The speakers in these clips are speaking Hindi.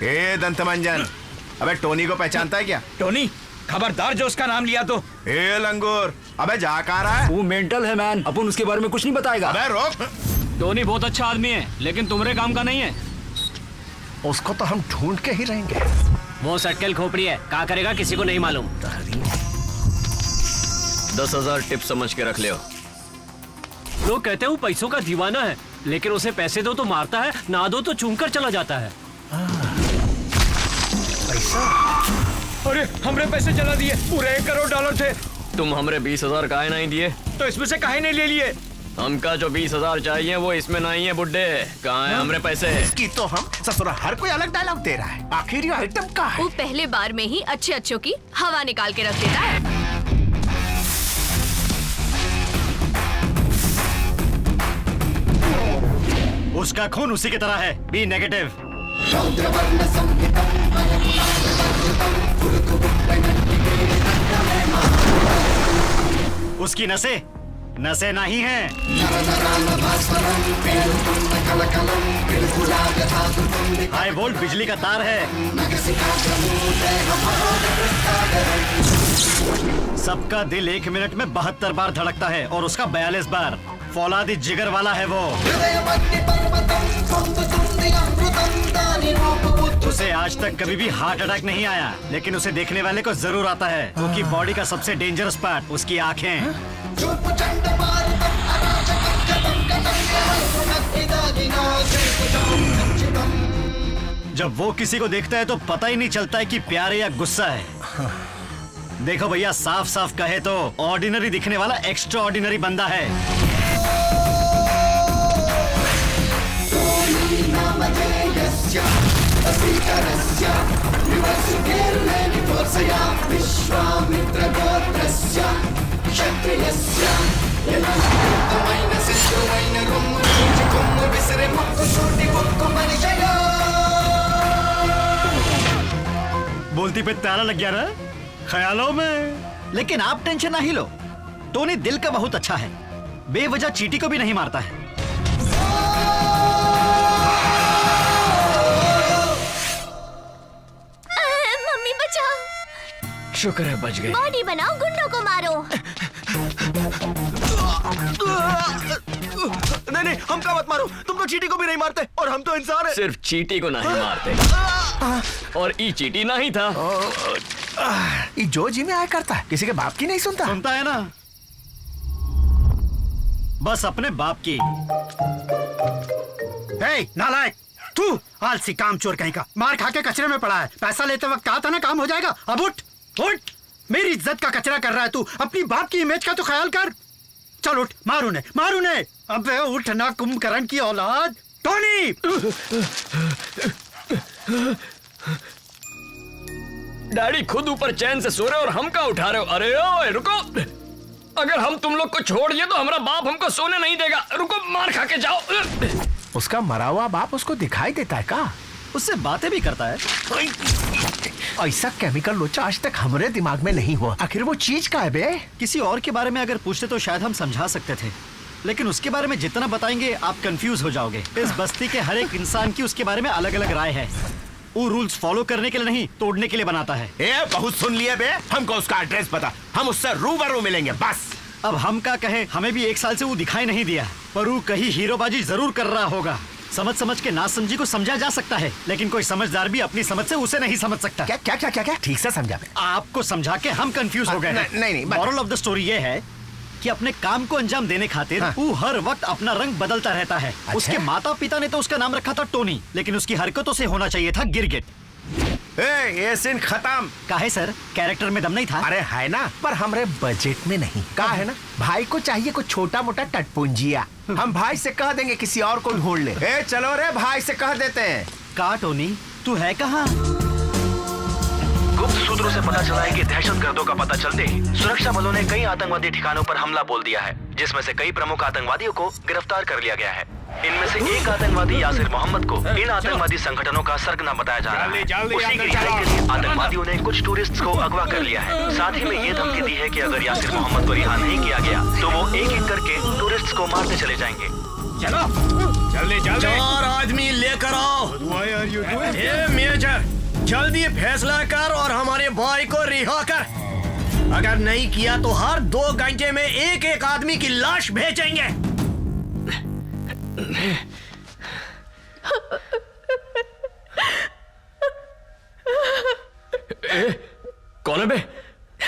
ए दंतमंजन, अबे टोनी को पहचानता है क्या? टोनी, खबरदार जो उसका नाम लिया तो। ए लंगूर, अबे जा कहाँ रहा है? वो मेंटल है मैन, अपन उसके बारे में कुछ नहीं बताएगा। अबे रोक। टोनी बहुत अच्छा आदमी है, लेकिन तुम्हारे काम का नहीं है। उसको तो हम ढूंढ के ही रहेंगे। वो सटकेल खोपड़ी है, क्या करेगा किसी को नहीं मालूम। 10,000 टिप समझ के रख लियो। लोग कहते हैं वो पैसों का दीवाना है, लेकिन उसे पैसे दो तो मारता है, ना दो तो चूम कर चला जाता है। पैसा? अरे हमने पैसे चला दिए, पूरे $1 करोड़ थे। तुम हमरे 20,000 काहे नहीं दिए? तो इसमें से काहे नहीं ले लिए? हमका जो 20,000 चाहिए वो इसमें नहीं है बुड्ढे। कहाँ है हमरे पैसे? इसकी तो हम ससुरा हर कोई अलग डायलॉग दे रहा है। आखिर ये आइटम का है? वो पहले बार में ही अच्छे अच्छों की हवा निकाल के रख देता है। उसका खून उसी की तरह है, बी नेगेटिव। उसकी नसें नहीं है। हाई वोल्ट बिजली का तार है। सबका दिल 1 मिनट में 72 बार धड़कता है और उसका 42 बार। फौलादी जिगर वाला है वो। उसे आज तक कभी भी हार्ट अटैक नहीं आया, लेकिन उसे देखने वाले को जरूर आता है, क्योंकि बॉडी का सबसे डेंजरस पार्ट उसकी आंखें। जब वो किसी को देखता है तो पता ही नहीं चलता है कि प्यार है या गुस्सा है। देखो भैया, साफ साफ कहे तो ऑर्डिनरी दिखने वाला एक्स्ट्रा ऑर्डिनरी बंदा है। बोलती पे ताला लग गया ना ख्यालों में। लेकिन आप टेंशन ना ही लो, टोनी दिल का बहुत अच्छा है, बेवजह चींटी को भी नहीं मारता है। मम्मी बचाओ। शुक्र है बच गए। बॉडी बनाओ, गुंडों को मारो। नहीं, हमका मत मारो। तुम तो चींटी को भी नहीं मारते और हम तो इंसान हैं। सिर्फ चींटी को नहीं मारते। और ई चींटी नहीं था। ये जो जी में आया करता है, किसी के बाप की नहीं सुनता। सुनता है ना, बस अपने बाप की। नालायक, तू आलसी कामचोर कहीं का, मार खा के कचरे में पड़ा है। पैसा लेते वक्त कहा था ना काम हो जाएगा। अब उठ उठ, मेरी इज्जत का कचरा कर रहा है तू। अपनी बाप की इमेज का तो ख्याल कर। चल उठ, मार उन्हें। अबे उठ ना, कुंभकर्ण की औलाद। टोनी, डैडी खुद ऊपर चैन से सो रहे और हम का उठा रहे हो। अरे ओए रुको, अगर हम तुम लोग को छोड़ दिए तो हमारा बाप हमको सोने नहीं देगा। रुको, मार खा के जाओ। उसका मरा हुआ बाप उसको दिखाई देता है का? उससे बातें भी करता है। ऐसा केमिकल लोचा आज तक हमारे दिमाग में नहीं हुआ। आखिर वो चीज का है बे? किसी और के बारे में अगर पूछते तो शायद हम समझा सकते थे, लेकिन उसके बारे में जितना बताएंगे आप कंफ्यूज हो जाओगे। इस बस्ती के हर एक इंसान की उसके बारे में अलग अलग राय है। वो रूल्स फॉलो करने के लिए नहीं, तोड़ने के लिए बनाता है। बहुत सुन लिया बे, हमको उसका एड्रेस पता, हम उससे रूबरू मिलेंगे बस। अब हम क्या कहें, हमें भी 1 साल से वो दिखाई नहीं दिया, पर वो कहीं हीरोबाजी जरूर कर रहा होगा। समझ के नासमझी को समझा जा सकता है, लेकिन कोई समझदार भी अपनी समझ से उसे नहीं समझ सकता। क्या ठीक से समझा? आपको समझा के हम कंफ्यूज हो गए। नहीं, मॉरल ऑफ द स्टोरी ये है कि अपने काम को अंजाम देने खातिर वो हर वक्त अपना रंग बदलता रहता है। उसके माता पिता ने तो उसका नाम रखा था टोनी, लेकिन उसकी हरकतों से होना चाहिए था गिरगिट। ये सीन खत्म। काहे सर, कैरेक्टर में दम नहीं था? अरे है ना, पर हमारे बजट में नहीं। का है ना, भाई को चाहिए कुछ छोटा मोटा टटपुंजिया। हम भाई से कह देंगे किसी और को ढूंढ ले। चलो रे, भाई से कह देते हैं। का टोनी, तू है कहाँ? गुप्त सूत्रों से पता चला है कि दहशतगर्दों का पता चलते ही सुरक्षा बलों ने कई आतंकवादी ठिकानों पर हमला बोल दिया है, जिसमें से कई प्रमुख आतंकवादियों को गिरफ्तार कर लिया गया है। इनमें से एक आतंकवादी यासिर मोहम्मद को इन आतंकवादी संगठनों का सरगना बताया जा रहा है। उसी की रिहाई के लिए आतंकवादियों ने कुछ टूरिस्ट्स को अगवा कर लिया है। साथ ही में ये धमकी दी है कि अगर यासिर मोहम्मद को रिहा नहीं किया गया तो वो एक एक करके टूरिस्ट्स को मारते चले जाएंगे। चलो जल्दी जल्दी 4 आदमी लेकर आओ। ए मेजर, जल्दी फैसला कर और हमारे बॉय को रिहा कर। अगर नहीं किया तो हर 2 घंटे में एक एक आदमी की लाश भेजेंगे। कौन है बे?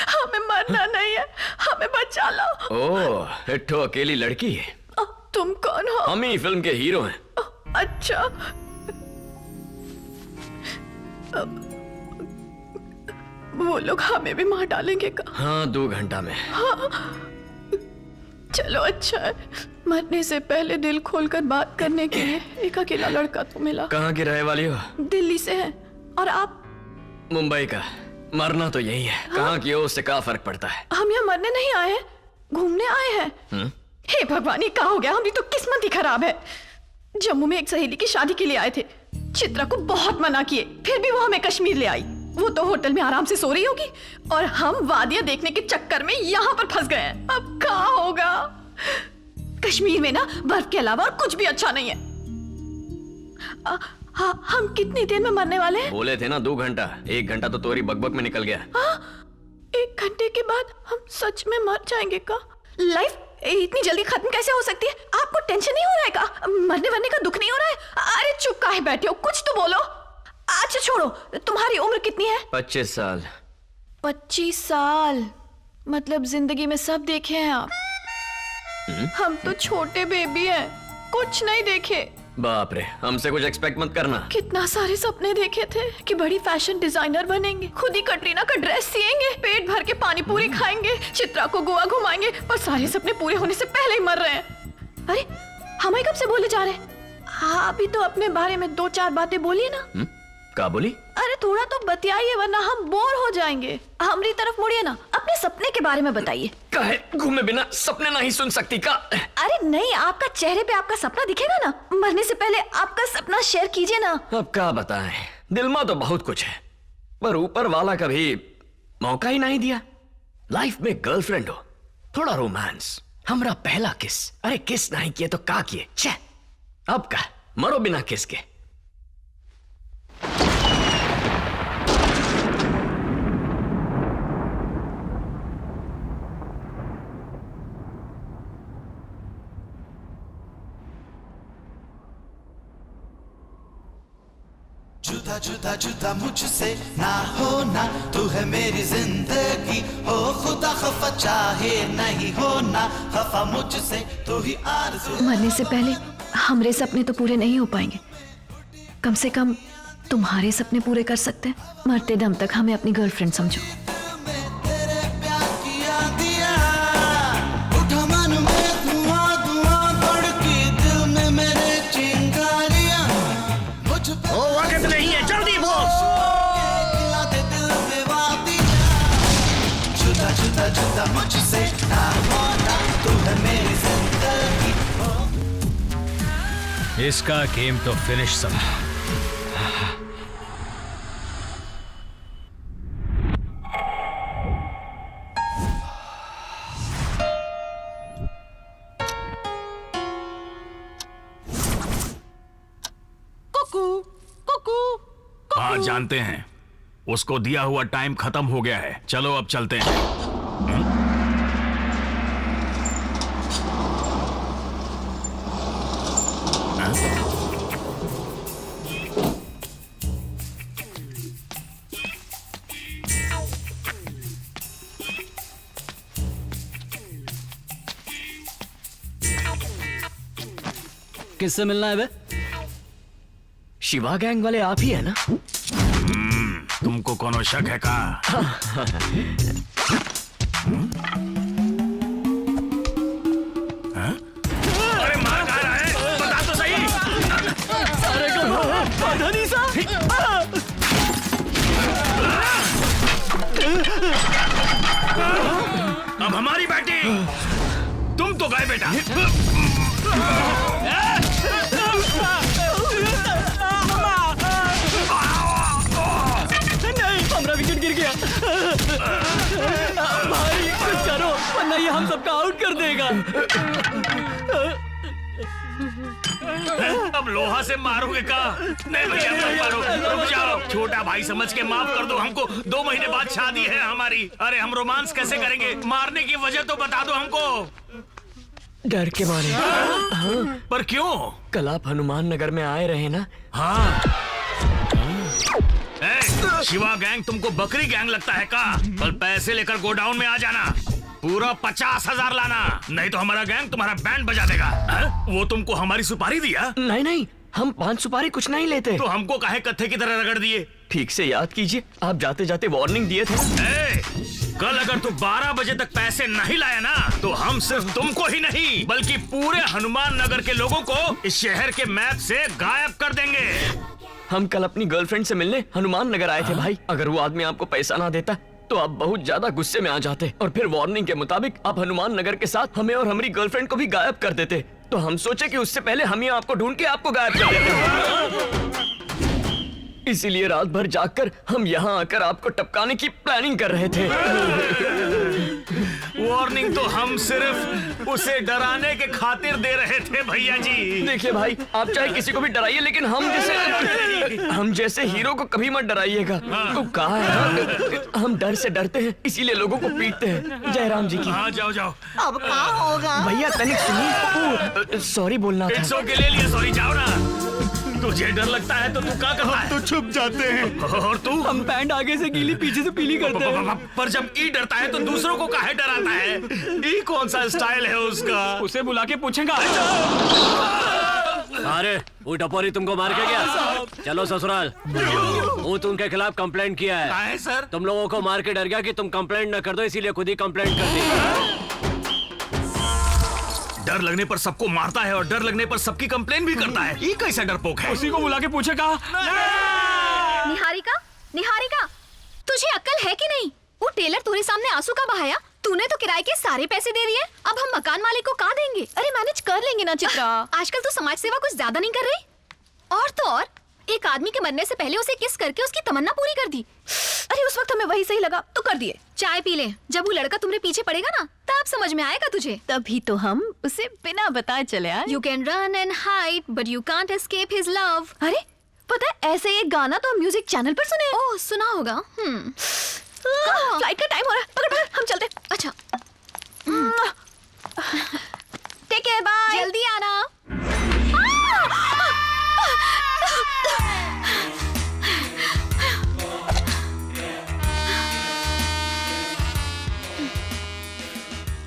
हमें मरना नहीं है, हमें बचा लो। ओह, इट्ठो अकेली लड़की है। तुम कौन हो? हम ही फिल्म के हीरो हैं। अच्छा, वो लोग हमें भी मार डालेंगे का? हाँ, 2 घंटा में। चलो अच्छा है, मरने से पहले दिल खोलकर बात करने के लिए एक अकेला लड़का तो मिला। कहाँ की रहे वाली हो? दिल्ली से है। और आप? मुंबई का। मरना तो यही है। कहाँ की हो उससे क्या फर्क पड़ता है? हम यहाँ मरने नहीं आए हैं, घूमने आए हैं। हे भगवान, ये क्या हो गया? हमारी तो किस्मत ही खराब है। जम्मू में एक सहेली की शादी के लिए आए थे। चित्रा को बहुत मना किए, फिर भी वो हमें कश्मीर ले आई। वो तो होटल में आराम से सो रही होगी और हम वादियां देखने के चक्कर में यहाँ पर फंस गए हैं। अब क्या होगा? कश्मीर में ना बर्फ के अलावा और कुछ भी अच्छा नहीं है। हम कितनी देर में मरने वाले हैं? बोले थे ना 2 घंटा। 1 घंटा तो तोरी बकबक में निकल गया। 1 घंटे के बाद हम सच में मर जाएंगे का? लाइफ इतनी जल्दी खत्म कैसे हो सकती है? आपको टेंशन नहीं हो रहा है का? मरने वरने का दुख नहीं हो रहा है? अरे चुप काहे बैठे हो, कुछ तो बोलो। अच्छा छोड़ो, तुम्हारी उम्र कितनी है? 25 साल। 25 साल मतलब जिंदगी में सब देखे हैं आप। हम तो छोटे बेबी हैं, कुछ नहीं देखे। बाप रे, हमसे कुछ एक्सपेक्ट मत करना। कितना सारे सपने देखे थे कि बड़ी फैशन डिजाइनर बनेंगे, खुद ही कटरीना का ड्रेस सिएंगे, पेट भर के पानी पूरी खाएंगे, चित्रा को गोवा घुमाएंगे, पर सारे सपने पूरे होने से पहले ही मर रहे हैं। अरे हमें कब से बोले जा रहे हैं? हाँ, अभी तो अपने बारे में 2-4 बातें बोलिए ना। क्या बोली? अरे थोड़ा तो बतियाइए वरना हम बोर हो जाएंगे। हमारी तरफ मुड़िए ना, अपने सपने के बारे में बताइए। काहे घूमे बिना सपने नहीं सुन सकती का? अरे नहीं, आपका चेहरे पे आपका सपना दिखेगा ना। मरने से पहले आपका सपना शेयर कीजिए ना। अब क्या बताएं, दिल में तो बहुत कुछ है पर ऊपर वाला कभी मौका ही नहीं दिया। लाइफ में गर्लफ्रेंड हो, थोड़ा रोमांस, हमारा पहला किस। अरे किस नहीं किए तो क्या किए? छे, अब का मरो बिना किस के। जुदा जुदा जुदा मुझसे ना होना, तू है मेरी जिंदगी। हो खुदा खफा चाहे नहीं होना, खफा मुझसे तू ही आरज़ू। मरने से पहले हमारे सपने तो पूरे नहीं हो पाएंगे, कम से कम तुम्हारे सपने पूरे कर सकते हैं। मरते दम तक हमें अपनी गर्लफ्रेंड समझो। तेरे प्यार किया दिया, उठा मन में धुआं धुआं, धड़की दिल में मेरे चिंगारियां। मुझ पे ओ वक्त नहीं है, जल्दी बोल। खिला दे दिल में वादियां। जुदा जुदा जुदा मुझसे ना होना, तू है मेरी जिंदगी। इसका गेम तो फिनिश समझा। हाँ जानते हैं, उसको दिया हुआ टाइम खत्म हो गया है। चलो अब चलते हैं। किससे मिलना है बे? शिवा गैंग वाले आप ही है ना? तुमको कोनो शक है का? अरे मार कहाँ रहा है? बता तो सही। अरे धनी सा। अब हमारी बैटिंग। तुम तो गए बेटा। नहीं, हमारा विकेट गिर गया। भाई कुछ करो वरना ये हम सबका आउट कर देगा। अब लोहा से मारोगे का? नहीं भैया मत मारो, रुक जाओ। छोटा भाई समझ के माफ कर दो हमको। 2 महीने बाद शादी है हमारी। अरे हम रोमांस कैसे करेंगे? मारने की वजह तो बता दो हमको। डर के मारे। हाँ। पर क्यों? कल आप हनुमान नगर में आए रहे ना? हाँ। शिवा गैंग तुमको बकरी गैंग लगता है का? कल पैसे लेकर गोडाउन में आ जाना। पूरा 50,000 लाना, नहीं तो हमारा गैंग तुम्हारा बैंड बजा देगा। वो तुमको हमारी सुपारी दिया? नहीं नहीं, हम 5 सुपारी कुछ नहीं लेते। तो हमको काहे कत्थे की तरह रगड़ दिए? ठीक से याद कीजिए, आप जाते जाते वार्निंग दिए थे। कल अगर तू 12 बजे तक पैसे नहीं लाया ना, तो हम सिर्फ तुमको ही नहीं बल्कि पूरे हनुमान नगर के लोगों को इस शहर के मैप से गायब कर देंगे। हम कल अपनी गर्लफ्रेंड से मिलने हनुमान नगर आए थे भाई। अगर वो आदमी आपको पैसा ना देता तो आप बहुत ज्यादा गुस्से में आ जाते और फिर वार्निंग के मुताबिक आप हनुमान नगर के साथ हमें और हमारी गर्लफ्रेंड को भी गायब कर देते। तो हम सोचे कि उससे पहले हम ही आपको ढूंढ के आपको गायब कर देते। इसीलिए रात भर जागकर हम यहाँ आकर आपको टपकाने की प्लानिंग कर रहे थे। वार्निंग तो हम सिर्फ उसे डराने के खातिर दे रहे थे भैया जी। देखिए भाई, आप चाहे किसी को भी डराइए, लेकिन हम जैसे हीरो को कभी मत डराइएगा। तो कहा है हम डर से डरते हैं, इसीलिए लोगों को पीटते हैं। जय राम जी की। हाँ जाओ जाओ। अब क्या होगा? भैया तनिक सुनिए, सॉरी बोलना था। 100 के ले लिए, सॉरी। जाओ ना। तुझे डर लगता है तो तू क्या करता है? तो छुप जाते हैं। और तू? हम पैंट आगे से गीली पीछे से पीली करते हैं। पर जब ई डरता है तो दूसरों को काहे डराता है? ई कौन सा स्टाइल है उसका? उसे बुला के पूछेगा। अरे वो टपोरी तुमको मार के गया? चलो ससुराल। वो तुमके खिलाफ कंप्लेंट किया है। काहे सर? तुम लोगों को मार के डर गया कि तुम कंप्लेंट न कर दो, इसीलिए खुद ही कंप्लेंट कर दी। डर लगने पर सबको मारता है और डर लगने पर सबकी कंप्लेन भी करता है। ये कैसा डरपोक है? उसी को बुला के पूछेगा। निहारिका, निहारिका, तुझे अक्ल है कि नहीं? वो टेलर तुम्हारे सामने आंसू का बहाया, तूने तो किराए के सारे पैसे दे दिए। अब हम मकान मालिक को कहाँ देंगे? अरे मैनेज कर लेंगे ना चित्रा। आजकल तो समाज सेवा कुछ ज्यादा नहीं कर रही? और तो और एक आदमी के मरने से पहले उसे किस करके उसकी तमन्ना पूरी कर दी। अरे उस वक्त हमें वही सही लगा तो कर दिए। चाय पी ले, जब वो लड़का तुम्हारे पीछे पड़ेगा ना तब समझ में आएगा तुझे। तभी तो हम उसे बिना बताए चले आए। You can run and hide but you can't escape his love. अरे पता है, ऐसे एक गाना तो हम म्यूजिक चैनल पर सुने। ओह सुना होगा। फ्लाइट का टाइम हो रहा है, पकड़ पकड़, हम चलते। अच्छा टेक केयर, बाय। जल्दी आना।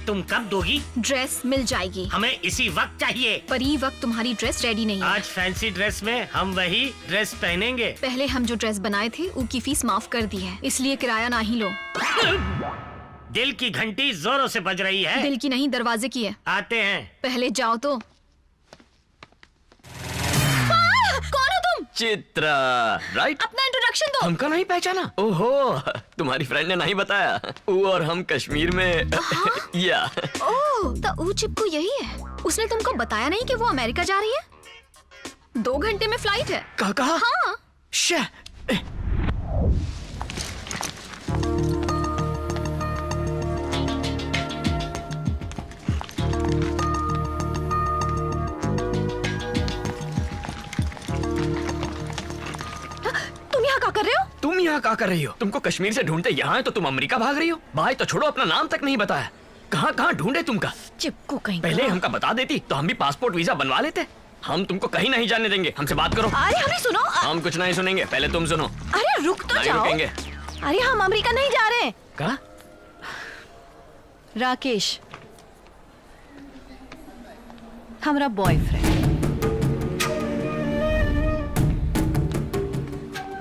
तुम कब दोगी? ड्रेस मिल जाएगी। हमें इसी वक्त चाहिए। पर ये वक्त तुम्हारी ड्रेस रेडी नहीं है। आज फैंसी ड्रेस में हम वही ड्रेस पहनेंगे। पहले हम जो ड्रेस बनाए थे उसकी फीस माफ कर दी है, इसलिए किराया ना ही लो। दिल की घंटी जोरों से बज रही है। दिल की नहीं, दरवाजे की है। आते हैं। पहले जाओ तो। कौन हो तुम? चित्रा, राइट? अपना इंट्रोडक्शन दो। हमका नहीं पहचाना? ओहो, तुम्हारी फ्रेंड ने नहीं बताया। वो और हम कश्मीर में या। ओह, तो वो चिपकू यही है। उसने तुमको बताया नहीं कि वो अमेरिका जा रही है? 2 घंटे में फ्लाइट है। कहा? हाँ। शे। कर रहे हो? तुम यहाँ क्या कर रही हो? तुमको कश्मीर से ढूंढते यहाँ है तो तुम अमेरिका भाग रही हो? भाई तो छोड़ो, अपना नाम तक नहीं बताया। कहाँ कहाँ ढूंढे तुमका? चिपकू कहीं। पहले हमका बता देती तो हम भी पासपोर्ट वीजा बनवा लेते। हम तुमको कहीं नहीं जाने देंगे। हमसे बात करो। अरे हमें सुनो। हम कुछ नहीं सुनेंगे, पहले तुम सुनो। अरे रुक तो नहीं जाओ। रुकेंगे। अरे हम अमेरिका नहीं जा रहे। क्या? राकेश हमारा बॉयफ्रेंड।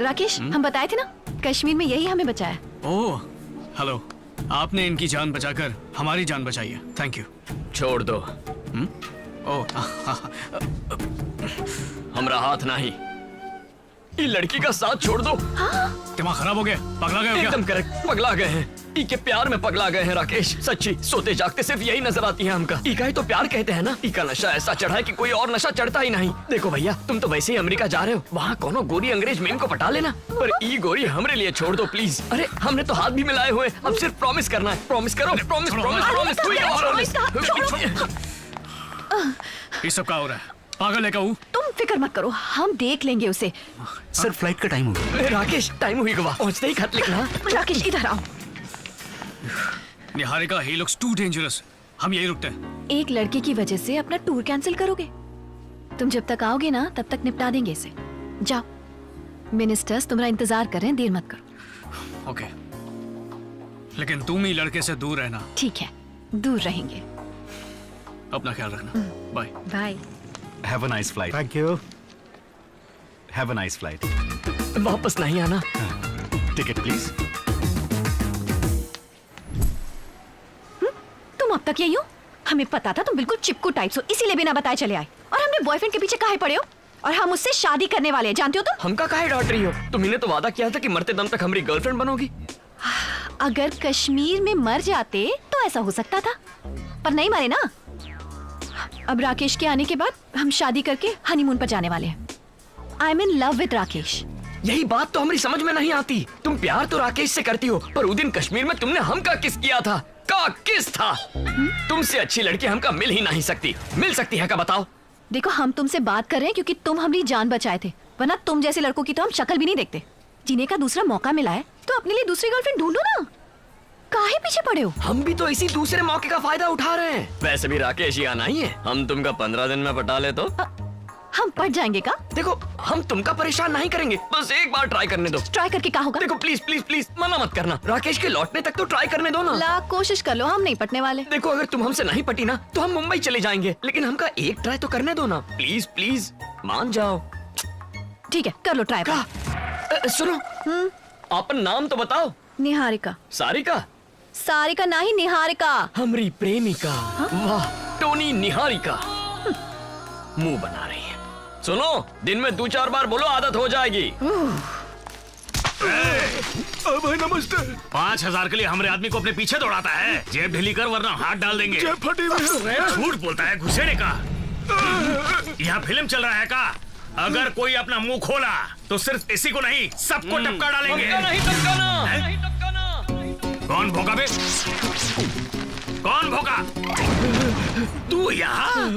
राकेश, हम बताए थे ना, कश्मीर में यही हमें बचाया। ओह हेलो, आपने इनकी जान बचाकर हमारी जान बचाई है। Thank you. छोड़ दो। ओह हमरा हाथ नहीं, ये लड़की का साथ छोड़ दो। दिमाग खराब हो गया? पगला गए हो क्या? एकदम करेक्ट, पगला गए हैं। ई के प्यार में पगला गए हैं राकेश। सच्ची, सोते जागते सिर्फ यही नजर आती है हमका। ई का ही तो प्यार कहते हैं ना। ई का नशा ऐसा चढ़ा है कि कोई और नशा चढ़ता ही नहीं। देखो भैया, तुम तो वैसे ही अमेरिका जा रहे हो, वहाँ कोनो गोरी अंग्रेज मेम को पटा लेना, पर ई गोरी हमरे लिए छोड़ दो प्लीज। अरे हमने तो हाथ भी मिलाए हुए, अब सिर्फ प्रॉमिस करना है। प्रॉमिस करो, प्रॉमिस प्रॉमिस प्रॉमिस। ये सब क्या हो रहा है? पागल है कहूँ? तुम फिक्र मत करो, हम देख लेंगे उसे। सर फ्लाइट का टाइम हो गया। राकेश टाइम हुई गवा, पहुंचते ही खत लिखना। राकेश इधर आओ। Niharika, he looks too dangerous. हम यही रुकते हैं। एक लड़के की वजह से अपना टूर कैंसिल करोगे? तुम जब तक आओगे ना तब तक निपटा देंगे इसे। जाओ, मिनिस्टर्स तुम्हारा इंतजार कर रहे हैं, देर मत करो। ओके, लेकिन तुम ही लड़के से दूर रहना। ठीक है, दूर रहेंगे। अपना ख्याल रखना। Bye bye. Have a nice flight. Thank you. Have a nice flight. वापस नहीं आना। Ticket please. तुम अब तक यही हो? हमें पता था तुम बिल्कुल चिपकू टाइप्स हो, इसीलिए बिना बताए चले आए। और हमने बॉयफ्रेंड के पीछे काहे पड़े हो? और हम उससे शादी करने वाले हैं, जानते हो तुम? हमका काहे डांट रही हो? तुम्ही तो वादा किया था कि मरते दम तक हमारी गर्लफ्रेंड बनोगी। अगर कश्मीर में मर जाते तो ऐसा हो सकता था, पर नहीं मरे ना। अब राकेश के आने के बाद हम शादी करके हनीमून पर जाने वाले हैं। I am in love with Rakesh. यही बात तो हमारी समझ में नहीं आती। तुम प्यार तो राकेश से करती हो, पर उस दिन कश्मीर में तुमने हमका किस किया था? का किस था? तुमसे अच्छी लड़की हमका मिल ही नहीं सकती। मिल सकती है का बताओ? देखो, हम तुमसे बात कर रहे हैं क्योंकि तुम हमारी जान बचाए थे, वरना तुम जैसे लड़कों की तो हम शक्ल भी नहीं देखते। जीने का दूसरा मौका मिला है तो अपने लिए दूसरी गर्लफ्रेंड ढूंढो ना। काहे पीछे पड़े हो? हम भी तो इसी दूसरे मौके का फायदा उठा रहे हैं। वैसे भी राकेश यहाँ नहीं है, हम तुमका 15 दिन में पटा ले तो हम पट जाएंगे का? देखो, हम तुमका परेशान नहीं करेंगे, बस एक बार ट्राई करने दो। ट्राई करके क्या होगा? देखो प्लीज प्लीज प्लीज मना मत करना। राकेश के लौटने तक तो ट्राई करने दो ना। ला कोशिश कर लो, हम नहीं पटने वाले। देखो, अगर तुम हमसे नहीं पटी ना तो हम मुंबई चले जाएंगे, लेकिन हमका एक ट्राई तो करने दो ना। प्लीज प्लीज मान जाओ। ठीक है, कर लो ट्राई। सुनो, अपन नाम तो बताओ। निहारिका। सारिका? सारिका नहीं, निहारिका। हमारी प्रेमिका। वाह, टोनी निहारिका। मुंह बना रही है। सुनो, दिन में 2-4 बार बोलो, आदत हो जाएगी। भाई नमस्ते। 5000 के लिए हमारे आदमी को अपने पीछे दौड़ाता है। जेब ढीली कर वरना हाथ डाल देंगे। जेब फटी हुई है। झूठ बोलता है घुसेड़े का। यहाँ फिल्म चल रहा है का? अगर कोई अपना मुंह खोला तो सिर्फ इसी को नहीं, सबको टपका डालेंगे। नहीं टपकाना। कौन भोगा बे? कौन भोगा? तू यहाँ?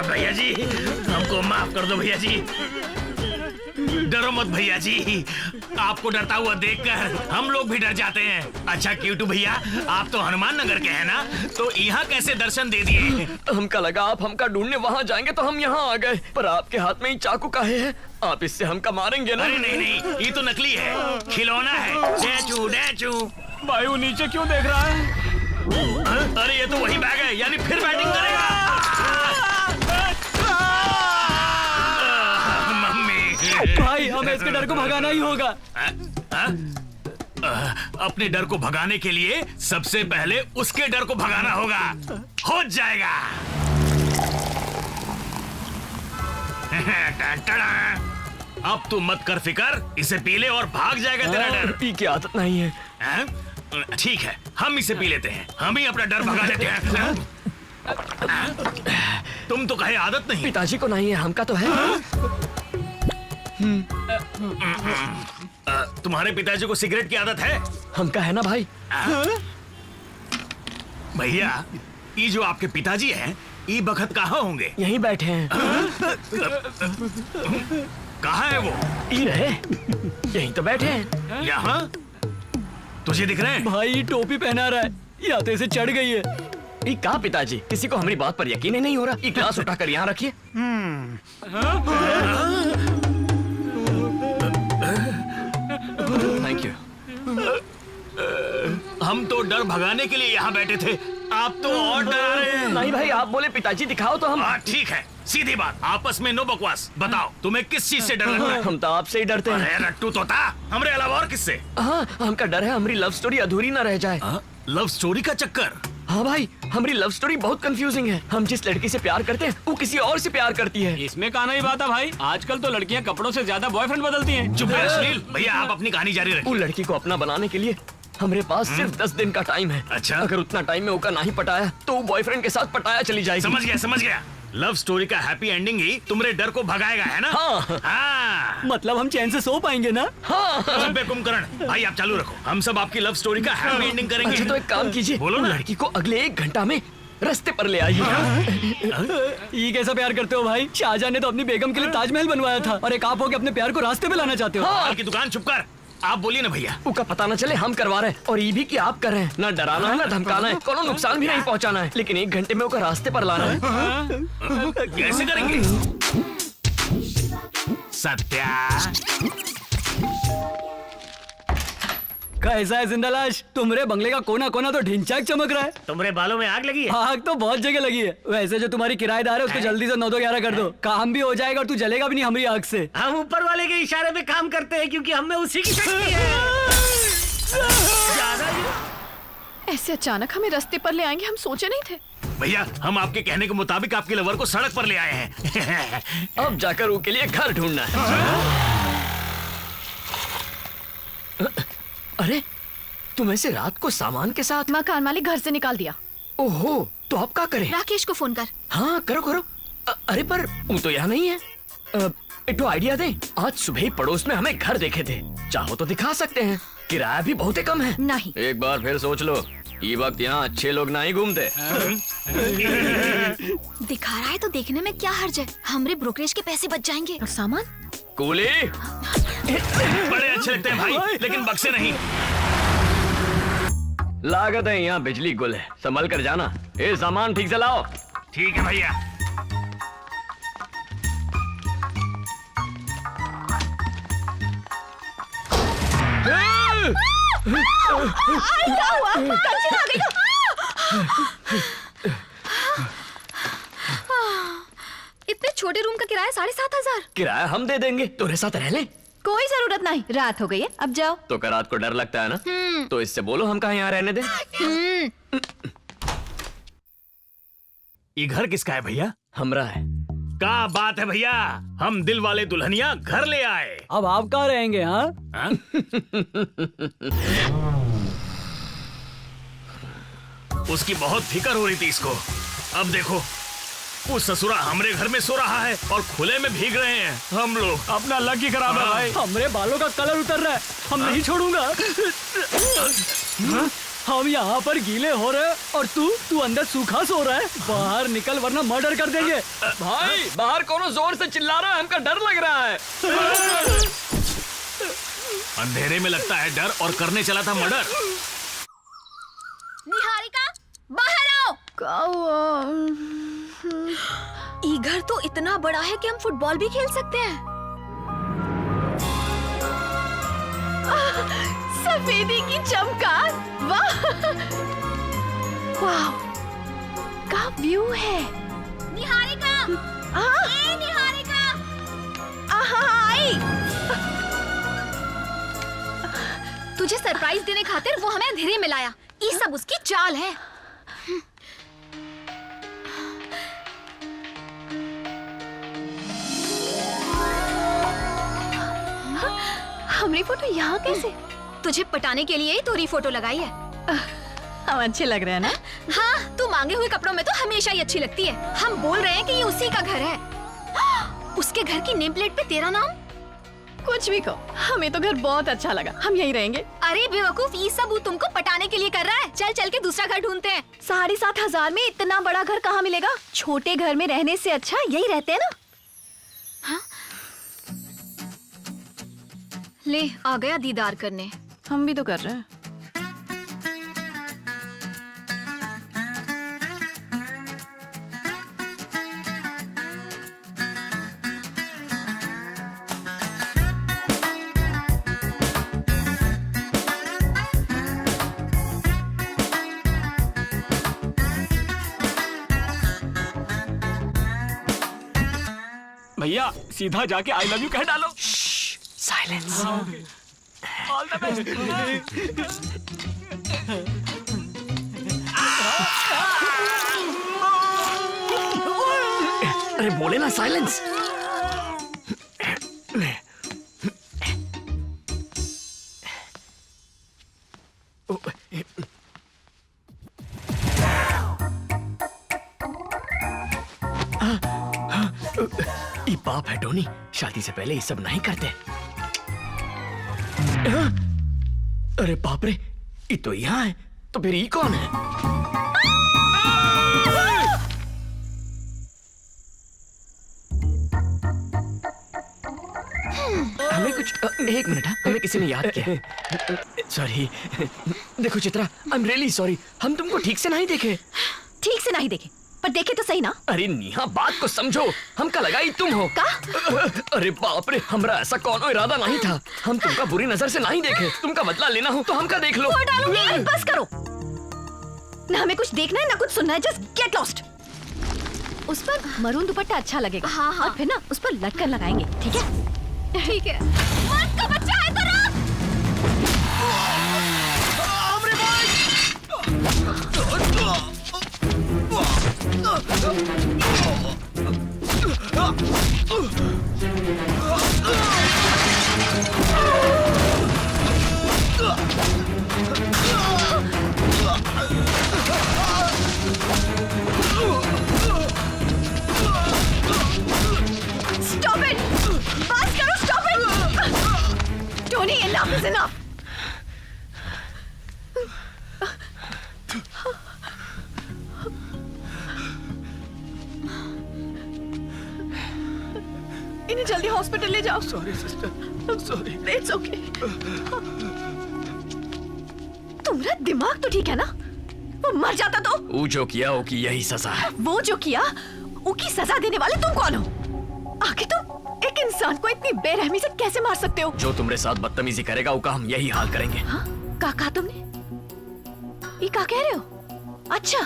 भैया जी, हमको माफ कर दो भैया जी। डरो मत भैया जी, आपको डरता हुआ देखकर हम लोग भी डर जाते हैं। अच्छा क्यूटू भैया, आप तो हनुमान नगर के हैं ना, तो यहाँ कैसे दर्शन दे दिए? हमका लगा आप हमका ढूंढने वहाँ जाएंगे तो हम यहाँ आ गए, पर आपके हाथ में ही चाकू काहे है? आप इससे हमका मारेंगे ना? अरे नहीं नहीं, ये तो नकली है, खिलौना है। डैचू डैचू। भाई वो नीचे क्यों देख रहा है? अरे ये तो वही बैग है, यानी फिर बैटिंग करेगा। भाई हमें इसके डर को भगाना ही होगा। अपने डर को भगाने के लिए सबसे पहले उसके डर को भगाना होगा। हो जाएगा। अब तू मत कर फिकर, इसे पी ले और भाग जाएगा तेरा डर। पी की आदत नहीं है। ठीक है, हम इसे पी लेते हैं, हम ही अपना डर भगा लेते हैं। तुम तो कहे आदत नहीं। पिताजी को नहीं है, हमका तो है। तुम्हारे पिताजी को सिगरेट की आदत है? हमका है ना भाई। भैया, ये जो आपके पिताजी हैं, ये बखत कहाँ होंगे? यहीं बैठे हैं। कहाँ है वो? ये रहे, यहीं तो बैठे हैं। यहाँ? तुझे दिख रहे हैं? भाई टोपी पहना रहा है, या तो इसे चढ़ गई है। ये कहा पिताजी, किसी को हमारी बात पर यकीन ही नहीं हो रहा। ये ग्लास उठाकर यहाँ रखिए। Thank you. हम तो डर भगाने के लिए यहाँ बैठे थे, आप तो और डरा रहे हैं। नहीं भाई, आप बोले पिताजी दिखाओ तो हम। ठीक है, सीधी बात, आपस में नो बकवास। बताओ, तुम्हें किस चीज से डर लगता है? हम तो आपसे ही डरते हैं। अरे रट्टू तोता, हमरे अलावा और किससे? हाँ, हमका डर है हमारी लव स्टोरी अधूरी ना रह जाए। लव स्टोरी का चक्कर? हाँ भाई, हमारी लव स्टोरी बहुत कंफ्यूजिंग है। हम जिस लड़की से प्यार करते हैं वो किसी और से प्यार करती है। इसमें कहा नहीं बात है भाई, आजकल तो लड़कियां कपड़ों से ज्यादा बॉयफ्रेंड बदलती हैं। चुप है सुनील भैया, आप अपनी कहानी जारी रखिए। वो लड़की को अपना बनाने के लिए हमारे पास सिर्फ 10 दिन का टाइम है। अच्छा, अगर उतना टाइम में ओका नहीं पटाया तो वो बॉयफ्रेंड के साथ पटाया चली जाएगी। समझ गया समझ गया। लव स्टोरी का हैप्पी एंडिंग ही तुम्हारे डर को भगाएगा, है ना? हाँ। हाँ। मतलब हम चैन से सो पाएंगे ना? हाँ। कुंभकर्ण भाई, आप चालू रखो, हम सब आपकी लव स्टोरी का हैप्पी एंडिंग करेंगे। अच्छा तो एक काम कीजिए, बोलो ना। लड़की को अगले 1 घंटा में रास्ते पर ले आइए। ये कैसा प्यार करते हो भाई? शाहजहां ने तो अपनी बेगम के लिए ताजमहल बनवाया था और एक आप हो के अपने प्यार को रास्ते पे लाना चाहते हो। हाँ। की दुकान चुप कर, आप बोलिए ना भैया। का पता न चले हम करवा रहे हैं और ये भी कि आप कर रहे हैं। ना डराना है ना धमकाना है, कोनो नुकसान भी नहीं पहुंचाना है, लेकिन 1 घंटे में उसका रास्ते पर लाना है। कैसे करेंगे? सत्या कैसा है जिंदालाश? तुम्हारे बंगले का कोना कोना तो ढिंचाक चमक रहा है। तुम्हारे बालों में आग लगी है? आग तो बहुत जगह लगी है। वैसे जो तुम्हारी किराएदार है उसको जल्दी से 9-11 कर दो, काम भी हो जाएगा और तू जलेगा भी नहीं हमारी आग से। हम ऊपर वाले के इशारे पे काम करते हैं क्योंकि हम में उसी की शक्ति है। ज्यादा ही। ऐसे अचानक हमें रास्ते पर ले आएंगे हम सोचे नहीं थे। भैया, हम आपके कहने के मुताबिक आपके लवर को सड़क पर ले आए हैं। अब जाकर उसके लिए घर ढूंढना है। अरे तुम ऐसे रात को सामान के साथ? मकान मालिक घर से निकाल दिया। ओहो, तो आप क्या करें? राकेश को फोन कर। हाँ करो करो। अरे पर वो तो यहाँ नहीं है। एक आइडिया दे। आज सुबह ही पड़ोस में हमें घर देखे थे, चाहो तो दिखा सकते हैं, किराया भी बहुत ही कम है। नहीं। एक बार फिर सोच लो, ये वक्त यहाँ अच्छे लोग नहीं घूमते। दिखा रहा है तो देखने में क्या हर्ज है, हमरे ब्रोकरेज के पैसे बच जाएंगे। और सामान? कूली बड़े अच्छे लगते हैं भाई, लेकिन बक्से नहीं। लागत है यहाँ बिजली गुल है, संभल कर जाना। ये सामान ठीक से लाओ। ठीक है भैया। क्या हुआ? कंचन आ गई। इतने छोटे रूम का किराया 7,500। किराया हम दे देंगे, तुम्हारे साथ रह ले। कोई जरूरत नहीं, रात हो गई है, अब जाओ। तो क्या रात को डर लगता है ना? तो इससे बोलो हम कहाँ यहाँ रहने दे। ये घर किसका है भैया? हमरा है। क्या बात है भैया, हम दिल वाले दुल्हनिया घर ले आए। अब आप कहाँ रहेंगे? हाँ, उसकी बहुत फिक्र हो रही थी इसको। अब देखो, वो ससुरा हमरे घर में सो रहा है और खुले में भीग रहे हैं हम लोग। अपना लक ही खराब है भाई। हमरे बालों का कलर उतर रहा है, हम नहीं छोड़ूंगा। हम यहाँ पर गीले हो रहे हैं और तू अंदर सूखा सो रहा है। बाहर निकल वरना मर्डर कर देंगे। भाई बाहर कोनो जोर से चिल्ला रहा है, हमका डर लग रहा है। अंधेरे में लगता है डर और करने चला था मर्डर। निहारिका, बाहर आओ। ये घर तो इतना बड़ा है कि हम फुटबॉल भी खेल सकते हैं। सफेदी की चमकार, वाह वाह, क्या व्यू है। निहारिका, ए निहारिका, आई। तुझे सरप्राइज देने खातिर वो हमें अंधेरे में लाया। ये सब उसकी चाल है। हमारी फोटो यहाँ कैसे? तुझे पटाने के लिए ही तोरी फोटो लगाई है। हम अच्छे लग रहे हैं ना? हाँ, तू मांगे हुए कपड़ों में तो हमेशा ही अच्छी लगती है। हम बोल रहे हैं कि ये उसी का घर है। उसके घर की नेम प्लेट पे तेरा नाम। कुछ भी कहो, हमें तो घर बहुत अच्छा लगा, हम यहीं रहेंगे। अरे बेवकूफ, ये सब वो तुमको पटाने के लिए कर रहा है। चल चल के दूसरा घर ढूंढते हैं। 7,500 में इतना बड़ा घर कहाँ मिलेगा? छोटे घर में रहने से अच्छा यही रहते हैं ना। हाँ? ले आ गया दीदार करने। हम भी तो कर रहे हैं। भैया सीधा जाके आई लव यू कह डालो। साइलेंस। All the best. अरे बोले ना साइलेंस। ये पाप है टोनी, शादी से पहले ये सब नहीं करते। अरे बाप रे, ये तो यहाँ है, तो फिर ये कौन है? एक मिनट, हमें किसी ने याद किया। सॉरी। देखो Chitra, I am really sorry. हम तुमको ठीक से नहीं देखे। ठीक से नहीं देखे, पर देखे तो सही ना। अरे नेहा, बात को समझो। हमका लगा ही तुम हो। का? अरे बाप रे, हमरा ऐसा कौनो इरादा नहीं था। हम तुमका बुरी नजर से नहीं देखे। तुमका बदला लेना हो तो हमका देख लो। वो डालूंगी। अरे बस करो ना, हमें कुछ देखना है ना कुछ सुनना है। Just get lost. उस पर मरून दुपट्टा अच्छा लगेगा। हाँ, हाँ। और फिर ना उस पर लटकन लगाएंगे, ठीक है? ठीक है। मर्द का बच्चा है तो Stop it! बस करो, stop it! Tony, enough is enough. इन्हें जल्दी हॉस्पिटल ले जाओ। Sorry sister, sorry. It's okay. तुम्हारा दिमाग तो ठीक है ना? वो मर जाता तो? वो जो किया वो की यही सजा है। वो जो किया उसकी सजा देने वाले तुम कौन हो? आखिर तुम एक इंसान को इतनी बेरहमी से कैसे मार सकते हो? जो तुमरे साथ बदतमीजी करेगा उसका हम यही हाल करेंगे। हाँ? का कहा तुमने? ये का कह रहे हो? अच्छा,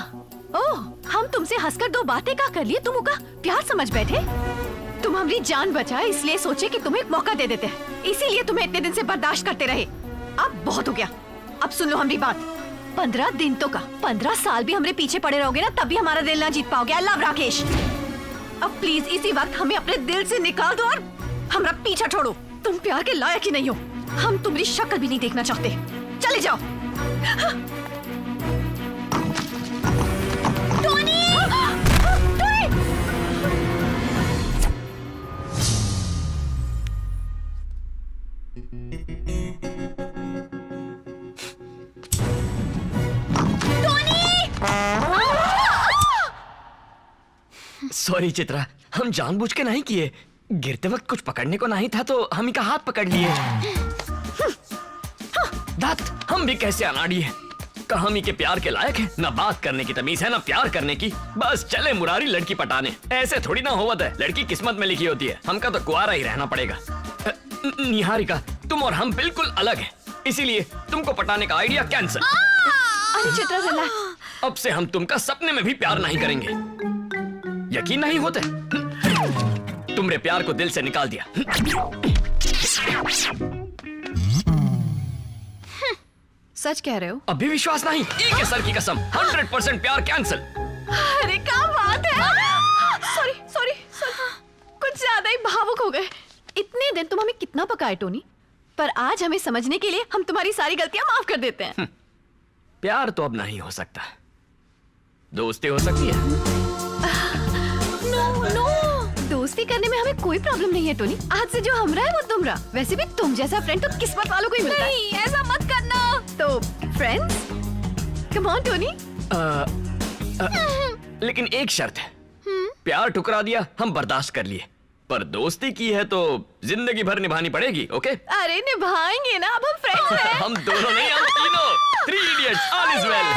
ओह, हम तुमसे हंसकर दो बातें का कर लिए, तुम उनका प्यार समझ बैठे? तुम हमारी जान बचाए इसलिए सोचे कि तुम्हें एक मौका दे देते हैं, इसीलिए तुम्हें इतने दिन से बर्दाश्त करते रहे। अब बहुत हो गया, अब सुन लो हमारी बात। 15 दिन तो का 15 साल भी हमारे पीछे पड़े रहोगे ना, तब भी हमारा दिल ना जीत पाओगे। I love Rakesh. अब प्लीज इसी वक्त हमें अपने दिल से निकाल दो और हमारा पीछा छोड़ो। तुम प्यार के लायक ही नहीं हो, हम तुम्हारी शक्ल भी नहीं देखना चाहते। चले जाओ। टोनी! सॉरी चित्रा, हम जानबूझ के नहीं किए। गिरते वक्त कुछ पकड़ने को नहीं था तो हम ही का हाथ पकड़ लिए। दात, हम भी कैसे अनाड़ी हैं। हम ही के प्यार के लायक है, ना बात करने की तमीज है ना प्यार करने की। बस चले मुरारी लड़की पटाने। ऐसे थोड़ी ना होवत है, लड़की किस्मत में लिखी होती है। हमका तो कुआरा ही रहना पड़ेगा। निहारिका, तुम और हम बिल्कुल अलग हैं, इसीलिए तुमको पटाने का आइडिया कैंसिल। अरे चित्रा जला, अब से हम तुमका सपने में भी प्यार नहीं करेंगे। यकीन नहीं होते? तुमरे प्यार को दिल से निकाल दिया। सच कह रहे हो? अभी विश्वास नहीं? ई के सर की कसम, 100% प्यार कैंसिल। अरे क्या बात है। सॉरी सॉरी सॉरी, कुछ ज्यादा ही भावुक हो गए। इतने दिन तुम हमें कितना पकाए टोनी, पर आज हमें समझने के लिए हम तुम्हारी सारी गलतियां माफ कर देते हैं। प्यार तो अब नहीं हो सकता, दोस्ती हो सकती है। नो नो, दोस्ती करने में हमें कोई प्रॉब्लम नहीं है टोनी। आज से जो हमरा है वो तुमरा। वैसे भी तुम जैसा फ्रेंड तो किस्मत वालों को ही मिलता है। नहीं, ऐसा मत करना। तो फ्रेंड्स, कम ऑन टोनी। लेकिन एक शर्त है। प्यार ठुकरा दिया हम बर्दाश्त कर लिए, पर दोस्ती की है तो जिंदगी भर निभानी पड़ेगी। ओके? अरे निभाएंगे ना, अब हम फ्रेंड्स हैं। हम दोनों नहीं, हम तीनों। 3 idiots, all is well.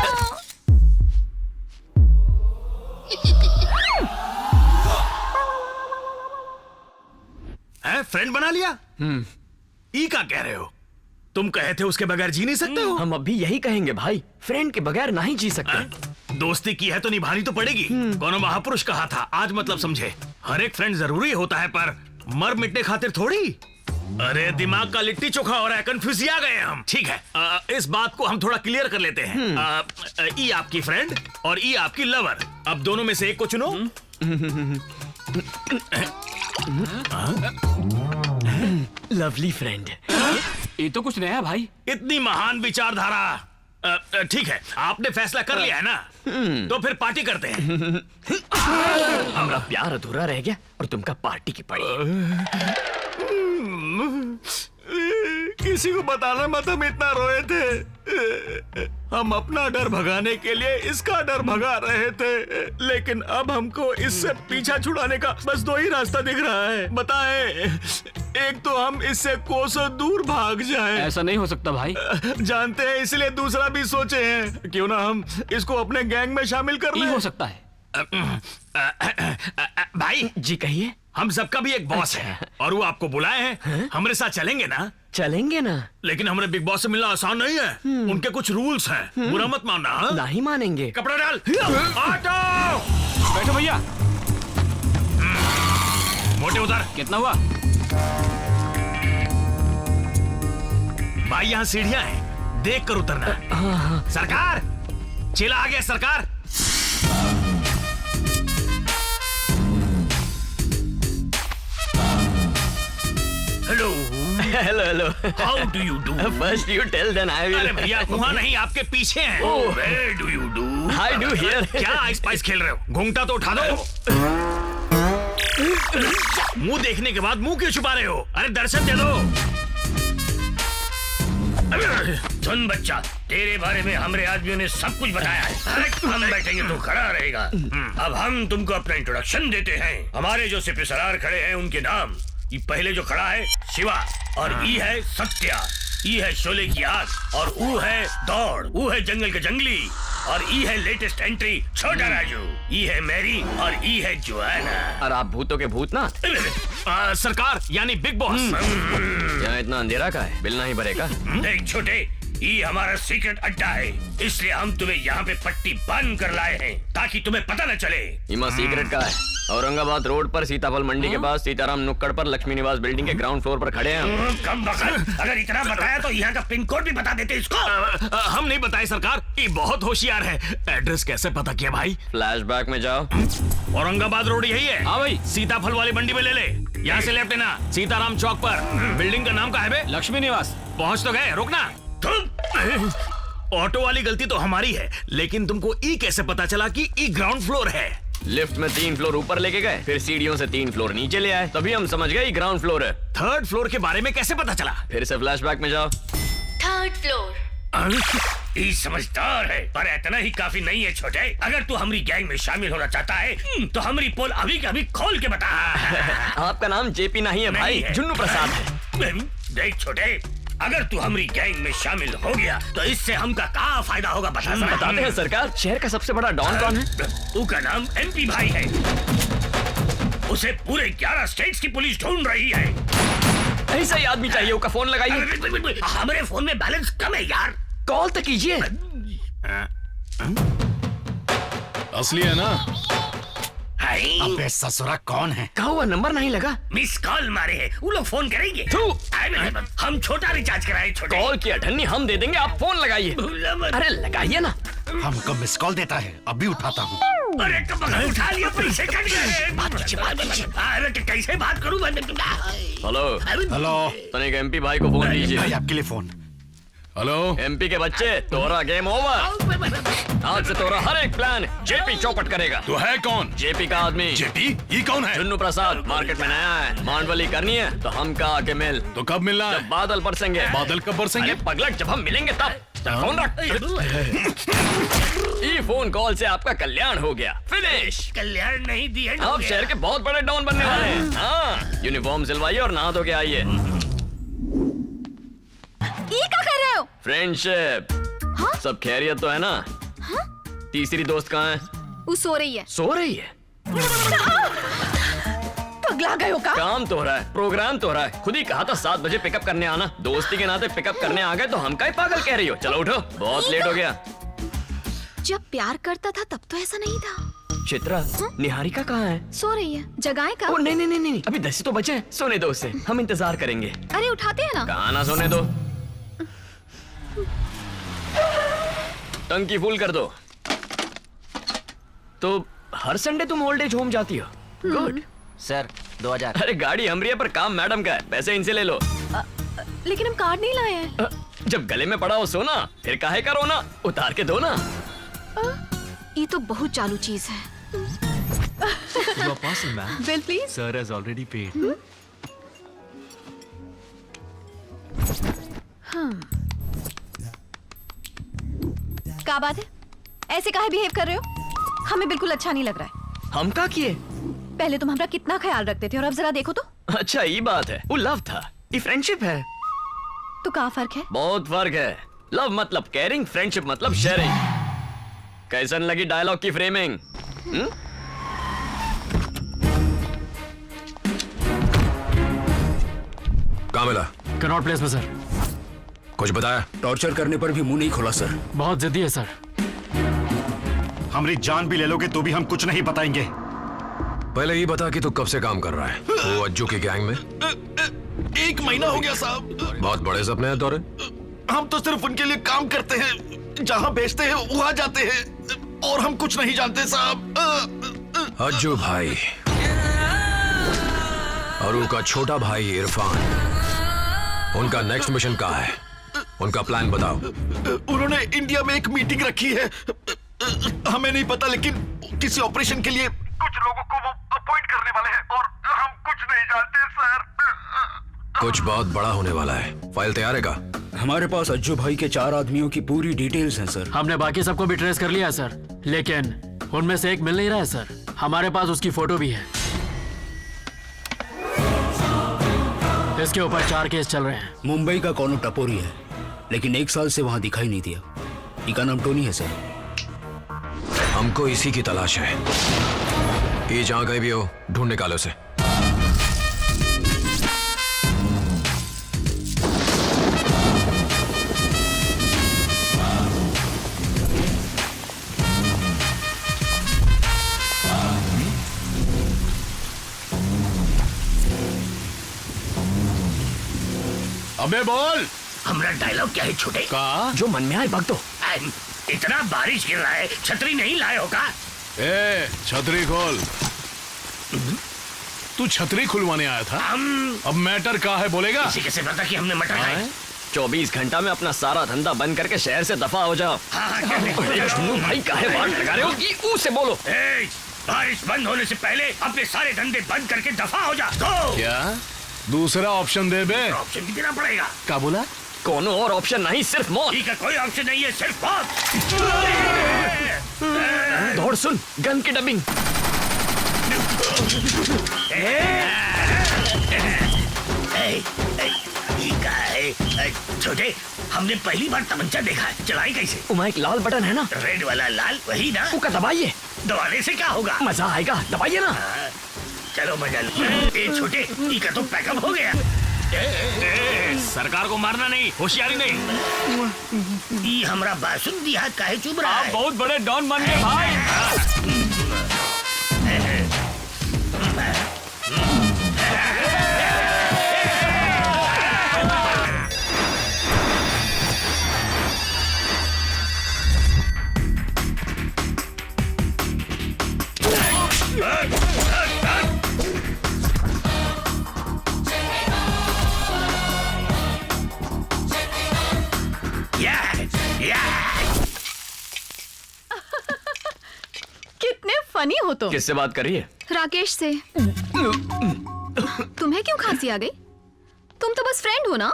Friend बना लिया? ई का कह रहे हो? तुम कहे थे उसके बगैर जी नहीं सकते हो। हम अब भी यही कहेंगे भाई, फ्रेंड के बगैर नहीं जी सकते। दोस्ती की है तो निभानी तो पड़ेगी। कौन महापुरुष कहा था, आज मतलब समझे। हर एक फ्रेंड जरूरी होता है, पर मर मिटने खातिर थोड़ी। अरे दिमाग का लिट्टी चोखा हो रहा है, कंफ्यूज आ गए हम। ठीक है, इस बात को हम थोड़ा क्लियर कर लेते हैं। ई आपकी फ्रेंड और ई आपकी लवर। अब दोनों में से एक को चुनो। Lovely friend. ये तो कुछ नया भाई। इतनी महान विचारधारा। ठीक है, आपने फैसला कर लिया है ना, तो फिर पार्टी करते हैं। हमारा प्यार अधूरा रह गया और तुमका पार्टी की पड़ी। किसी को बताना मत, हम इतना रोए थे। हम अपना डर भगाने के लिए इसका डर भगा रहे थे, लेकिन अब हमको इससे पीछा छुड़ाने का बस दो ही रास्ता दिख रहा है। बताएं, एक तो हम इससे कोसों दूर भाग जाएं। ऐसा नहीं हो सकता भाई। जानते हैं, इसलिए दूसरा भी सोचे हैं, क्यों ना हम इसको अपने गैंग में शामिल कर लें। हो सकता है। भाई जी कहिए। हम सबका भी एक बॉस है और वो आपको बुलाए हैं। हमारे साथ चलेंगे ना? चलेंगे ना, लेकिन हमारे बिग बॉस से मिलना आसान नहीं है। उनके कुछ रूल्स हैं, बुरा मत मानना। हाँ? नहीं मानेंगे। कपड़ा डाल। ऑटो बैठो भैया। मोटे उधर। कितना हुआ? भाई यहाँ सीढ़ियाँ हैं, देख कर उतरना। सरकार चिल्ला आ गया सरकार। Hello hello hello. How do you do? First you tell then I will. अरे भैया वहाँ नहीं, आपके पीछे हैं। Where do you do? I do here. क्या आइस पाइस खेल रहे हो? घूंघटा तो उठा दो। मुंह देखने के बाद मुंह क्यों छुपा रहे हो? अरे दर्शन दे दो। सुन बच्चा, तेरे बारे में हमारे आदमियों ने सब कुछ बताया है। हम बैठेंगे तो खड़ा रहेगा। अब हम तुमको अपना इंट्रोडक्शन देते हैं। हमारे जो सिपहसालार खड़े हैं उनके नाम। ये पहले जो खड़ा है शिवा, और ई है सत्या, ई है शोले की आग, और ऊ है दौड़, ऊ है जंगल के जंगली, और ई है लेटेस्ट एंट्री छोटा राजू, ई है मैरी, और ई है जोआना। और आप भूतों के भूतनाथ। सरकार यानी बिग बॉस। यहाँ इतना अंधेरा का है, बिल नहीं भरेगा। देख छोटे, ये हमारा सीक्रेट अड्डा है, इसलिए हम तुम्हें यहाँ पे पट्टी बांध कर लाए हैं ताकि तुम्हें पता न चले। इमा सीक्रेट का है। औरंगाबाद रोड पर सीताफल मंडी के पास सीताराम नुक्कड़ पर लक्ष्मी निवास बिल्डिंग के ग्राउंड फ्लोर पर खड़े हैं। कम बखत, अगर इतना बताया तो यहाँ का पिन कोड भी बता देते इसको। हम नहीं बताए सरकार, ये बहुत होशियार है। एड्रेस कैसे पता किया भाई? फ्लैशबैक में जाओ। औरंगाबाद रोड यही है। हाँ भाई। सीताफल वाली मंडी में ले ले। यहाँ से लेफ्ट लेना, सीताराम चौक पर। बिल्डिंग का नाम क्या है बे? लक्ष्मी निवास। पहुँच तो गए, रुकना। ऑटो वाली गलती तो हमारी है, लेकिन तुमको ई कैसे पता चला कि ई ग्राउंड फ्लोर है? लिफ्ट में 3 फ्लोर ऊपर लेके गए, फिर सीढ़ियों से 3 फ्लोर नीचे ले आए, तभी हम समझ गए ग्राउंड फ्लोर है। थर्ड फ्लोर के बारे में कैसे पता चला? फिर से फ्लैशबैक में जाओ। Third floor. ये समझदार है, पर इतना ही काफी नहीं है छोटे। अगर तू हमारी गैंग में शामिल होना चाहता है तो हमारी पोल अभी के अभी खोल के बता। आपका नाम जेपी नहीं है भाई, जुन्नू प्रसाद है। देख छोटे, अगर तू हमारी गैंग में शामिल हो गया तो इससे हमका क्या फायदा होगा बताते हैं सरकार। शहर का सबसे बड़ा डॉन कौन है? उसका नाम एमपी भाई है। उसे पूरे 11 स्टेट्स की पुलिस ढूंढ रही है। ऐसा ही आदमी चाहिए, उसका फोन लगाइए। हमारे फोन में बैलेंस कम है यार। कॉल तक कीजिए। असली है ना? अबे ससुरा कौन है? कहा हुआ नंबर नहीं लगा। मिस कॉल मारे हैं, वो लोग फोन करेंगे। हम छोटा रिचार्ज कराए छोटे। कॉल किया धन्नी, हम दे देंगे, आप फोन लगाइए। अरे लगाइए ना। हमको मिस कॉल देता है, अभी उठाता हूँ। अरे तो बगल उठा लिया, पैसे कट गए। बात कीजिए। अरे तो कैसे बात करूँ मैं? हेलो हेलो, तनिक एमपी भाई को फोन दीजिए। भाई आपके लिए फोन। हेलो एमपी के बच्चे, तोरा गेम ओवर। आज से तोरा हर एक प्लान जेपी चौपट करेगा। तो है कौन? जेपी का आदमी। जेपी? ये कौन है? जुन्नू प्रसाद, मार्केट में नया है। मांडवली करनी है तो हम का आके मिल। तो कब मिलना है? जब बादल बरसेंगे। बादल कब बरसेंगे? अरे पगलट, जब हम मिलेंगे तब। फोन रख। ये फोन कॉल से आपका कल्याण हो गया। फिनिश। कल्याण नहीं दिया। आप शहर के बहुत बड़े डॉन बनने वाले हैं। हाँ, यूनिफॉर्म सिलवाइए और नहा धो के आइए। ये क्या कर रहे हो? फ्रेंडशिप। हाँ? सब खैरियत तो है ना? हाँ? तीसरी दोस्त कहाँ है? वो सो रही है। सो रही है? पगला गए हो का? काम तो हो रहा है, प्रोग्राम तो हो रहा है। खुद ही कहा था 7 बजे पिकअप करने आना। दोस्ती के नाते पिकअप करने आ गए तो हम का ही पागल कह रही हो? चलो उठो, बहुत लेट हो गया। जब प्यार करता था तब तो ऐसा नहीं था। चित्रा, निहारिका कहाँ है? सो रही है। जगाए का? ओ नहीं नहीं नहीं नहीं, अभी 10 तो बचे हैं। सोने दो उसे, हम इंतजार करेंगे। अरे उठाते हैं ना। कहाँ ना सोने दो, टंकी फुल कर दो। तो हर संडे तुम ओल्ड एज होम जाती हो? Good sir 2000। अरे गाड़ी हमरी है पर काम मैडम का है, पैसे इनसे ले लो। लेकिन हम कार्ड नहीं लाए हैं। जब गले में पड़ा हो सोना, फिर काहे का रोना? उतार के दो ना। ये तो बहुत चालू चीज है। Your parcel, ma'am. Bill please. Sir has already paid. क्या बात है, ऐसे काहे बिहेव कर रहे हो? हमें बिल्कुल अच्छा नहीं लग रहा है। हम क्या किए? पहले तुम हमारा कितना ख्याल रखते थे और अब जरा देखो तो। अच्छा ये बात है, वो लव था, ये फ्रेंडशिप है। तो क्या फर्क है? बहुत फर्क है। लव मतलब केयरिंग, फ्रेंडशिप मतलब शेयरिंग। कैसन लगी डायलॉग की फ्रेमिंग? कहाँ मिला? कनॉट प्लेस में सर। कुछ बताया? टॉर्चर करने पर भी मुंह नहीं खोला सर। बहुत जिद्दी है सर। हमारी जान भी ले लोगे तो भी हम कुछ नहीं बताएंगे। पहले ये बता कि तू कब से काम कर रहा है वो अज्जू की गैंग में? 1 महीना हो गया साहब। बहुत बड़े सपने हैं तोरे। हम तो सिर्फ उनके लिए काम करते हैं, जहाँ भेजते हैं वहाँ जाते हैं, और हम कुछ नहीं जानते साहब। अज्जू भाई और उनका छोटा भाई इरफान, उनका नेक्स्ट मिशन क्या है? उनका प्लान बताओ। उन्होंने इंडिया में एक मीटिंग रखी है, हमें नहीं पता, लेकिन किसी ऑपरेशन के लिए कुछ लोगों को वो अपॉइंट करने वाले हैं और हम कुछ नहीं जानते सर। कुछ बहुत बड़ा होने वाला है। फाइल तैयार है का? हमारे पास अज्जू भाई के 4 आदमियों की पूरी डिटेल्स हैं सर। हमने बाकी सबको भी ट्रेस कर लिया है सर, लेकिन उनमें से एक मिल नहीं रहा है सर। हमारे पास उसकी फोटो भी है। इसके ऊपर 4 केस चल रहे हैं। मुंबई का कौनो टपोरी है, लेकिन 1 साल से वहाँ दिखाई नहीं दिया। इसका नाम टोनी है सर। हमको इसी की तलाश है। ये जहाँ कहीं भी हो ढूंढ निकालो उसे। अबे बोल। हमारा डायलॉग क्या है छोटे? का जो मन में आए बक दो। इतना बारिश गिर रहा है, छतरी नहीं लाए हो का? ए, छतरी खोल। तू छतरी खुलवाने आया था? अब मैटर का है बोलेगा? इसी कैसे पता कि हमने मटर खाए? 24 घंटा में अपना सारा धंधा बंद करके शहर से दफा हो जाओ। झुन्नू भाई काहे वाट लगा रहे हो? ई से बोलो। बारिश बंद होने से पहले अपने सारे धंधे बंद करके दफा हो जा। तो क्या दूसरा ऑप्शन दे बे? ऑप्शन भी देना पड़ेगा। क्या बोला? कोनो और ऑप्शन नहीं, सिर्फ मौत। ठीक है, कोई ऑप्शन नहीं है, सिर्फ मौत। दौड़ सुन, गन की डबिंग। छोटे, हमने पहली बार तमंचा देखा है, चलाई कैसे? उमा एक लाल बटन है ना? रेड वाला लाल, वही ना? उसका दबाइए। दबाने से क्या होगा? मजा आएगा, दबाइए ना। चलो मजा लो। छोटे, इका तो पैकअप हो गया। सरकार को मारना नहीं, होशियारी नहीं। ये हमारा बासुंदी हाथ काहे चुभ रहा है? बहुत बड़े डॉन बन गए भाई। कितने फनी हो तुम। किससे बात कर रही है? राकेश से। तुम्हें क्यों खांसी आ गई? तुम तो बस फ्रेंड हो ना?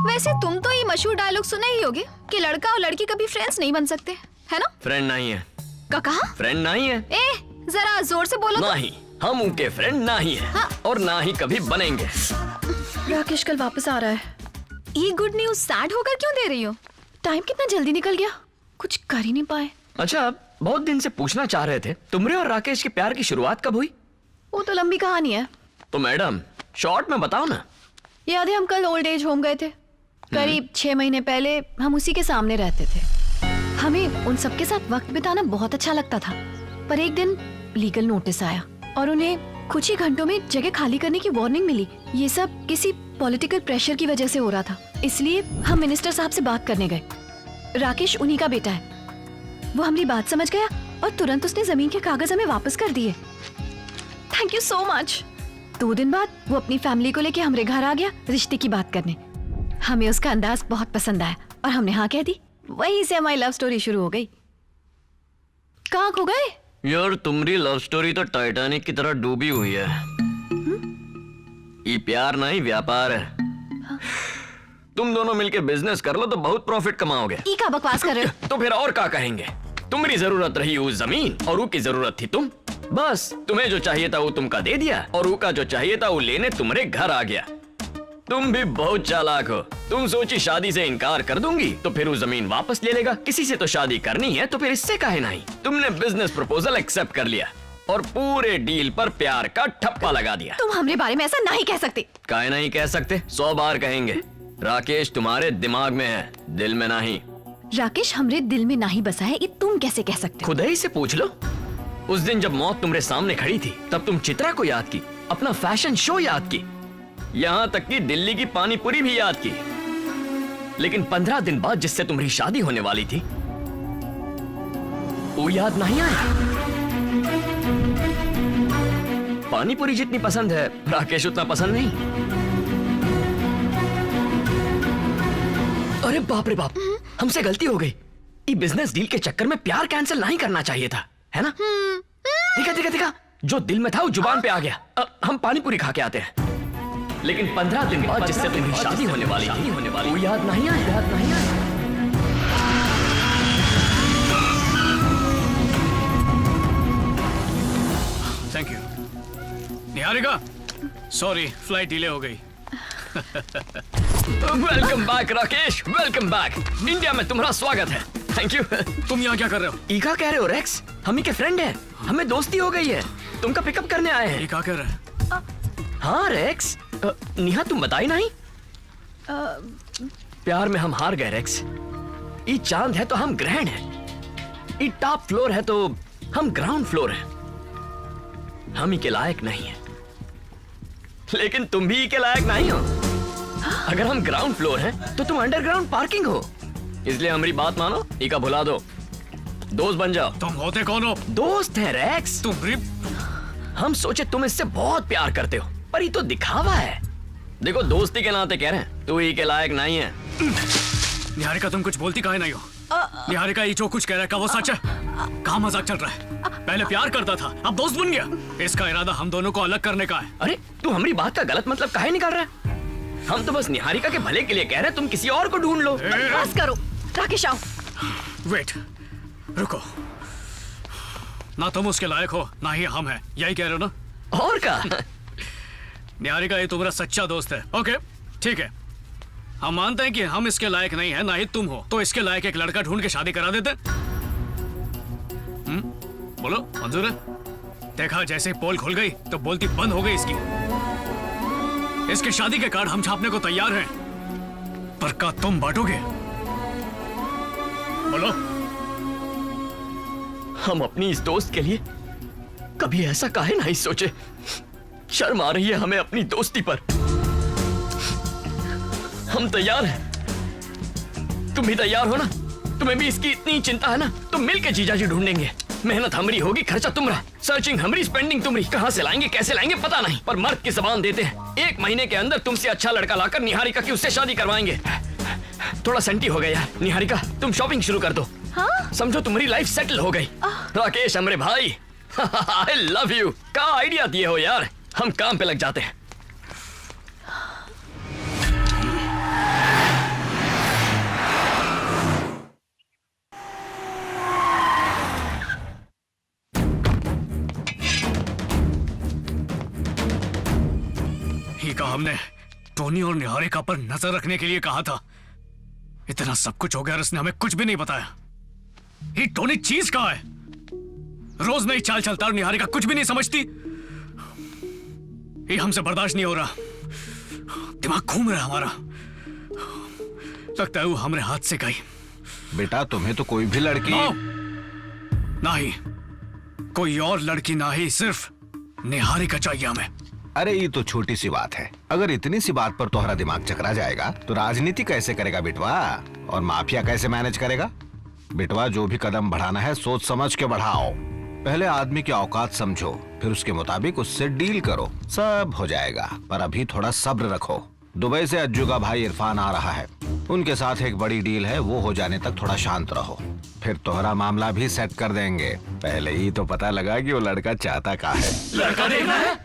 वैसे तुम तो ये मशहूर डायलॉग सुने ही होगे कि लड़का और लड़की कभी फ्रेंड्स नहीं बन सकते, है ना? फ्रेंड नहीं है। क्या कहा? फ्रेंड नहीं है। ए, जरा जोर से बोलो। नहीं, हम उनके फ्रेंड नहीं है। हाँ। और ना ही कभी बनेंगे। राकेश कल वापस आ रहा है। ये गुड न्यूज सैड होकर क्यों दे रही हो? टाइम कितना जल्दी निकल गया, कुछ कर ही नहीं पाए। अच्छा, बहुत दिन से पूछना चाह रहे थे, तुमरे और राकेश के प्यार की शुरुआत कब हुई? वो तो लंबी कहानी है। तो मैडम शॉर्ट में बताओ ना। याद है हम कल ओल्ड एज होम गए थे? करीब 6 महीने पहले हम उसी के सामने रहते थे। हमें उन सबके साथ वक्त बिताना बहुत अच्छा लगता था, पर एक दिन लीगल नोटिस आया और उन्हें कुछ ही घंटों में जगह खाली करने की वार्निंग मिली। ये सब किसी पॉलिटिकल प्रेशर की वजह से हो रहा था, इसलिए हम मिनिस्टर साहब से बात करने गए। राकेश उन्हीं का बेटा है। वो हमारी बात समझ गया और तुरंत उसने जमीन के कागज हमें वापस कर दिए। Thank you so much. 2 दिन बाद वो अपनी फैमिली को लेके हमारे घर आ गया रिश्ते की बात करने। हमें उसका अंदाज बहुत पसंद आया और हमने हाँ कह दी। वहीं से हमारी लव स्टोरी शुरू हो गई। कहाँ खो गए? यार तुम्हारी लव स्टोरी तो टाइटैनिक की तरह डूबी हुई है। ये प्यार नहीं व्यापार है। तुम दोनों मिलके बिजनेस कर लो तो बहुत प्रॉफिट कमाओगे। ई का बकवास कर रहे हो? तो फिर और क्या कहेंगे? तुम्हारी जरूरत रही उस जमीन और ऊ की जरूरत थी तुम। बस तुम्हें जो चाहिए था वो तुमका दे दिया और ऊ का जो चाहिए था वो लेने तुम्हारे घर आ गया। तुम भी बहुत चालाक हो। तुम सोची शादी से इनकार कर दूंगी तो फिर वो जमीन वापस ले लेगा। किसी से तो शादी करनी है तो फिर इससे काहे नहीं। तुमने बिजनेस प्रपोजल एक्सेप्ट कर लिया और पूरे डील पर प्यार का ठप्पा लगा दिया। तुम हमारे बारे में ऐसा नहीं कह सकते। काहे नहीं कह सकते? 100 बार कहेंगे। राकेश तुम्हारे दिमाग में है, दिल में नहीं। राकेश हमरे दिल में नहीं बसा है, ये तुम कैसे कह सकते हो? खुद ही से पूछ लो। उस दिन जब मौत तुम्हारे सामने खड़ी थी तब तुम चित्रा को याद की, अपना फैशन शो याद की, यहाँ तक कि दिल्ली की पानी पूरी भी याद की। लेकिन 15 दिन बाद जिससे तुम्हारी शादी होने वाली थी वो याद नहीं आया। पानी पूरी जितनी पसंद है राकेश उतना पसंद नहीं। अरे बाप रे बाप, हमसे गलती हो गई। ये बिजनेस डील के चक्कर में प्यार कैंसिल नहीं करना चाहिए था, है ना? देखा जो दिल में था वो जुबान पे आ गया। हम पानी पूरी खा के आते हैं। लेकिन 15 दिन बाद जिससे तुम्हारी शादी होने वाली थी वो याद नहीं आया। Thank you. Niharika, sorry flight delay हो गई। Welcome back Rakesh, welcome back. India में तुम्हारा स्वागत है। Thank you. तुम यहाँ क्या कर रहे हो? ईका कह रहे हो रेक्स? हम ही के फ्रेंड हैं, हमें दोस्ती हो गई है, तुमका पिकअप करने आए हैं। ईका कह रहे हैं? हाँ रेक्स। निहा तुम बताई नहीं? प्यार में हम हार गए रेक्स। ये चांद है तो हम ग्रहण हैं, ये टॉप फ्लोर है तो हम ग्राउंड फ्लोर हैं। हम ही के लायक नहीं है, लेकिन तुम भी के लायक नहीं हो। अगर हम ग्राउंड फ्लोर हैं तो तुम अंडरग्राउंड पार्किंग हो। इसलिए हमारी बात मानो, इका भुला दो, दोस्त बन जाओ। तुम होते कौन हो? दोस्त हैं रेक्स। हम सोचे तुम इससे बहुत प्यार करते हो, पर ये तो दिखावा है। देखो दोस्ती के नाते कह रहे हैं, तू ही के लायक नहीं है। निहारिका तुम कुछ बोलती काहे नहीं हो? निहारिका ये जो कुछ कह रहा है क्या वो सच है? कहाँ मजाक चल रहा है? पहले प्यार करता था, अब दोस्त बन गया। इसका इरादा हम दोनों को अलग करने का है। अरे तू हमारी बात का गलत मतलब काहे निकाल रहा है? हम तो बस निहारिका के भले के लिए कह रहे हैं, तुम किसी और को ढूंढ लो। बस करो राकेश, आओ। वेट, रुको। ना तुम उसके लायक हो ना ही हम हैं, यही कह रहे हो ना? और क्या? निहारिका ये तुम्हारा सच्चा दोस्त है। ओके ठीक है, हम मानते हैं कि हम इसके लायक नहीं है, ना ही तुम हो। तो इसके लायक एक लड़का ढूंढ के शादी करा देते। बोलो मंजूर है? देखा जैसे ही पोल खुल गई तो बोलती बंद हो गई इसकी। इसकी शादी के कार्ड हम छापने को तैयार हैं, पर क्या तुम बांटोगे? बोलो। हम अपनी इस दोस्त के लिए कभी ऐसा काहे नहीं सोचे। शर्म आ रही है हमें अपनी दोस्ती पर। हम तैयार हैं, तुम भी तैयार हो ना? तुम्हें भी इसकी इतनी चिंता है ना? तो मिलके जीजाजी ढूंढेंगे। मेहनत हमारी होगी, खर्चा तुम्हारा, सर्चिंग हमारी, स्पेंडिंग तुम्हारी। कहां से लाएंगे कैसे लाएंगे पता नहीं, पर मर्द की जबान देते हैं 1 महीने के अंदर तुमसे अच्छा लड़का लाकर निहारिका की उससे शादी करवाएंगे। थोड़ा सेंटी हो गया यार। निहारिका तुम शॉपिंग शुरू कर दो। हाँ? समझो तुम्हारी लाइफ सेटल हो गई। राकेश हमरे भाई, आई लव यू। क्या आइडिया दिए हो यार, हम काम पे लग जाते हैं। ही का हमने टोनी और निहारिका पर नजर रखने के लिए कहा था। इतना सब कुछ हो गया और उसने हमें कुछ भी नहीं बताया। ये टोनी चीज कहाँ है? रोज नई चाल चलता और निहारिका कुछ भी नहीं समझती। ये हमसे बर्दाश्त नहीं हो रहा, दिमाग घूम रहा है हमारा। लगता है वो हमारे हाथ से गई। बेटा तुम्हें तो कोई भी लड़की नहीं, कोई और लड़की ना ही, सिर्फ निहारिका चाहिए हमें। अरे ये तो छोटी सी बात है। अगर इतनी सी बात पर तुम्हारा दिमाग चकरा जाएगा तो राजनीति कैसे करेगा बिटवा, और माफिया कैसे मैनेज करेगा? बिटवा जो भी कदम बढ़ाना है सोच समझ के बढ़ाओ। पहले आदमी की औकात समझो, फिर उसके मुताबिक उससे डील करो, सब हो जाएगा। पर अभी थोड़ा सब्र रखो। दुबई से अज्जू का भाई इरफान आ रहा है, उनके साथ एक बड़ी डील है, वो हो जाने तक थोड़ा शांत रहो, फिर तुम्हारा मामला भी सेट कर देंगे। पहले ही तो पता लगा कि वो लड़का चाहता क्या है। लड़का देखना है?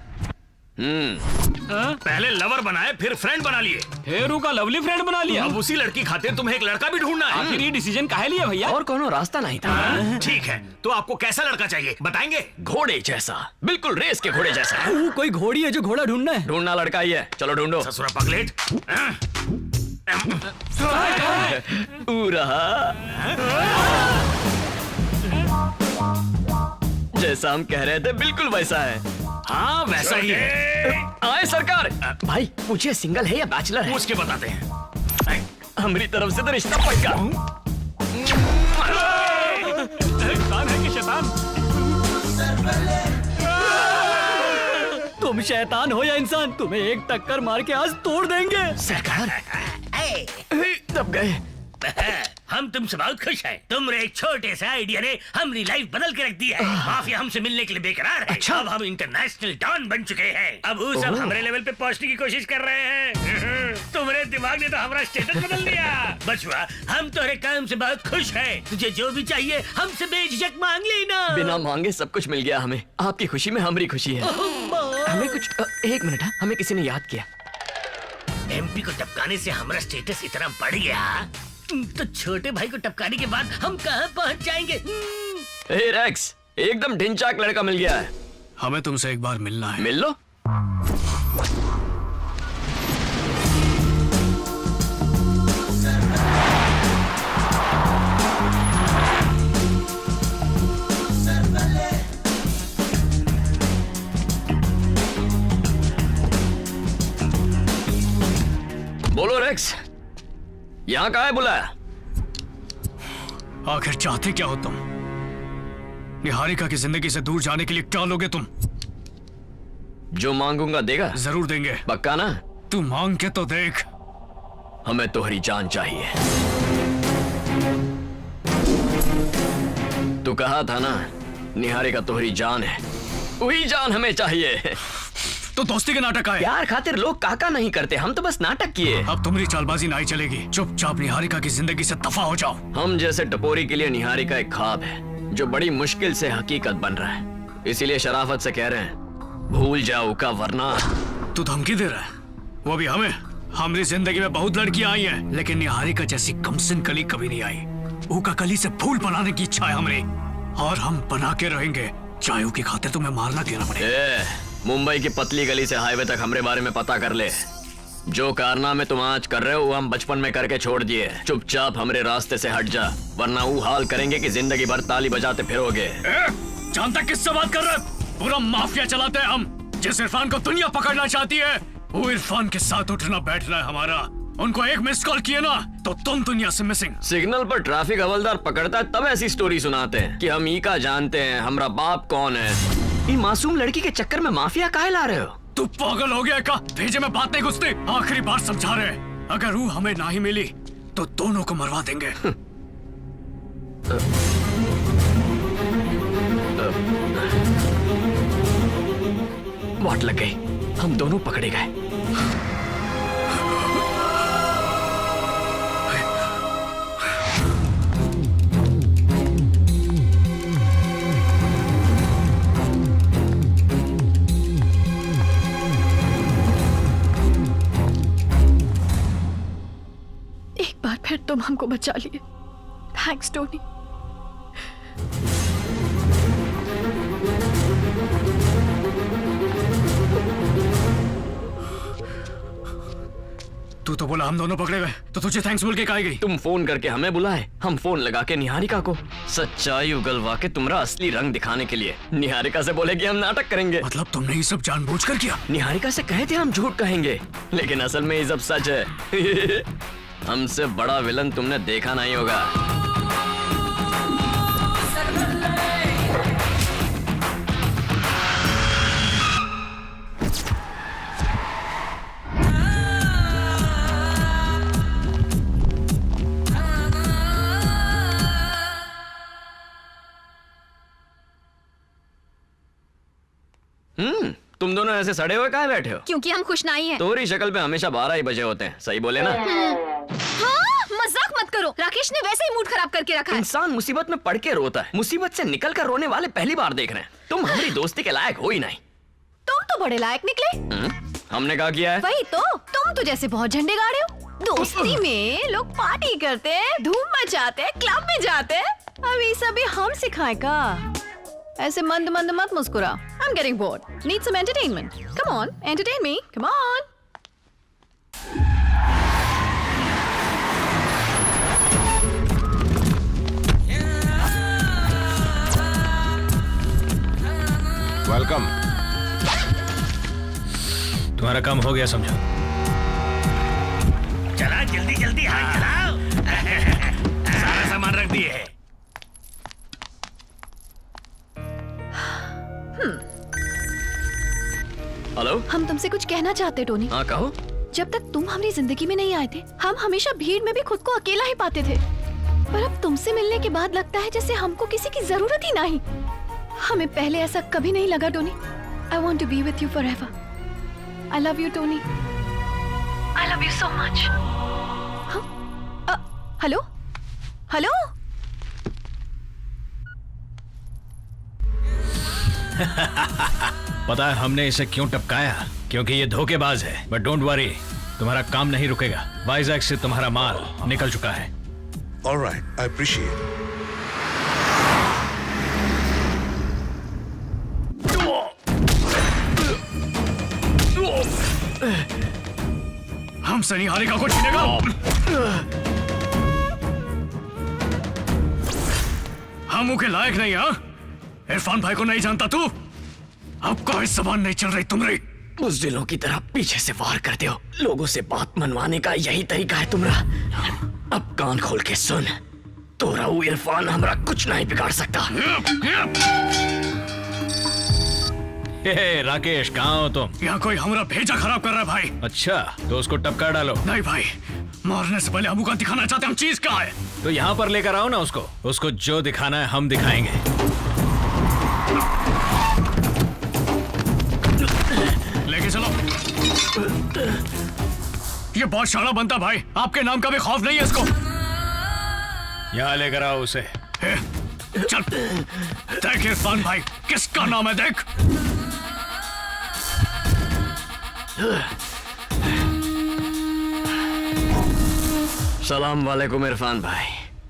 पहले लवर बनाए फिर फ्रेंड बना लिए। हेरू का लवली फ्रेंड बना लिया। अब उसी लड़की खातिर तुम्हें एक लड़का भी ढूंढना है। आखिर ये डिसीजन काहे लिया भैया? और कोनो रास्ता नहीं था। ठीक है, तो आपको कैसा लड़का चाहिए बताएंगे? घोड़े जैसा, बिल्कुल रेस के घोड़े जैसा। कोई घोड़ी है जो घोड़ा ढूंढना है? ढूंढना लड़का ही है, चलो ढूंढो। ससुरा पगलेट। जैसा हम कह रहे थे बिल्कुल वैसा है। हाँ वैसा ही है। आए सरकार। भाई पूछिए सिंगल है या बैचलर है? पूछ के बताते हैं। हमारी तरफ से तो रिश्ता पक्का। शैतान है कि शैतान? तुम शैतान हो या इंसान, तुम्हें एक टक्कर मार के आज तोड़ देंगे। सरकार दब गए। हम तुमसे बहुत खुश हैं। तुम्हारे एक छोटे से आइडिया ने हमारी लाइफ बदल के रख दी है। माफिया हमसे मिलने के लिए बेकरार है। अच्छा। अब हम इंटरनेशनल डॉन बन चुके हैं। अब वो सब हमारे लेवल पे पहुंचने की कोशिश कर रहे हैं। तुम्हारे दिमाग ने तो हमारा स्टेटस बदल दिया। बचवा, हम तुम्हारे काम से बहुत खुश हैं। तुझे जो भी चाहिए हमसे बेझिझक मांग लेना। बिना मांगे सब कुछ मिल गया हमें। आपकी खुशी में हमारी खुशी है। हमें कुछ एक मिनट, हमें किसी ने याद किया। एमपी को टपकाने से हमारा स्टेटस इतना बढ़ गया तो छोटे भाई को टपकाने के बाद हम कहाँ पहुँच जाएंगे? ए रेक्स, एकदम ढिंचाक लड़का मिल गया है। हमें तुमसे एक बार मिलना है। मिल लो। बोलो रेक्स, यहाँ कहाँ है बुलाया? आखिर चाहते क्या हो तुम? निहारिका की जिंदगी से दूर जाने के लिए क्या लोगे तुम? जो मांगूंगा देगा? जरूर देंगे। पक्का ना? तू मांग के तो देख। हमें तोहरी जान चाहिए। तू कहा था ना निहारिका तोहरी जान है, वही जान हमें चाहिए। तो दोस्ती के नाटक आए। प्यार खातिर लोग काका नहीं करते, हम तो बस नाटक किए। अब तुम्हारी चालबाजी नहीं चलेगी। चुपचाप निहारिका की जिंदगी से दफा हो जाओ। हम जैसे टपोरी के लिए निहारिका एक ख्वाब है जो बड़ी मुश्किल से हकीकत बन रहा है। इसीलिए शराफत से कह रहे हैं भूल जाओ का, वरना। तू धमकी दे रहा है? वो भी हमें? हमारी जिंदगी में बहुत लड़कियां आई हैं, लेकिन निहारिका जैसी कमसिन कली कभी नहीं आई। ऊका कली से फूल बनाने की इच्छा है हमारी, और हम बना के रहेंगे, चाहे उसकी खातिर तुम्हें मारना देना पड़े। मुंबई की पतली गली से हाईवे तक हमारे बारे में पता कर ले। जो कारनामे तुम आज कर रहे हो वो हम बचपन में करके छोड़ दिए। चुपचाप हमारे रास्ते से हट जा, वरना वो हाल करेंगे कि जिंदगी भर ताली बजाते फिरोगे। जानता किससे बात कर रहे? पूरा माफिया चलाते हैं हम। जिस इरफान को दुनिया पकड़ना चाहती है वो इरफान के साथ उठना बैठना है हमारा। उनको एक मिस कॉल किए ना तो तुम दुनिया से मिसिंग। सिग्नल पर ट्रैफिक हवलदार पकड़ता है तब ऐसी स्टोरी सुनाते हैं कि हम ई का जानते हैं, हमारा बाप कौन है। ये मासूम लड़की के चक्कर में माफिया काहे ला रहे हो? तू पागल हो गया का? भेजे में बात नहीं घुसती। आखिरी बार समझा रहे, अगर वो हमें नहीं मिली तो दोनों को मरवा देंगे। वाट लग गई, हम दोनों पकड़े गए। एक बार फिर तुम हमको बचा लिए। Thanks Tony. तू तो बोला हम दोनों पकड़े गए, तो तुझे थैंक्स बोल के कहा गई? तुम फोन करके हमें बुलाए, हम फोन लगा के निहारिका को सच्चाई उगलवा के तुम्हारा असली रंग दिखाने के लिए। निहारिका से बोले कि हम नाटक करेंगे। मतलब तुमने ये सब जानबूझकर किया? निहारिका से कहे थे हम झूठ कहेंगे, लेकिन असल में ये सब सच है। हमसे बड़ा विलन तुमने देखा नहीं होगा। तुम दोनों ऐसे सड़े हुए काहे बैठे हो? क्योंकि हम खुश नहीं हैं। तुम्हारी शक्ल पे हमेशा 12 ही बजे होते हैं, सही बोले ना? हाँ, मजाक मत करो। राकेश ने वैसे ही मूड खराब करके रखा है। इंसान मुसीबत में पड़ के रोता है, मुसीबत से निकल कर रोने वाले पहली बार देख रहे हैं। तुम हमारी दोस्ती के लायक हो ही नहीं। तुम तो बड़े लायक निकले। हमने कहा किया है? वही तो, तुम तो जैसे बहुत झंडे गाड़े हो। दोस्ती में लोग पार्टी करते हैं, धूम मचाते हैं, क्लब में जाते हैं। अब ये सभी हम सिखाए का? ऐसे मंद मंद मत मुस्कुरा। I'm getting bored. Need some entertainment. Come on, entertain me. Come on. Welcome. तुम्हारा काम हो गया समझा। चला जल्दी जल्दी हाथ चलाओ। सारा सामान रख दिए है। हेलो, हम तुमसे कुछ कहना चाहते टोनी। हाँ कहो। जब तक तुम हमारी जिंदगी में नहीं आए थे, हम हमेशा भीड़ में भी खुद को अकेला ही पाते थे। पर अब तुमसे मिलने के बाद लगता है जैसे हमको किसी की जरूरत ही नहीं। हमें पहले ऐसा कभी नहीं लगा Tony. I want to be with you forever. I love you, Tony. I love you so much. Hello? Hello? पता है हमने इसे क्यों टपकाया? क्योंकि ये धोखेबाज है। बट डोंट वरी, तुम्हारा काम नहीं रुकेगा। वाइजैक से तुम्हारा माल निकल चुका है। All right, I appreciate it. हमसे नहीं हारेगा, कुछ छीनेगा। हम के लायक नहीं। हाँ, इरफान भाई को नहीं जानता तू? अब कोई जबान नहीं चल रही तुम्हारी। बुज़दिलों की तरह पीछे से वार करते हो। लोगों से बात मनवाने का यही तरीका है तुम्हारा। अब कान खोल के सुन, तोरा वो इरफान हमरा कुछ नहीं बिगाड़ सकता। हे राकेश, कहाँ हो तुम? यहाँ कोई हमारा भेजा खराब कर रहा है भाई। अच्छा, तो उसको टपका डालो। नहीं भाई, मारने से पहले हम का दिखाना चाहते हैं हम चीज कहाँ है। तो यहाँ पर लेकर आओ ना उसको। उसको जो दिखाना है हम दिखाएंगे। लेके चलो। ये बहुत शाना बनता भाई। आपके नाम का भी खौफ नहीं है इसको। यहाँ लेकर आओ उसे। चल देख इरफान भाई किसका नाम है, देख। सलाम वालेकुम इरफान भाई,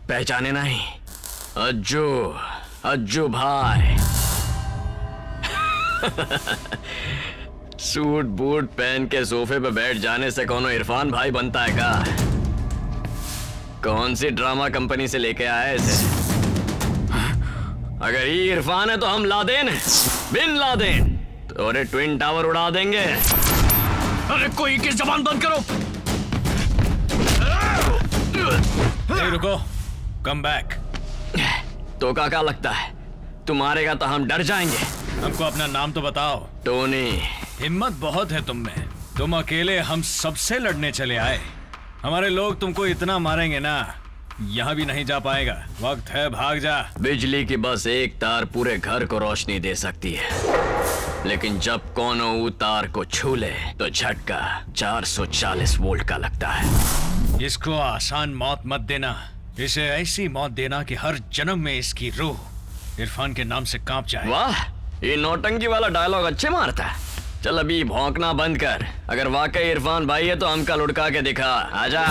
पहचाने नहीं? अज्जू, अज्जू भाई। सूट बूट पहन के सोफे पे बैठ जाने से कौनो इरफान भाई बनता है का? कौन सी ड्रामा कंपनी से लेके आए इसे? अगर ये इरफान है तो हम लादेन है, बिन लादेन तो ट्विन टावर उड़ा देंगे। अरे कोई किस जबान बंद करो। नहीं रुको, कम बैक। तो क्या लगता है तुम मारेगा तो हम डर जाएंगे? हमको अपना नाम तो बताओ। टोनी। हिम्मत बहुत है तुम में। तुम अकेले हम सबसे लड़ने चले आए। हमारे लोग तुमको इतना मारेंगे ना, यहाँ भी नहीं जा पाएगा। वक्त है, भाग जा। बिजली की बस एक तार पूरे घर को रोशनी दे सकती है, लेकिन जब कोनो वो तार को छू ले तो झटका 440 वोल्ट का लगता है। इसको आसान मौत मत देना। इसे ऐसी मौत देना कि हर जन्म में इसकी रूह इरफान के नाम से कांप जाए। वाह, ये नौटंकी वाला डायलॉग अच्छे मारता है। चल अभी भौंकना बंद कर। अगर वाकई इरफान भाई है तो हमका लुढ़का के दिखा। आजा।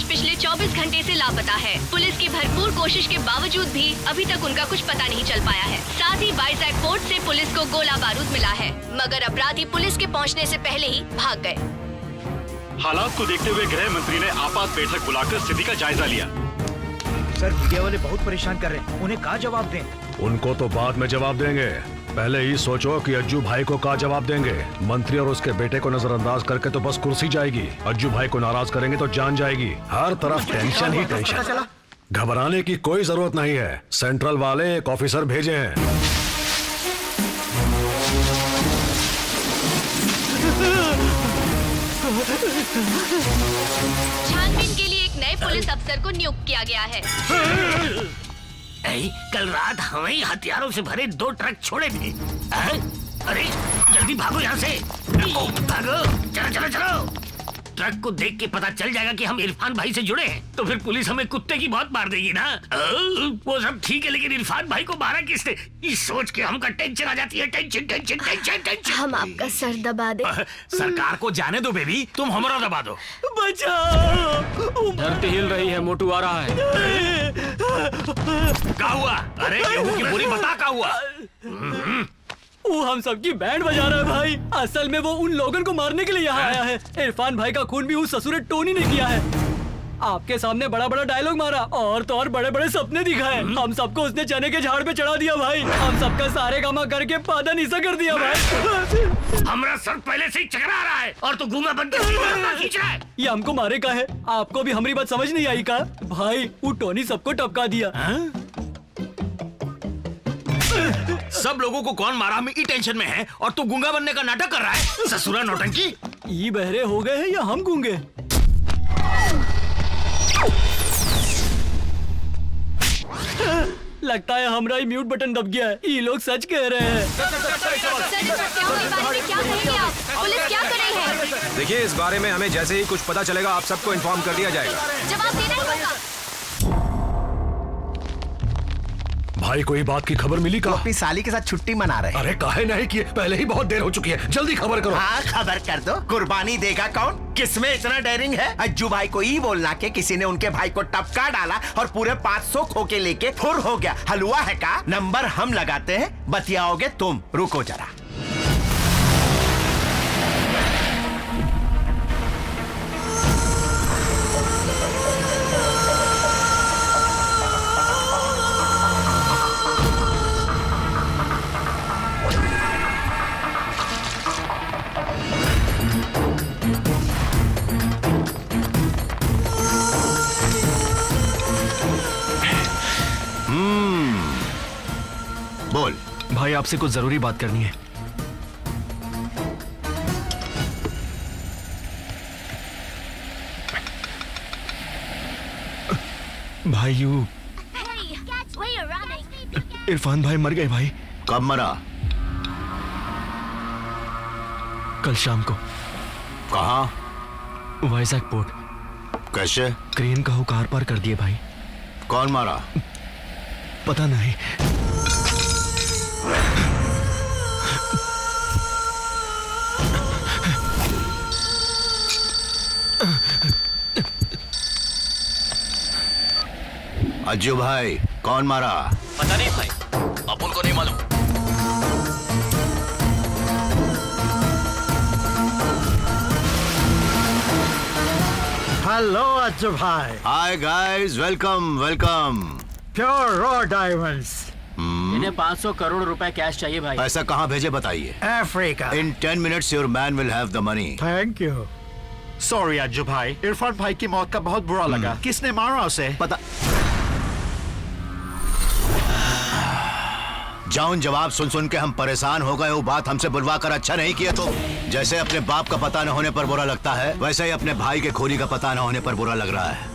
पिछले 24 घंटे से लापता है। पुलिस की भरपूर कोशिश के बावजूद भी अभी तक उनका कुछ पता नहीं चल पाया है। साथ ही वाइजैक पोर्ट से पुलिस को गोला बारूद मिला है, मगर अपराधी पुलिस के पहुंचने से पहले ही भाग गए। हालात को देखते हुए गृह मंत्री ने आपात बैठक बुलाकर स्थिति का जायजा लिया। सर मीडिया वाले बहुत परेशान कर रहे हैं, उन्हें क्या जवाब दें? उनको तो बाद में जवाब देंगे, पहले ही सोचो कि अज्जू भाई को क्या जवाब देंगे। मंत्री और उसके बेटे को नजरअंदाज करके तो बस कुर्सी जाएगी, अज्जू भाई को नाराज करेंगे तो जान जाएगी। हर तरफ टेंशन ही टेंशन। घबराने की कोई जरूरत नहीं है, सेंट्रल वाले एक ऑफिसर भेजे हैं। छानबीन के लिए एक नए पुलिस अफसर को नियुक्त किया गया है। कल रात हमें हथियारों से भरे 2 ट्रक छोड़े थे। अरे जल्दी भागो यहाँ से, भागो, चलो चलो चलो। ट्रक को देख के पता चल जाएगा कि हम इरफान भाई से जुड़े हैं, तो फिर पुलिस हमें कुत्ते की बहुत मार देगी ना। वो सब ठीक है, लेकिन इरफान भाई को मारा किसने, इस सोच के हमका टेंशन आ जाती है। Tension tension tension tension. हम आपका सर दबा दे। सरकार को जाने दो बेबी, तुम हमारा दबा दो। बचाओ, धरती हिल रही है, मोटू आ रहा है। क्या हुआ? अरे गेहूं की बोरी बता क्या हुआ? वो हम सबकी बैंड बजा रहा है भाई। असल में वो उन लोगों को मारने के लिए यहाँ आया है। इरफान भाई का खून भी उस ससुरे टोनी ने किया है। आपके सामने बड़ा बड़ा डायलॉग मारा और तो और बड़े बड़े सपने दिखाए। हम सबको उसने चने के झाड़ पे चढ़ा दिया भाई। हम सबका सारे कामा करके पादा नीसा कर दिया भाई। हमारा सर पहले से ही चकरा रहा है और तो गूंगा बन के सीना खींच रहा है। ये हमको मारे का है, आपको भी हमारी बात समझ नहीं आई का? भाई वो टोनी सबको टपका दिया। सब लोगों को कौन मारा, हम ई टेंशन में है और तू गूंगा बनने का नाटक कर रहा है। ससुरा नौटंकी। ये बहरे हो गए हैं या हम गूंगे? लगता है हमारा ही म्यूट बटन दब गया है। ये लोग सच कह रहे हैं। पुलिस क्या कर रही है? देखिए, इस बारे में हमें जैसे ही कुछ पता चलेगा आप सबको इन्फॉर्म कर दिया जाएगा। जवाब देना ही होगा। भाई कोई बात की खबर मिली का? अपनी साली के साथ छुट्टी मना रहे हैं। अरे काहे नहीं किए, पहले ही बहुत देर हो चुकी है, जल्दी खबर करो। हाँ खबर कर दो। कुर्बानी देगा कौन? किसमें इतना डेयरिंग है? अज्जू भाई को ही बोलना कि किसी ने उनके भाई को टपका डाला और पूरे 500 खो के लेके फुर हो गया। हलवा है का? नंबर हम लगाते हैं, बतियाओगे तुम। रुको जरा। बोल भाई, आपसे कुछ जरूरी बात करनी है। भाई यू इरफान भाई मर गए भाई। कब मरा? कल शाम को। कहाँ? वाइजैक पोर्ट। कैसे? क्रेन का हुकार पार कर दिए भाई। कौन मारा? पता नहीं। अज्जू भाई कौन मारा? पता नहीं भाई, अपन को नहीं मालूम। हेलो अज्जू भाई। Hi guys, welcome welcome. Pure raw diamonds. इन्हें 500 करोड़ रुपए कैश चाहिए भाई। पैसा कहाँ भेजे बताइए। Africa. In 10 minutes your man will have the money. Thank you. Sorry Ajju भाई, इरफान भाई की मौत का बहुत बुरा लगा। किसने मारा उसे? पता। जौन जवाब सुन सुन के हम परेशान हो गए, वो बात हमसे बुलवा कर अच्छा नहीं किया। तो जैसे अपने बाप का पता न होने पर बुरा लगता है, वैसे ही अपने भाई के खूनी का पता न होने पर बुरा लग रहा है।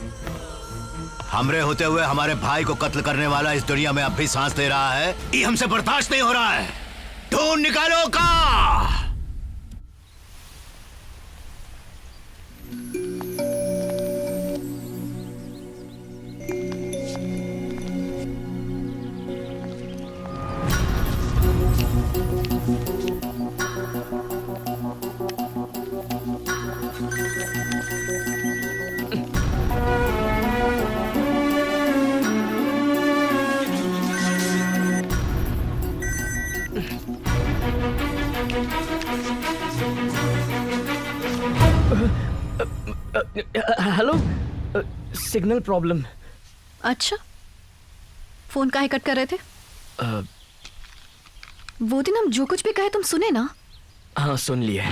हमरे होते हुए हमारे भाई को कत्ल करने वाला इस दुनिया में अब भी सांस ले रहा है। ये हमसे बर्दाश्त नहीं हो रहा है। ढूंढ निकालो का। Hello, signal problem. अच्छा, फोन काहे कट कर रहे थे? वो दिन हम जो कुछ भी कहे तुम सुने ना? हाँ, सुन लिए।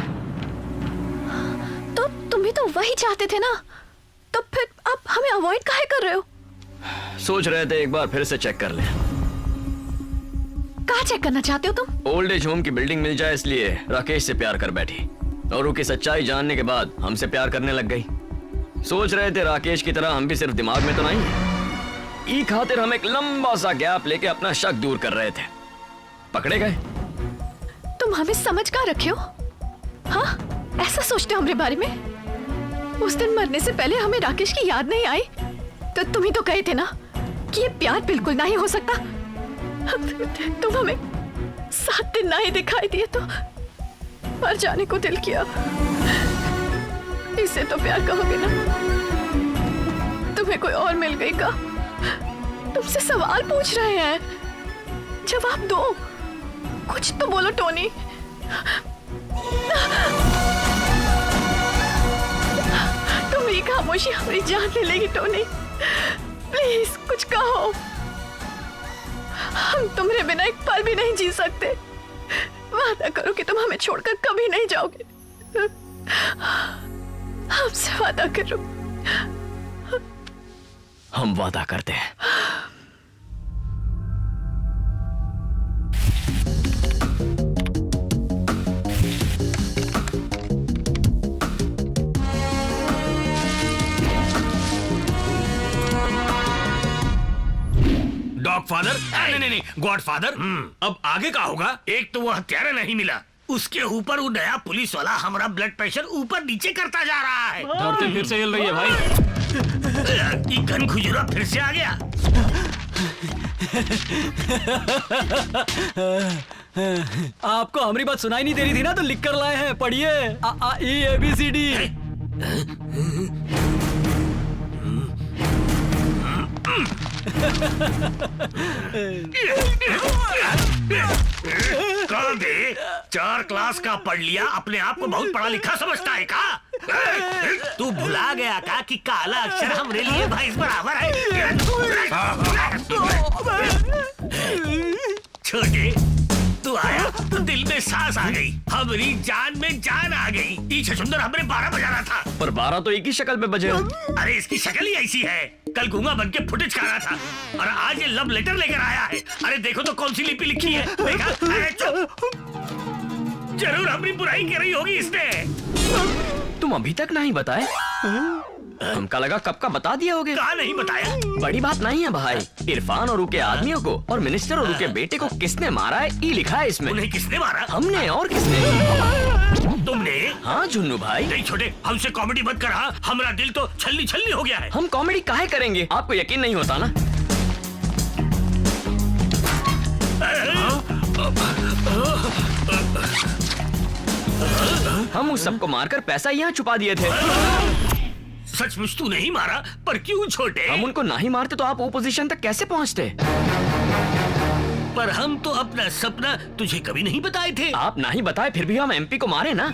तो तुम भी तो वही चाहते थे ना, तो फिर अब हमें अवॉइड काहे कर रहे हो? सोच रहे थे एक बार फिर से चेक कर लें। कहाँ चेक करना चाहते हो तुम? ओल्ड एज होम की बिल्डिंग मिल जाए इसलिए राकेश से प्यार कर बैठी, और उसकी सच्चाई जानने के बाद हमसे प्यार करने लग गई। सोच रहे थे राकेश की तरह हम भी सिर्फ दिमाग में तो नहीं, ई खातिर हम एक लंबा सा गैप लेके अपना शक दूर कर रहे थे। पकड़े गए। तुम हमें समझ कहाँ रखे हो? हाँ, ऐसा सोचते हो हमारे बारे में? उस दिन मरने से पहले हमें राकेश की याद नहीं आई, तो तुम ही तो कहे थे ना कि ये प्यार बिल्कुल नहीं हो सकता। तुम हमें 7 दिन नहीं दिखाई दिए तो मर जाने को दिल किया। इसे तो प्यार कहोगे ना? तुम्हें कोई और मिल गई का? तुमसे सवाल पूछ रहे हैं, जवाब दो। कुछ तो बोलो टोनी। तुम्हारी खामोशी हमारी जान ले लेगी टोनी। प्लीज कुछ कहो। हम तुम्हारे बिना एक पल भी नहीं जी सकते। वादा करो कि तुम हमें छोड़कर कभी नहीं जाओगे। हमसे वादा करो। हम वादा करते हैं। Dog father? नहीं, गॉड फादर। अब आगे का होगा? एक तो वो हत्यारा नहीं मिला, उसके ऊपर वो नया पुलिस वाला हमारा ब्लड प्रेशर ऊपर नीचे करता जा रहा है। धरती फिर से हिल रही है भाई। ये गन खुजरा फिर से आ गया। आपको हमारी बात सुनाई नहीं दे रही थी ना, तो लिख कर लाए हैं, पढ़िए। ABCD। कल दे 4 क्लास का पढ़ लिया, अपने आप को बहुत पढ़ा लिखा समझता है का? तू भुला गया का कि काला अक्षर हमारे लिए भैंस बराबर है? छोटे, तू आया तो दिल में सांस आ गई, हमारी जान में जान आ गई। ये छछुंदर हमने 12 बजाना था, पर 12 तो एक ही शक्ल पे बजे। अरे इसकी शक्ल ही ऐसी है। कल गूंगा बन के फुटेज खा रहा था और आज ये लव लेटर लेकर आया है। अरे देखो तो कौन सी लिपि लिखी है, देखा? अरे चुप, जरूर अपनी बुराई कर रही होगी इसने। तुम अभी तक नहीं बताए? हमका लगा कब का बता दिया होगे। कहा नहीं बताया? बड़ी बात नहीं है भाई। इरफान और उनके आदमियों को और मिनिस्टर और उनके बेटे को किसने मारा है, ये लिखा है इसमें। उन्हें किसने मारा? हमने। और किसने? तुमने? हाँ झुन्नू भाई। नहीं छोटे, हमसे कॉमेडी मत कर। हाँ, हमारा दिल तो छल्ली छल्ली हो गया है। हम कॉमेडी काहे करेंगे? आपको यकीन नहीं होता ना? हम उस सबको मारकर पैसा यहाँ छुपा दिए थे। सचमुच तू नहीं मारा, पर क्यों छोटे? हम उनको नहीं मारते तो आप वो पोजीशन तक कैसे पहुँचते? पर हम तो अपना सपना तुझे कभी नहीं बताए थे। आप नहीं बताए फिर भी हम MP को मारे ना।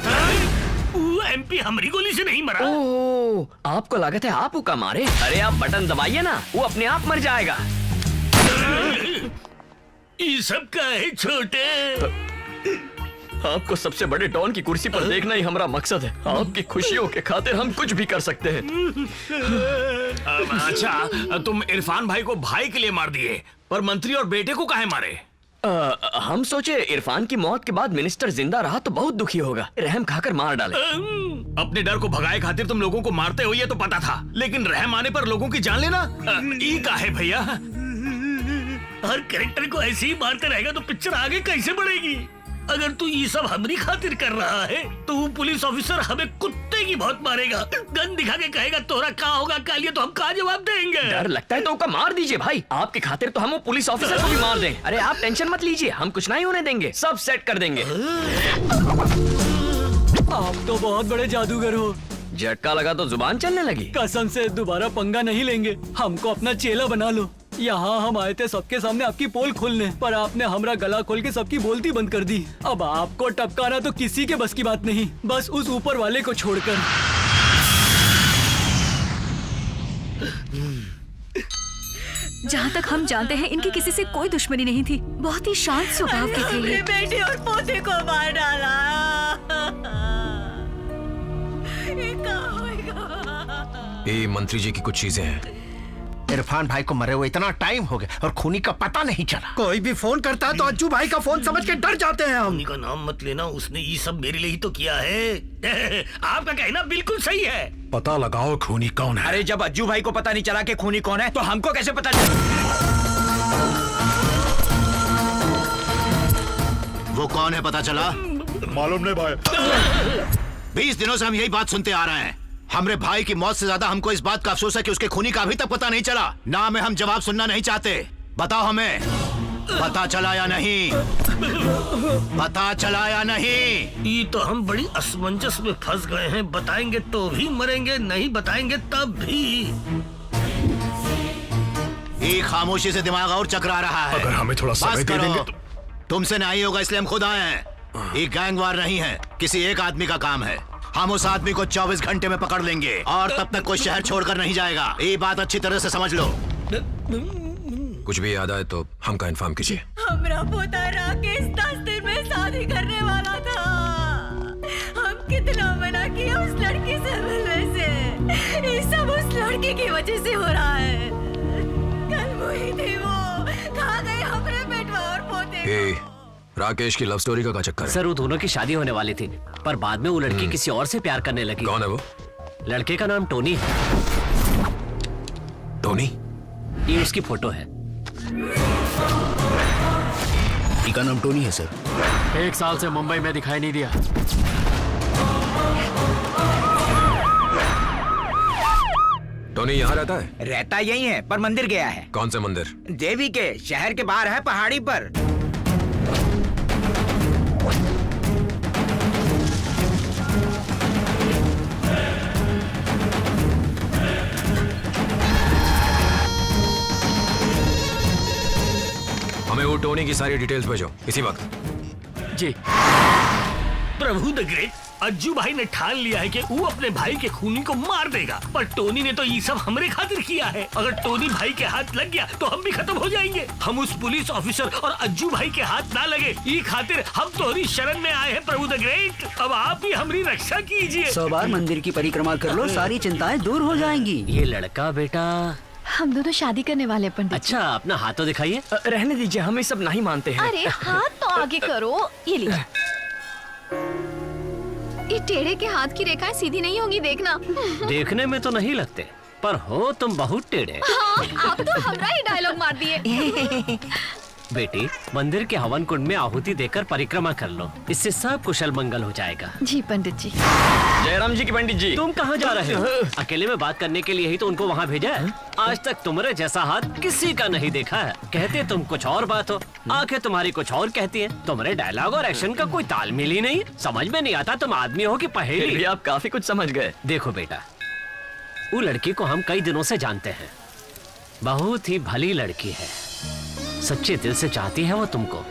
वो MP हमारी गोली से नहीं मरा। ओह, आपको लागत है आप उका मारे? अरे आप बटन दबाइए ना, वो अपने आप मर जाएगा। ये सब का है छोटे? आपको सबसे बड़े डॉन की कुर्सी पर देखना ही हमारा मकसद है। आपकी खुशियों के खातिर हम कुछ भी कर सकते हैं। अच्छा, तुम इरफान भाई को भाई के लिए मार दिए, पर मंत्री और बेटे को काहे मारे? हम सोचे इरफान की मौत के बाद मिनिस्टर जिंदा रहा तो बहुत दुखी होगा, रहम खाकर मार डाले। अपने डर को भगाए खातिर तुम लोगों को मारते हो ये तो पता था, लेकिन रहम आने पर लोगों की जान लेना ई काहे भैया? हर कैरेक्टर को ऐसे ही मारते रहेगा तो पिक्चर आगे कैसे बढ़ेगी? अगर तू ये सब हमारी खातिर कर रहा है तो वो पुलिस ऑफिसर हमें कुत्ते की बहुत मारेगा, गन दिखा के कहेगा तोरा क्या होगा कालिया, तो हम क्या जवाब देंगे? डर लगता है तो उसका मार दीजिए भाई। आपकी खातिर तो हम वो पुलिस ऑफिसर को भी मार दें। अरे आप टेंशन मत लीजिए, हम कुछ नहीं होने देंगे, सब सेट कर देंगे। आप तो बहुत बड़े जादूगर हो। झटका लगा तो जुबान चलने लगी। कसम से दोबारा पंगा नहीं लेंगे, हमको अपना चेला बना लो। यहाँ हम आए थे सबके सामने आपकी पोल खोलने, पर आपने हमारा गला खोल के सबकी बोलती बंद कर दी। अब आपको टपकाना तो किसी के बस की बात नहीं, बस उस ऊपर वाले को छोड़कर। जहाँ तक हम जानते हैं इनकी किसी से कोई दुश्मनी नहीं थी, बहुत ही शांत स्वभाव के थे ये। बेटी और पोते को मार डाला। ये क्या होगा? ये मंत्री जी की कुछ चीजें हैं। इरफान भाई को मरे हुए इतना टाइम हो गया और खूनी का पता नहीं चला। कोई भी फोन करता है तो अज्जू भाई का फोन समझ के डर जाते हैं हम। खूनी का नाम मत लेना, उसने ये सब मेरे लिए ही तो किया है। आपका कहना बिल्कुल सही है। पता लगाओ खूनी कौन है। अरे जब अज्जू भाई को पता नहीं चला कि खूनी कौन है तो हमको कैसे पता चला? वो कौन है पता चला? मालूम नहीं भाई। 20 दिनों से हम यही बात सुनते आ रहे हैं। हमरे भाई की मौत से ज्यादा हमको इस बात का अफसोस है कि उसके खूनी का अभी तक पता नहीं चला। ना में हम जवाब सुनना नहीं चाहते। बताओ हमें, पता चला या नहीं? पता चला या नहीं? ये तो हम बड़ी असमंजस में फंस गए हैं। बताएंगे तो भी मरेंगे, नहीं बताएंगे तब भी। एक खामोशी से दिमाग और चकरा रहा है। अगर हमें थोड़ा समय दे देंगे तो। तुमसे नहीं होगा इसलिए हम खुद आए हैं। ये गैंगवार नहीं है, किसी एक आदमी का काम है। हम उस आदमी को 24 घंटे में पकड़ लेंगे और तब तक कोई शहर छोड़कर नहीं जाएगा। ये बात अच्छी तरह से समझ लो। कुछ भी याद आए तो हमका इन्फॉर्म कीजिए। हमारा पोता राकेश 10 दिन में शादी करने वाला था। हम कितना मना किया उस लड़की से मिलने से। ये सब उस लड़की की वजह से हो रहा है। कल वही थी वो, खा गई हमारे बेटवा और पोते। राकेश की लव स्टोरी का चक्कर है? सर वो दोनों की शादी होने वाली थी, पर बाद में वो लड़की किसी और से प्यार करने लगी। कौन है वो? लड़के का नाम टोनी है। टोनी? ये उसकी फोटो है। का नाम टोनी है सर। 1 साल से मुंबई में दिखाई नहीं दिया। टोनी यहाँ रहता है? रहता यही है पर मंदिर गया है। कौन से मंदिर? देवी के, शहर के बाहर है, पहाड़ी पर। हमें वो टोनी की सारी डिटेल्स भेजो इसी वक्त। जी। प्रभु द ग्रेट, अज्जू भाई ने ठान लिया है कि वो अपने भाई के खूनी को मार देगा, पर टोनी ने तो ये सब हमरे खातिर किया है। अगर टोनी भाई के हाथ लग गया तो हम भी खत्म हो जाएंगे। हम उस पुलिस ऑफिसर और अज्जू भाई के हाथ ना लगे, ये खातिर हम तोहरी शरण में आए हैं प्रभु द ग्रेट। अब आप ही हमारी रक्षा कीजिए। 100 बार मंदिर की परिक्रमा कर लो, सारी चिंताएं दूर हो जाएंगी। ये लड़का बेटा, हम दोनों शादी करने वाले हैं पंडित। अच्छा अपना हाथ तो दिखाइए। रहने दीजिए, हम ये सब नहीं मानते हैं। अरे हाथ तो आगे करो। ये लीजिए। ये टेढ़े के हाथ की रेखाएं सीधी नहीं होंगी, देखना। देखने में तो नहीं लगते, पर हो तुम बहुत टेढ़े। हाँ, आप तो हमरा ही डायलॉग मार दिए। बेटी, मंदिर के हवन कुंड में आहुति देकर परिक्रमा कर लो, इससे सब कुशल मंगल हो जाएगा। जी पंडित जी। जयराम जी की पंडित जी। तुम कहाँ जा रहे हो? अकेले में बात करने के लिए ही तो उनको वहाँ भेजा है। आज तक तुम्हारे जैसा हाथ किसी का नहीं देखा है। कहते तुम कुछ और बात हो, आंखें तुम्हारी कुछ और कहती हैं। तुम्हारे डायलॉग और एक्शन का कोई तालमेल ही नहीं। समझ में नहीं आता तुम आदमी हो कि पहेली। आप काफी कुछ समझ गए। देखो बेटा, वो लड़की को हम कई दिनों से जानते हैं। बहुत ही भली लड़की है, सच्चे दिल से चाहती है वो तुमको।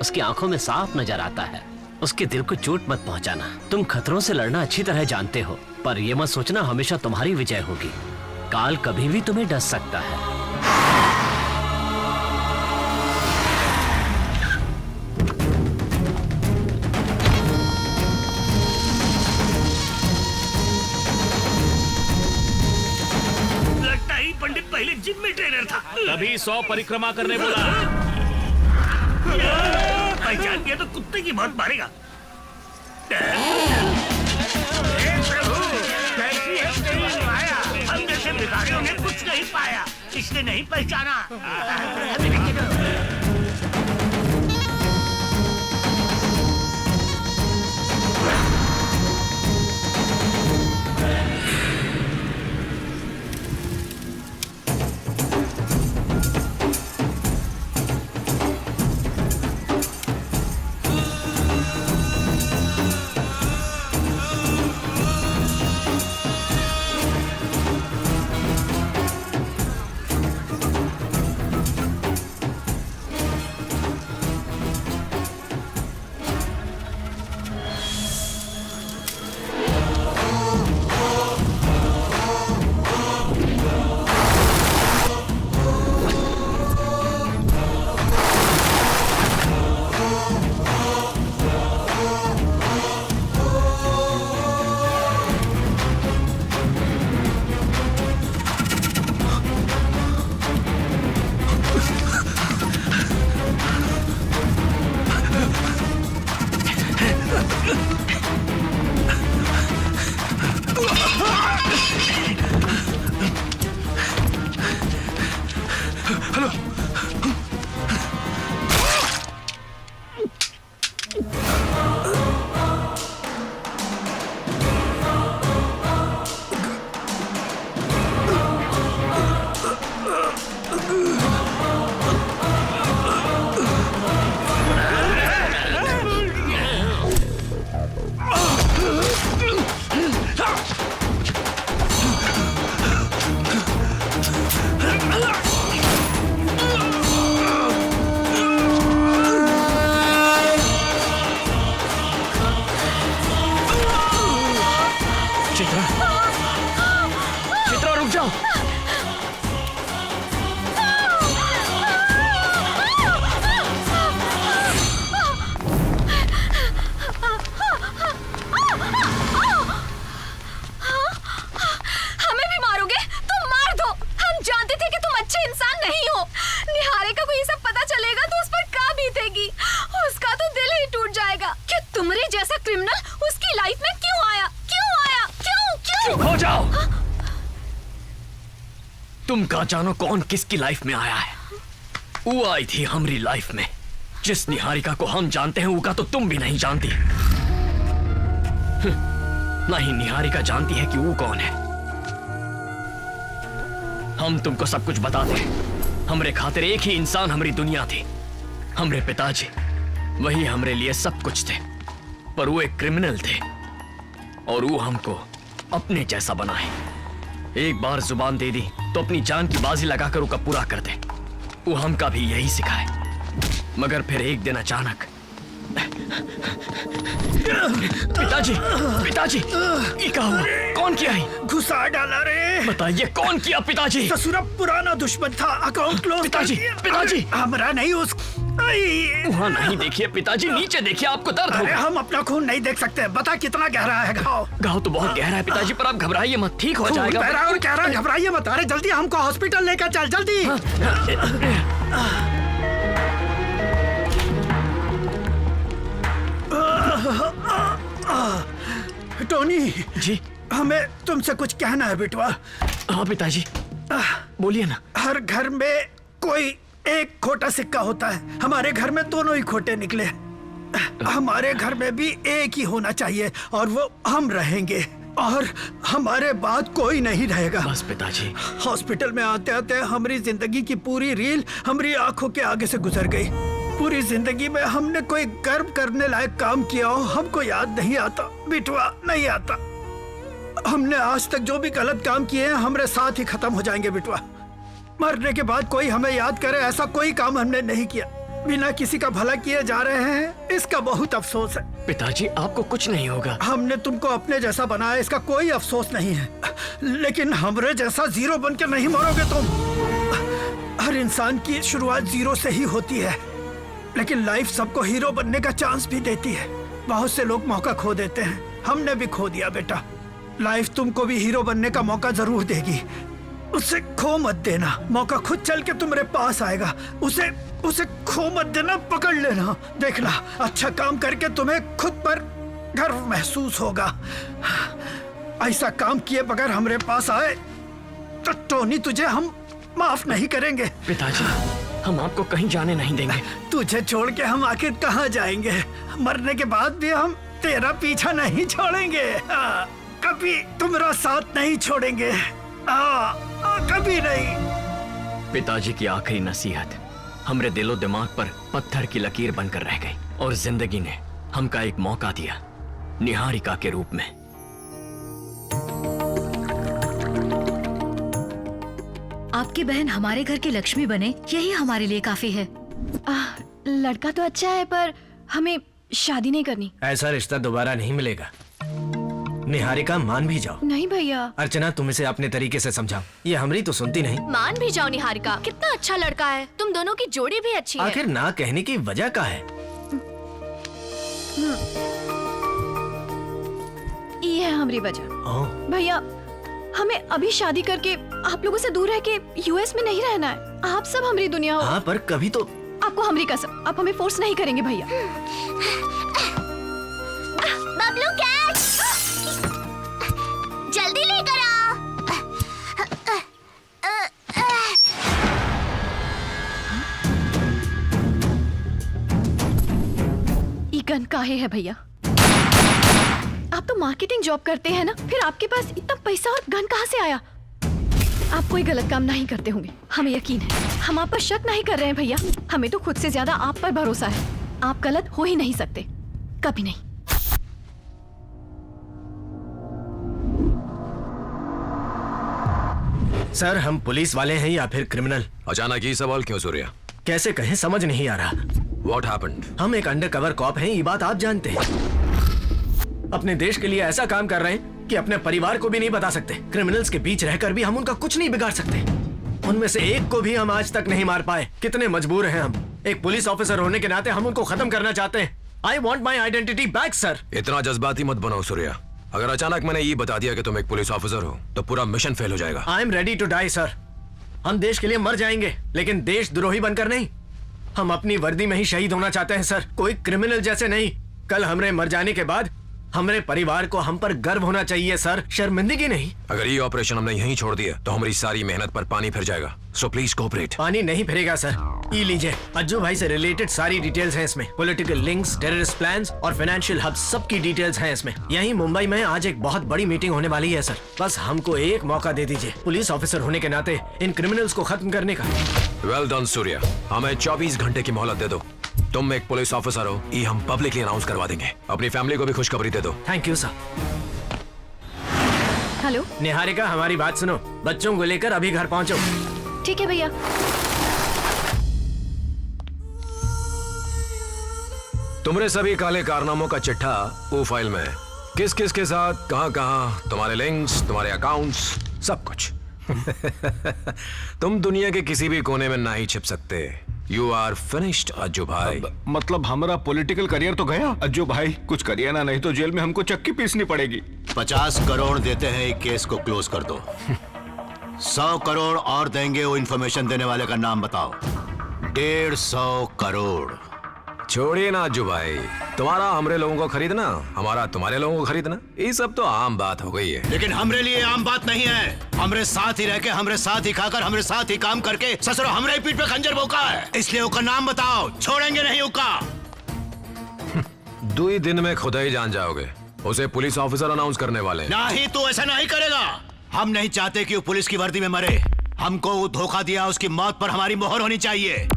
उसकी आंखों में साफ नजर आता है। उसके दिल को चोट मत पहुंचाना। तुम खतरों से लड़ना अच्छी तरह जानते हो, पर ये मत सोचना हमेशा तुम्हारी विजय होगी। काल कभी भी तुम्हें डस सकता है। लगता ही पंडित पहले जिम में ट्रेनर था, तभी 100 परिक्रमा करने बोला। पहचान गया तो कुत्ते की मौत मारेगा। प्रभु, कैसी है तेरी माया? हम जैसे भिखारियों ने कुछ नहीं पाया, इसने नहीं पहचाना। चित्रा रुक जाओ। हमें भी मारोगे? तुम मार दो। हम जानते थे कि तुम अच्छे इंसान नहीं हो। निहारिका को ये सब पता चलेगा तो उस पर क्या बीतेगी? उसका तो दिल ही टूट जाएगा कि तुम्हारे जैसा क्रिमिनल उसकी लाइफ में क्यों आया? क्यों? हो जाओ। तुम कहाँ जानो कौन किसकी लाइफ में आया है? वो आई थी हमारी लाइफ में। जिस निहारिका को हम जानते हैं उसका तो तुम भी नहीं जानती। नहीं, निहारिका जानती है कि वो कौन है। हम तुमको सब कुछ बताते हैं। हमरे खातिर एक ही इंसान हमारी दुनिया थी, हमरे पिताजी। वही हमरे लिए सब कुछ थे, पर वो एक क्रिमिनल थे और वो हमको अपने जैसा बनाए। एक बार जुबान दे दी तो अपनी जान की बाजी लगाकर उसका पूरा कर दे। वो हमका भी यही सिखाए। मगर फिर एक दिन अचानक पिताजी, पिताजी, ये क्या हुआ? कौन किया है? घुसा डाला रे। बताइए कौन किया पिताजी? ससुरा पुराना दुश्मन था, अकाउंट क्लोज। पिताजी, पिताजी, हमारा नहीं, उस वहाँ नहीं देखिए पिताजी, नीचे देखिए, आपको दर्द होगा। हम अपना खून नहीं देख सकते। बता कितना गहरा है घाव? घाव तो बहुत गहरा है पिताजी, पर आप घबराइए मत, ठीक हो जाएगा। गहरा और गहरा, घबराइए मत। अरे जल्दी हमको हॉस्पिटल लेकर चल, जल्दी। टोनी जी, हमें तुमसे कुछ कहना है बेटवा। हाँ पिताजी, बोलिए ना। हर घर में कोई एक खोटा सिक्का होता है। हमारे घर में दोनों ही खोटे निकले। हमारे घर में भी एक ही होना चाहिए और वो हम रहेंगे और हमारे बाद कोई नहीं रहेगा। बस पिताजी। हॉस्पिटल में आते आते हमारी जिंदगी की पूरी रील हमारी आंखों के आगे से गुजर गई। पूरी जिंदगी में हमने कोई गर्व करने लायक काम किया हो हमको याद नहीं आता बिटवा, नहीं आता। हमने आज तक जो भी गलत काम किए हैं हमारे साथ ही खत्म हो जाएंगे बिटवा। मरने के बाद कोई हमें याद करे ऐसा कोई काम हमने नहीं किया। बिना किसी का भला किए जा रहे हैं, इसका बहुत अफसोस है। पिताजी आपको कुछ नहीं होगा। हमने तुमको अपने जैसा बनाया, इसका कोई अफसोस नहीं है। लेकिन हमरे जैसा जीरो बन के नहीं मरोगे तुम। हर इंसान की शुरुआत जीरो से ही होती है, लेकिन लाइफ सबको हीरो बनने का चांस भी देती है। बहुत से लोग मौका खो देते हैं, हमने भी खो दिया बेटा। लाइफ तुमको भी हीरो बनने का मौका जरूर देगी, उसे खो मत देना। मौका खुद चल के तुम्हारे पास आएगा, उसे खो मत देना, पकड़ लेना। देखना, अच्छा काम करके तुम्हें खुद पर गर्व महसूस होगा। ऐसा काम किए बगैर हमारे पास आए तो टोनी तुझे हम माफ नहीं करेंगे। पिताजी, हम आपको कहीं जाने नहीं देंगे। तुझे छोड़ के हम आखिर कहाँ जाएंगे? मरने के बाद भी हम तेरा पीछा नहीं छोड़ेंगे। कभी तुम्हारा साथ नहीं छोड़ेंगे, कभी नहीं। पिताजी की आखिरी नसीहत हमरे दिलो दिमाग पर पत्थर की लकीर बनकर रह गई और जिंदगी ने हमका एक मौका दिया निहारिका के रूप में। आपकी बहन हमारे घर की लक्ष्मी बने, यही हमारे लिए काफी है। लड़का तो अच्छा है पर हमें शादी नहीं करनी। ऐसा रिश्ता दोबारा नहीं मिलेगा। निहारिका, मान भी जाओ। नहीं भैया। अर्चना, तुम इसे अपने तरीके से समझाओ, ये हमारी तो सुनती नहीं। मान भी जाओ निहारिका, कितना अच्छा लड़का है। तुम दोनों की जोड़ी भी अच्छी है। आखिर ना कहने की वजह क्या है? ये है हमारी वजह। भैया, हमें अभी शादी करके आप लोगों से दूर रह के यूएस में नहीं रहना है। आप सब हमारी दुनिया हो। हाँ, पर कभी तो आपको हमारी कसम, आप हमें फोर्स नहीं करेंगे भैया। बबलू कैच, जल्दी लेकर आ। ई गन का आए हैं भैया। आप तो मार्केटिंग जॉब करते हैं ना, फिर आपके पास इतना पैसा और गन कहाँ से आया? आप कोई गलत काम नहीं करते होंगे, हमें यकीन है। हम आप पर शक नहीं कर रहे हैं भैया, हमें तो खुद से ज्यादा आप पर भरोसा है। आप गलत हो ही नहीं सकते, कभी नहीं। सर, हम पुलिस वाले हैं या फिर क्रिमिनल? अचानक ये सवाल क्यों सूर्या? कैसे कहें, समझ नहीं आ रहा। What happened? हम एक अंडरकवर कॉप हैं, ये बात आप जानते हैं। अपने देश के लिए ऐसा काम कर रहे हैं कि अपने परिवार को भी नहीं बता सकते। क्रिमिनल्स के बीच रहकर भी हम उनका कुछ नहीं बिगाड़ सकते। उनमें से एक को भी हम आज तक नहीं मार पाए। कितने मजबूर हैं हम। एक पुलिस ऑफिसर होने के नाते हम उनको खत्म करना चाहते हैं। I want my identity back sir. इतना जज्बाती मत बनो सूर्या। अगर अचानक मैंने ये बता दिया कि तुम एक पुलिस ऑफिसर हो तो पूरा मिशन फेल हो जाएगा। I am ready to die sir. हम देश के लिए मर जाएंगे, लेकिन देशद्रोही बनकर नहीं। हम अपनी वर्दी में ही शहीद होना चाहते हैं सर, कोई क्रिमिनल जैसे नहीं। कल हमरे मर जाने के बाद हमारे परिवार को हम पर गर्व होना चाहिए सर, शर्मिंदगी नहीं। अगर ये ऑपरेशन हमने यहीं छोड़ दिया तो हमारी सारी मेहनत पर पानी फिर जाएगा। So please cooperate. पानी नहीं फिरेगा सर। ये लीजिए, अज्जू भाई से रिलेटेड सारी डिटेल्स हैं इसमें। पॉलिटिकल लिंक्स, टेररिस्ट प्लान्स और फाइनेंशियल हब, सबकी डिटेल्स हैं इसमें। यहीं मुंबई में आज एक बहुत बड़ी मीटिंग होने वाली है सर। बस हमको एक मौका दे दीजिए, पुलिस ऑफिसर होने के नाते इन क्रिमिनल्स को खत्म करने का। वेल डन सूर्या, हमें 24 घंटे की मोहलत दे दो। तुम एक पुलिस ऑफिसर हो, ये हम पब्लिकली अनाउंस करवा देंगे। अपनी फैमिली को भी खुशखबरी दे दो। Thank you sir. Hello Niharika, हमारी बात सुनो। बच्चों को लेकर अभी घर पहुंचो। ठीक है भैया। तुम्हारे सभी काले कारनामों का चिट्ठा वो फाइल में है। किस किस के साथ, कहां कहां, तुम्हारे लिंक्स, तुम्हारे अकाउंट्स, सब कुछ। तुम दुनिया के किसी भी कोने में ना ही छिप सकते। यू आर फिनिश्ड अज्जू भाई। मतलब हमारा पॉलिटिकल करियर तो गया। अज्जू भाई कुछ करिए ना, नहीं तो जेल में हमको चक्की पीसनी पड़ेगी। 50 करोड़ देते हैं, एक केस को क्लोज कर दो। 100 करोड़ और देंगे, वो इन्फॉर्मेशन देने वाले का नाम बताओ। 150 करोड़। छोड़िए ना अज्जू भाई, तुम्हारा हमरे लोगों को खरीदना, हमारा तुम्हारे लोगों को खरीदना, ये सब तो आम बात हो गई है। लेकिन हमरे लिए आम बात नहीं है। हमरे साथ ही रह के, हमरे साथ ही खाकर, हमरे साथ ही काम करके ससुरो हमरे पीठ पे खंजर भोंका है। इसलिए उसका नाम बताओ, छोड़ेंगे नहीं उसका। 2 ही दिन में खुद ही जान जाओगे। उसे पुलिस ऑफिसर अनाउंस करने वाले। नहीं, तू ऐसा नहीं करेगा। हम नहीं चाहते कि वो पुलिस की वर्दी में मरे। हमको वो धोखा दिया, उसकी मौत पर हमारी मोहर होनी चाहिए।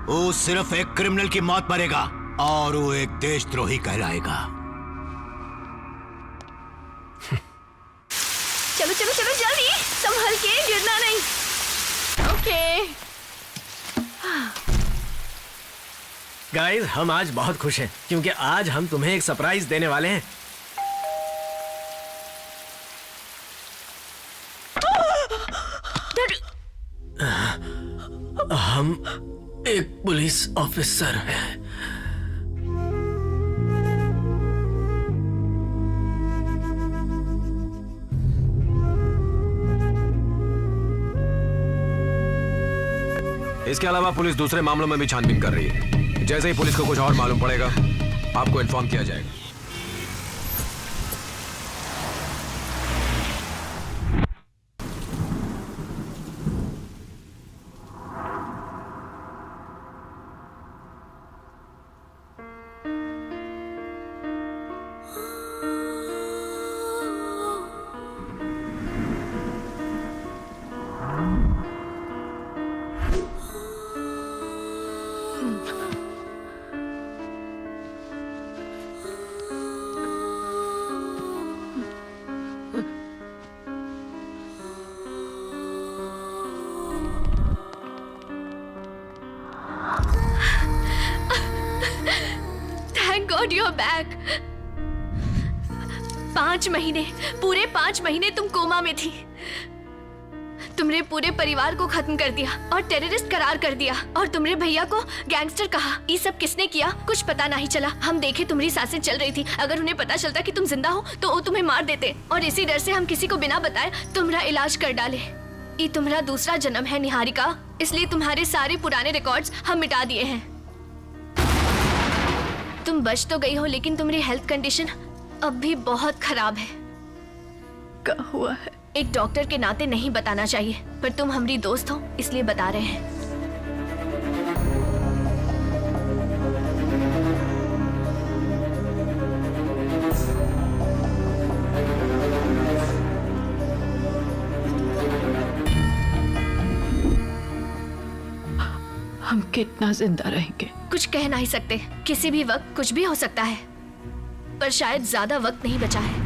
वो सिर्फ एक क्रिमिनल की मौत मरेगा और वो एक देशद्रोही कहलाएगा। चलो चलो चलो जल्दी, संभल के, गिरना नहीं। ओके गाइस, हम आज बहुत खुश हैं क्योंकि आज हम तुम्हें एक सरप्राइज देने वाले हैं। हम एक पुलिस ऑफिसर हैं। इसके अलावा पुलिस दूसरे मामलों में भी छानबीन कर रही है। जैसे ही पुलिस को कुछ और मालूम पड़ेगा, आपको इन्फॉर्म किया जाएगा। Thank God you're back. 5 महीने, पूरे 5 महीने तुम कोमा में थी। तुमने पूरे परिवार को खत्म कर दिया और टेररिस्ट करार कर दिया और तुमने भैया को गैंगस्टर कहा। ये सब किसने किया, कुछ पता नहीं चला। हम देखे तुम्हारी सांसें चल रही थी। अगर उन्हें पता चलता कि तुम जिंदा हो तो वो तुम्हें मार देते और इसी डर से हम किसी को बिना बताए तुम्हारा इलाज कर डाले। ये तुम्हारा दूसरा जन्म है निहारिका, इसलिए तुम्हारे सारे पुराने रिकॉर्ड्स हम मिटा दिए हैं। तुम बच तो गई हो, लेकिन तुम्हारी हेल्थ कंडीशन अब भी बहुत खराब है। क्या हुआ है? एक डॉक्टर के नाते नहीं बताना चाहिए, पर तुम हमारी दोस्त हो इसलिए बता रहे हैं। कितना जिंदा रहेंगे। कुछ कह नहीं सकते, किसी भी वक्त कुछ भी हो सकता है, पर शायद ज्यादा वक्त नहीं बचा है।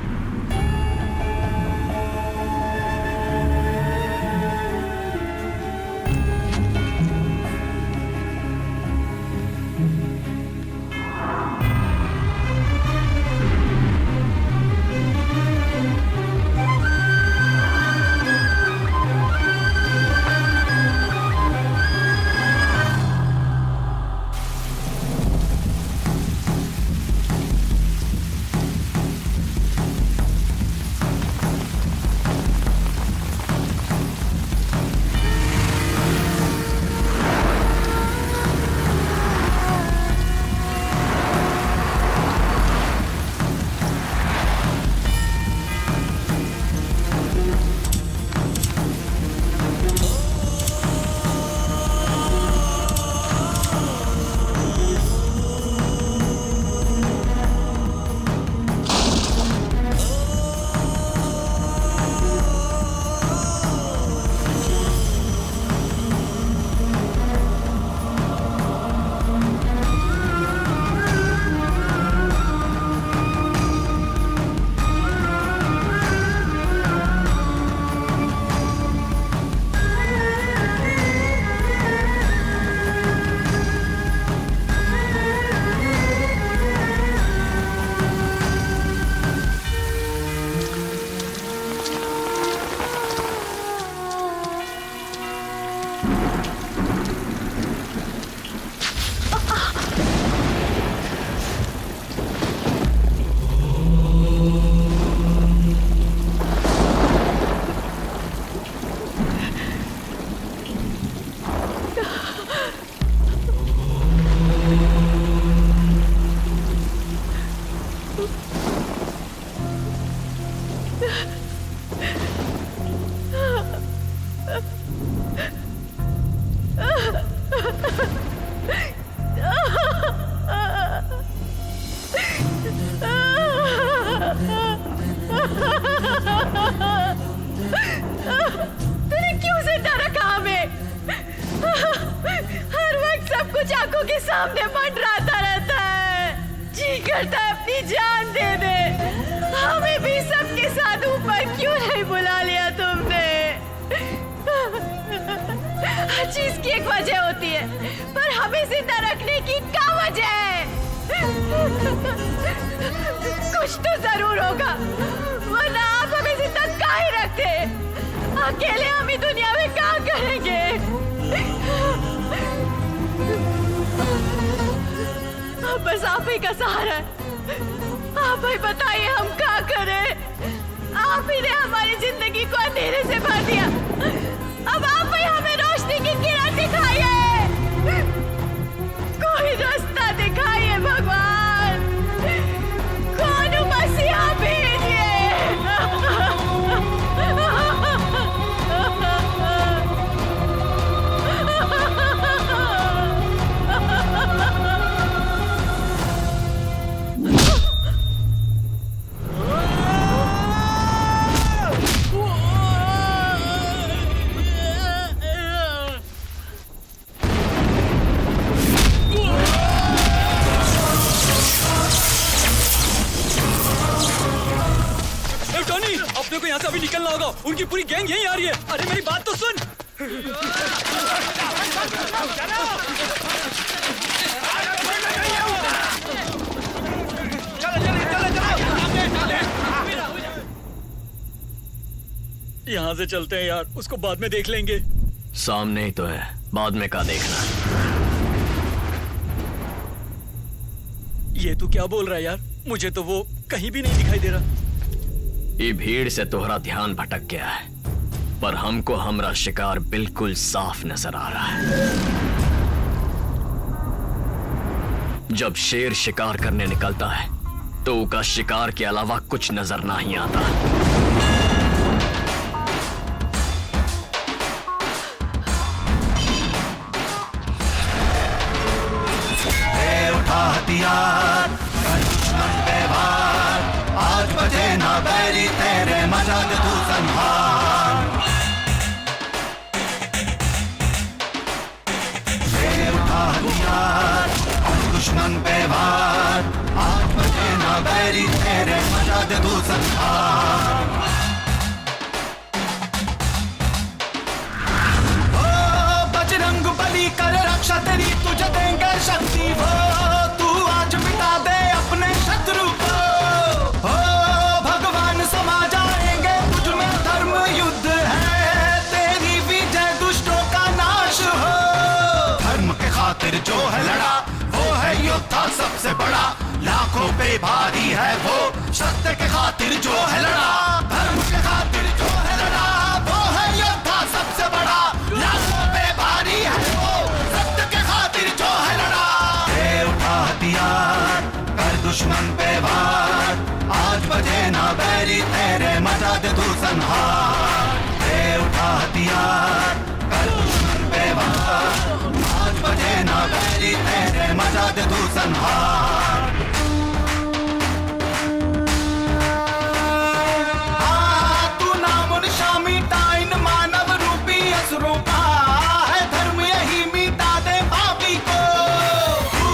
तूने क्यों जिंदा रखा हमें? हर वक्त सब कुछ आंखों के सामने मंडराता रहता है। जी करता है अपनी जान दे दे। हमें भी सबके साथ ऊपर क्यों नहीं बुला लिया तुमने? हर चीज की एक वजह होती है, पर हमें जिंदा रखने की क्या वजह है? कुछ तो जरूर होगा, वरना आप हमें जिंदा काहे रखते? अकेले हम ही दुनिया में क्या करेंगे? अब बस आप ही का सहारा है। आप ही बताइए हम क्या करें? आप ही ने हमारी जिंदगी को अंधेरे से भर दिया। अब आप ही हमें रोशनी की किरण दिखाइए। कोई रास्ता दिखाइए भगवान। कौन मसीहा भेजिए। टोनी, अपने को यहाँ से अभी निकलना होगा। उनकी पूरी गैंग यहीं आ रही है। अरे मेरी बात तो सुन। यहाँ से चलते हैं यार, उसको बाद में देख लेंगे। सामने ही तो है, बाद में का देखना। ये तू क्या बोल रहा है यार? मुझे तो वो कहीं भी नहीं दिखाई दे रहा। ये भीड़ से तोहरा ध्यान भटक गया है, पर हमको हमरा शिकार बिल्कुल साफ नजर आ रहा है। जब शेर शिकार करने निकलता है तो उसका शिकार के अलावा कुछ नजर नहीं आता। उठा हथियार, कर दुश्मन पे वार, आज बचे ना बैरी तेरे मजाक तू संभाल। उठा बैरी तेरे मचा दे तू संहार। बजरंग बली कर रक्षा तेरी तुझे देंगे शक्ति वो, तू आज मिटा दे अपने शत्रु को। हो भगवान समा जाएंगे तुझ में धर्म युद्ध है, तेरी विजय दुष्टों का नाश हो। धर्म के खातिर जो है लड़ा वो है योद्धा सबसे बड़ा, लाखों पे भारी है वो सत्य के खातिर जो है लड़ा। धर्म के खातिर जो है लड़ा वो है योद्धा सबसे बड़ा, लाखों पे भारी है वो सत्य के खातिर जो है लड़ा। दे उठा हथियार कर दुश्मन पे वार, आज बजे ना बैरी तेरे मचा दे तू संहार। दे उठा हथियार कर दुश्मन पे वार, आज बजे ना बैरी तेरे मचा दे तू संहार। तू नाम निशा मिटा इन मानव रूपी असुरों का, है धर्म यही मिटा दे पापी को। तू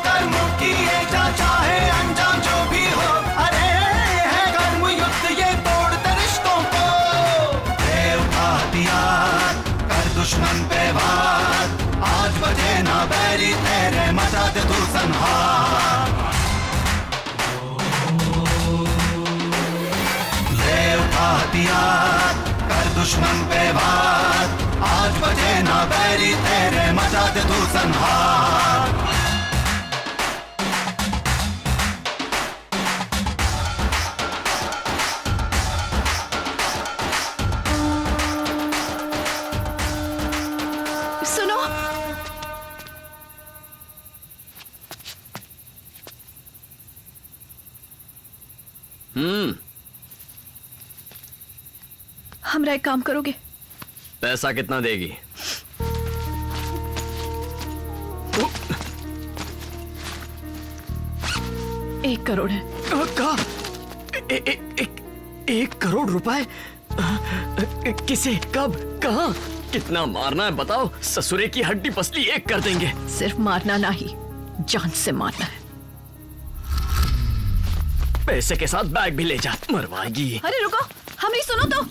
कर्मों की ये जा चाहे अंजाम जो भी हो, अरे है कर्म युद्ध ये तोड़ दे रिश्तों को। दे उठा हथियार कर दुश्मन पे वार, आज बजे ना बैरी तेरे मचा दे तू संहार। दे उठा हथियार कर दुश्मन पे वार, आज बजे ना बैरी तेरे मचा दे तू संहार। सुनो, हमरा एक काम करोगे? पैसा कितना देगी? एक करोड़ है। का? एक करोड़ रुपए? किसे, कब, कहाँ, कितना मारना है बताओ? ससुरे की हड्डी पसली एक कर देंगे। सिर्फ मारना नहीं, जान से मारना है। पैसे के साथ बैग भी ले जा, मरवाएगी। अरे रुको, हमारी सुनो तो।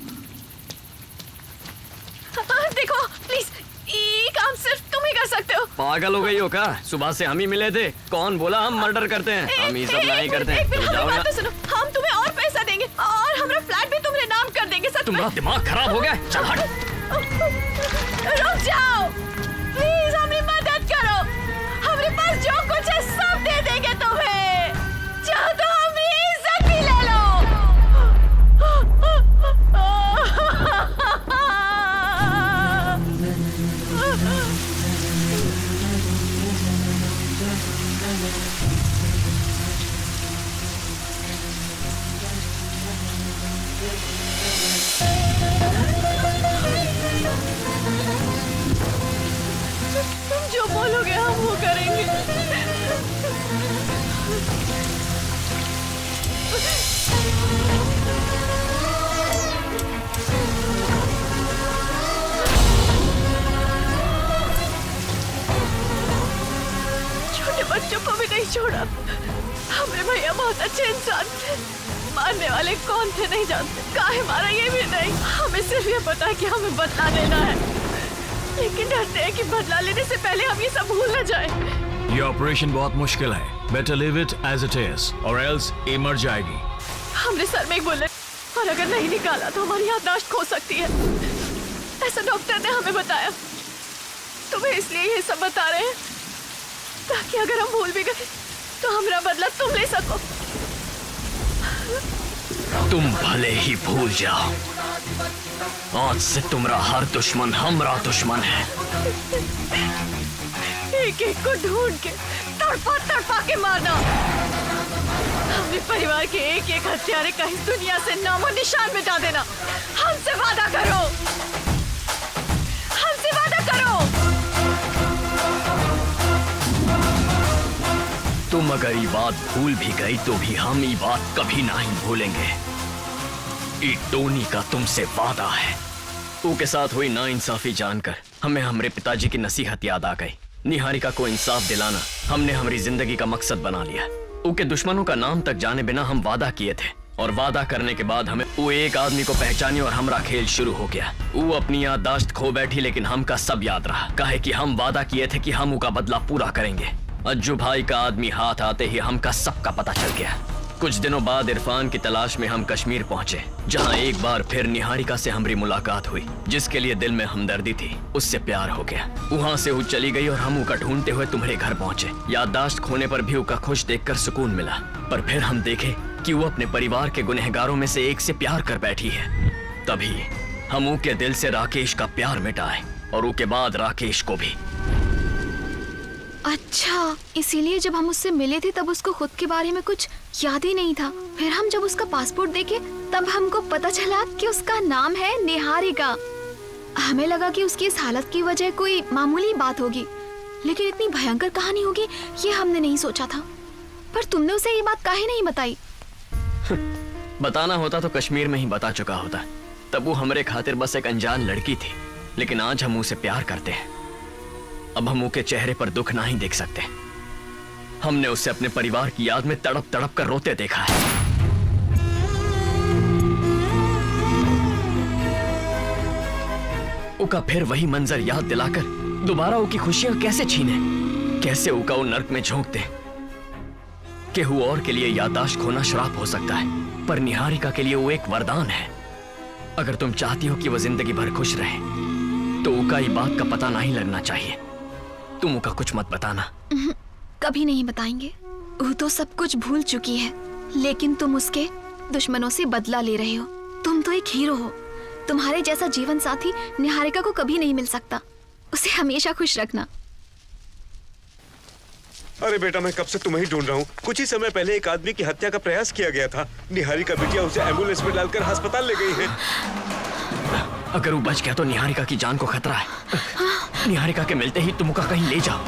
देखो प्लीज, ये काम सिर्फ तुम ही कर सकते हो। पागल हो गई हो क्या? सुबह से हम ही मिले थे, कौन बोला हम मर्डर करते हैं? हम ही सब नहीं करते हैं। एक जाओ बात तो सुनो, हम तुम्हें और पैसा देंगे और हमारा फ्लैट भी तुम्हारे नाम कर देंगे। सच में। तुम्हारा दिमाग खराब हो गया? चल हट। रुक जाओ प्लीज, हमारी मदद करो। हमारे पास जो कुछ है सब दे देंगे तुम्हें। चाहो तो हमारी इज्जत भी ले लो। तुम जो बोलोगे हम वो करेंगे। छोटे बच्चों को भी नहीं छोड़ा। हमारे भैया बहुत अच्छे इंसान थे, मारने वाले कौन थे नहीं जानते, काहे मारा ये भी नहीं। हमें सिर्फ ये पता है कि हमें बदला लेना है, लेकिन डरते हैं कि बदला लेने से पहले हम ये सब भूल न जाए। ये ऑपरेशन बहुत मुश्किल है, better leave it as it is और एल्स ये मर जाएगी। हमने सर में एक बुलेट, और अगर नहीं निकाला तो हमारी याददाश्त खो सकती है, ऐसा डॉक्टर ने हमें बताया। तुम्हें इसलिए ये सब बता रहे हैं ताकि अगर हम भूल भी गए तो हमारा बदला तुम ले सको। तुम भले ही भूल जाओ, आज से तुम्हारा हर दुश्मन हमारा दुश्मन है। एक एक को ढूंढ के तड़पा तड़पा के मारना। अपने परिवार के एक एक हत्यारे का इस दुनिया से नामो निशान मिटा देना। हमसे वादा करो, हमसे वादा करो। तुम अगर ये बात भूल भी गई तो भी हम ये बात कभी नहीं भूलेंगे। ये टोनी का तुमसे वादा है। उसके साथ हुई नाइंसाफी जानकर हमें हमारे पिताजी की नसीहत याद आ गई। निहारिका को इंसाफ दिलाना हमने हमारी जिंदगी का मकसद बना लिया। उनके दुश्मनों का नाम तक जाने बिना हम वादा किए थे, और वादा करने के बाद हमें वो एक आदमी को पहचानी और हमारा खेल शुरू हो गया। वो अपनी याददाश्त खो बैठी, लेकिन हमका सब याद रहा, काहे कि हम वादा किए थे कि हम उनका बदला पूरा करेंगे। अज्जू भाई का आदमी हाथ आते ही हमका सबका पता चल गया। कुछ दिनों बाद इरफान की तलाश में हम कश्मीर पहुंचे, जहां एक बार फिर निहारिका से हमारी मुलाकात हुई, जिसके लिए दिल में हमदर्दी थी। उससे प्यार हो गया। वहां से वो चली गई और हम उनका ढूंढते हुए तुम्हारे घर पहुंचे। याददाश्त खोने पर भी उनका खुश देखकर सुकून मिला, पर फिर हम देखे कि वो अपने परिवार के गुनहगारों में से एक से प्यार कर बैठी है। तभी हम उनके दिल से राकेश का प्यार मिटाए, और उसके बाद राकेश को भी। अच्छा, इसीलिए जब हम उससे मिले थे तब उसको खुद के बारे में कुछ याद ही नहीं था। फिर हम जब उसका पासपोर्ट देखे तब हमको पता चला कि उसका नाम है निहारिका। हमें लगा कि उसकी इस हालत की वजह कोई मामूली बात होगी, लेकिन इतनी भयंकर कहानी होगी ये हमने नहीं सोचा था। पर तुमने उसे ये बात काहे नहीं बताई? बताना होता तो कश्मीर में ही बता चुका होता। तब वो हमारे खातिर बस एक अनजान लड़की थी, लेकिन आज हम उसे प्यार करते हैं। अब हम उसके चेहरे पर दुख नहीं देख सकते। हमने उसे अपने परिवार की याद में तड़प तड़प कर रोते देखा है। उका फिर वही मंजर याद दिलाकर दोबारा उसकी खुशियां कैसे छीने, कैसे उका वो नर्क में झोंक दे। केहू और के लिए याददाश्त खोना श्राप हो सकता है, पर निहारिका के लिए वो एक वरदान है। अगर तुम चाहती हो कि वो जिंदगी भर खुश रहे, तो उका ये बात का पता नहीं लगना चाहिए। तुम उका कुछ मत बताना। कभी नहीं बताएंगे। वो तो सब कुछ भूल चुकी है, लेकिन तुम उसके दुश्मनों से बदला ले रहे हो। तुम तो एक हीरो हो। तुम्हारे जैसा जीवन साथी निहारिका को कभी नहीं मिल सकता। उसे हमेशा खुश रखना। अरे बेटा, मैं कब से तुम्हें ही ढूंढ रहा हूँ। कुछ ही समय पहले एक आदमी की हत्या का प्रयास किया गया था। निहारिका बिटिया उसे एम्बुलेंस में डालकर अस्पताल ले गई है। अगर वो बच गया तो निहारिका की जान को खतरा है। निहारिका के मिलते ही तुम उका कहीं ले जाओ।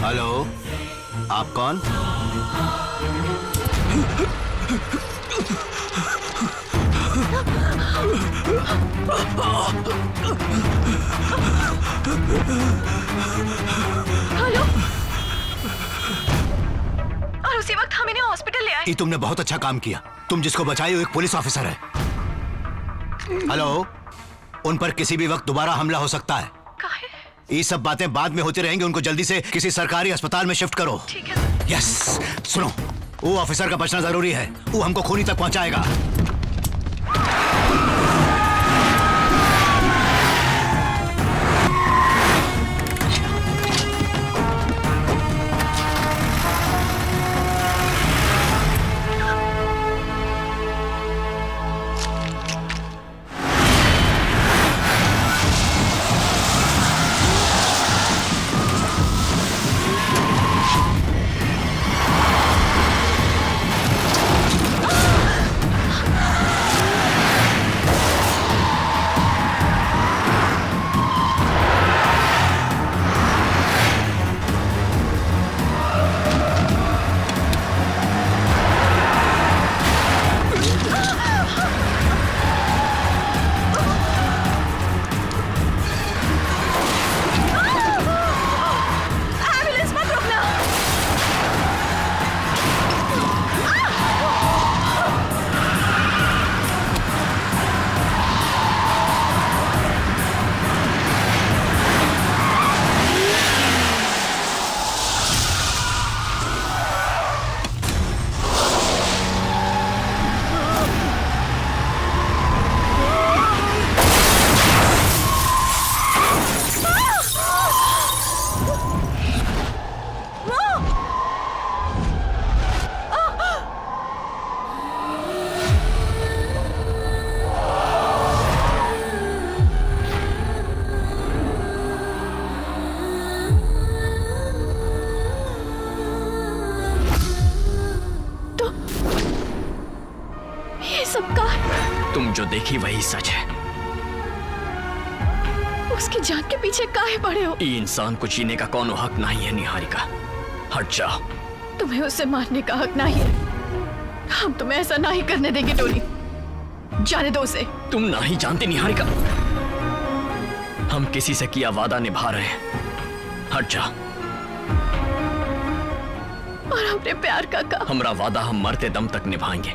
हेलो, आप कौन? हेलो। और उसी वक्त हम इन्हें हॉस्पिटल ले आए। ये तुमने बहुत अच्छा काम किया। तुम जिसको बचाई वो एक पुलिस ऑफिसर है। हेलो, उन पर किसी भी वक्त दोबारा हमला हो सकता है। ये सब बातें बाद में होती रहेंगी। उनको जल्दी से किसी सरकारी अस्पताल में शिफ्ट करो। ठीक है। यस, सुनो, वो ऑफिसर का बचना जरूरी है। वो हमको खूनी तक पहुंचाएगा। तुम जो देखी वही सच है। उसकी जान के पीछे काहे पड़े हो? ये इंसान को जीने का कौन हक नहीं है निहारिका। हट जाओ। तुम्हें उसे मारने का हक नहीं है। हम तुम्हें ऐसा नहीं करने देंगे टोनी। जाने दो उसे। तुम नहीं जानती निहारिका, हम किसी से किया वादा निभा रहे हैं। हट जा। और हमने प्यार का कहा। हमारा वादा हम मरते दम तक निभाएंगे,